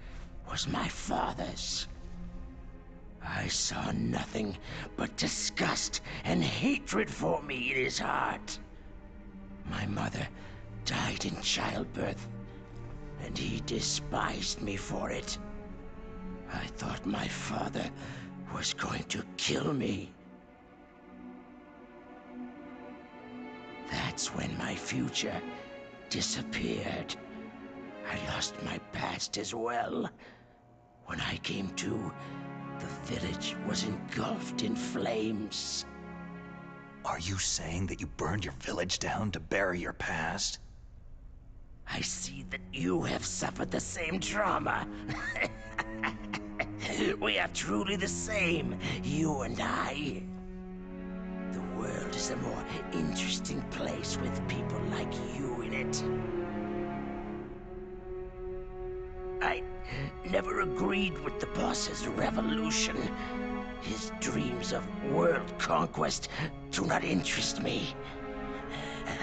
[SPEAKER 15] was my father's. I saw nothing but disgust and hatred for me in his heart. My mother died in childbirth, and he despised me for it. I thought my father
[SPEAKER 14] was going to kill me. That's when my future disappeared. I lost my past as well. When I came to, the village was engulfed in flames.
[SPEAKER 2] Are you saying that you burned your village down to bury your past?
[SPEAKER 14] I see that you have suffered the same trauma. We are truly the same, you and I. The world is a more interesting place with people like you in it. I never agreed with the boss's revolution. His dreams of world conquest do not interest me.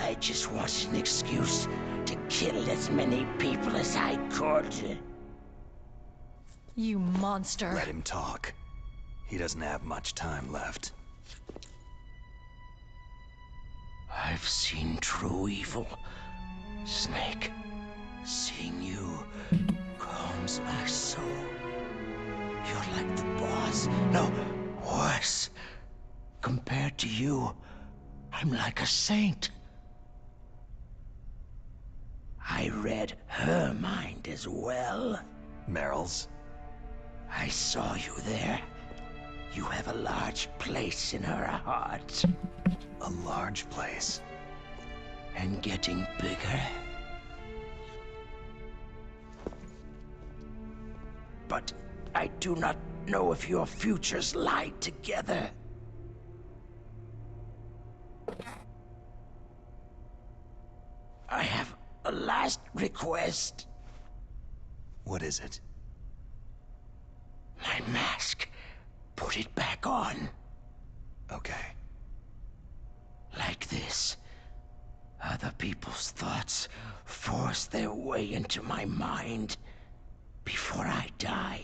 [SPEAKER 14] I just wanted an excuse to kill as many people as I could.
[SPEAKER 13] You monster.
[SPEAKER 2] Let him talk. He doesn't have much time left.
[SPEAKER 14] I've seen true evil, Snake. Seeing you calms my soul. You're like the boss. No, worse. Compared to you, I'm like a saint. I read her mind as well.
[SPEAKER 2] Meryl's?
[SPEAKER 14] I saw you there. You have a large place in her heart.
[SPEAKER 2] A large place?
[SPEAKER 14] And getting bigger. But I do not know if your futures lie together. I have a last request.
[SPEAKER 2] What is it?
[SPEAKER 14] My mask. Put it back on.
[SPEAKER 2] Okay.
[SPEAKER 14] Like this. Other people's thoughts force their way into my mind. Before I die,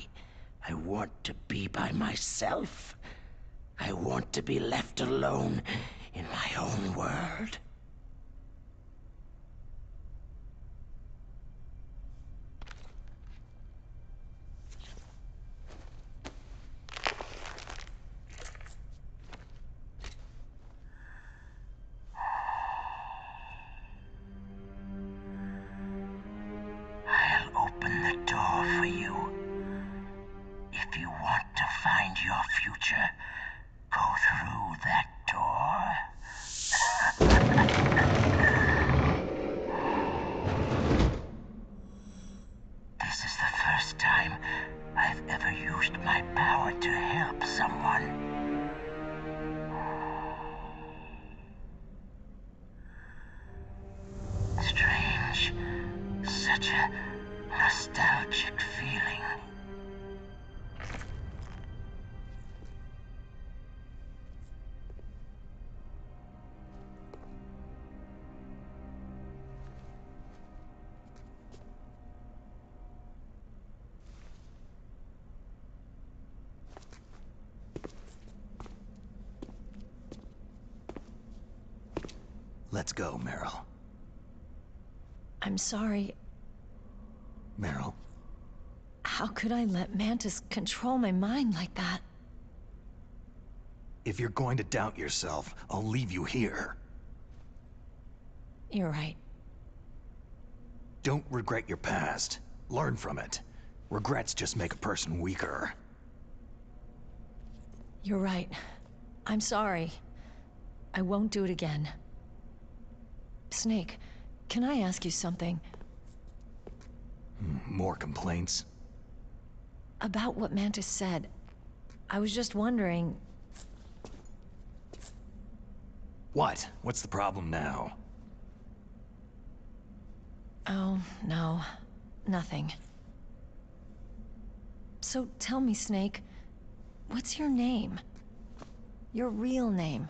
[SPEAKER 14] I want to be by myself. I want to be left alone in my own world. I'll open the door for you. If you want to find your future, go through that door. This is the first time I've ever used my power to help someone. Strange. Such a nostalgic feeling.
[SPEAKER 2] Let's go, Meryl.
[SPEAKER 13] I'm sorry.
[SPEAKER 2] Meryl.
[SPEAKER 13] How could I let Mantis control my mind like that?
[SPEAKER 2] If you're going to doubt yourself, I'll leave you here.
[SPEAKER 13] You're right.
[SPEAKER 2] Don't regret your past. Learn from it. Regrets just make a person weaker.
[SPEAKER 13] You're right. I'm sorry. I won't do it again. Snake, can I ask you something?
[SPEAKER 2] More complaints?
[SPEAKER 13] About what Mantis said. I was just wondering...
[SPEAKER 2] What? What's the problem now?
[SPEAKER 13] Oh, no. Nothing. So tell me, Snake, what's your name? Your real name?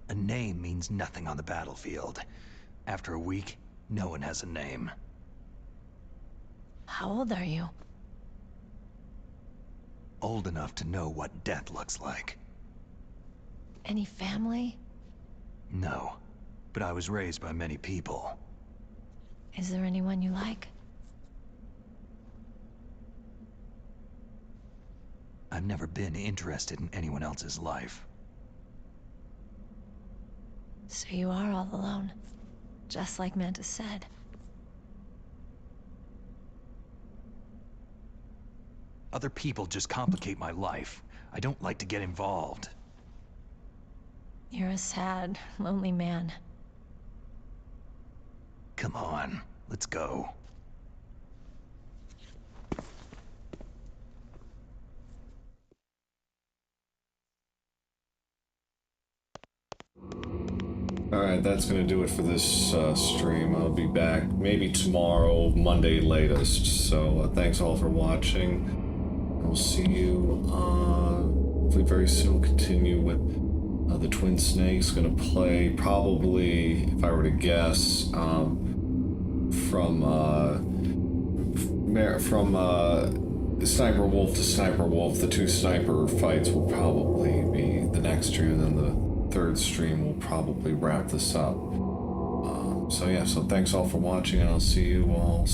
[SPEAKER 2] A name means nothing on the battlefield. After a week, no one has a name.
[SPEAKER 13] How old are you?
[SPEAKER 2] Old enough to know what death looks like.
[SPEAKER 13] Any family?
[SPEAKER 2] No, but I was raised by many people.
[SPEAKER 13] Is there anyone you like?
[SPEAKER 2] I've never been interested in anyone else's life.
[SPEAKER 13] So you are all alone, just like Mantis said.
[SPEAKER 2] Other people just complicate my life. I don't like to get involved.
[SPEAKER 13] You're a sad, lonely man.
[SPEAKER 2] Come on, let's go.
[SPEAKER 3] Alright, that's gonna do it for this stream. I'll be back maybe tomorrow, Monday latest. So thanks all for watching. We'll see you hopefully very soon. We'll continue with the Twin Snakes. Gonna play probably, if I were to guess, from Sniper Wolf to Sniper Wolf. The 2 sniper fights will probably be the next stream, and then the 3rd stream will probably wrap this up. So yeah, so thanks all for watching, and I'll see you all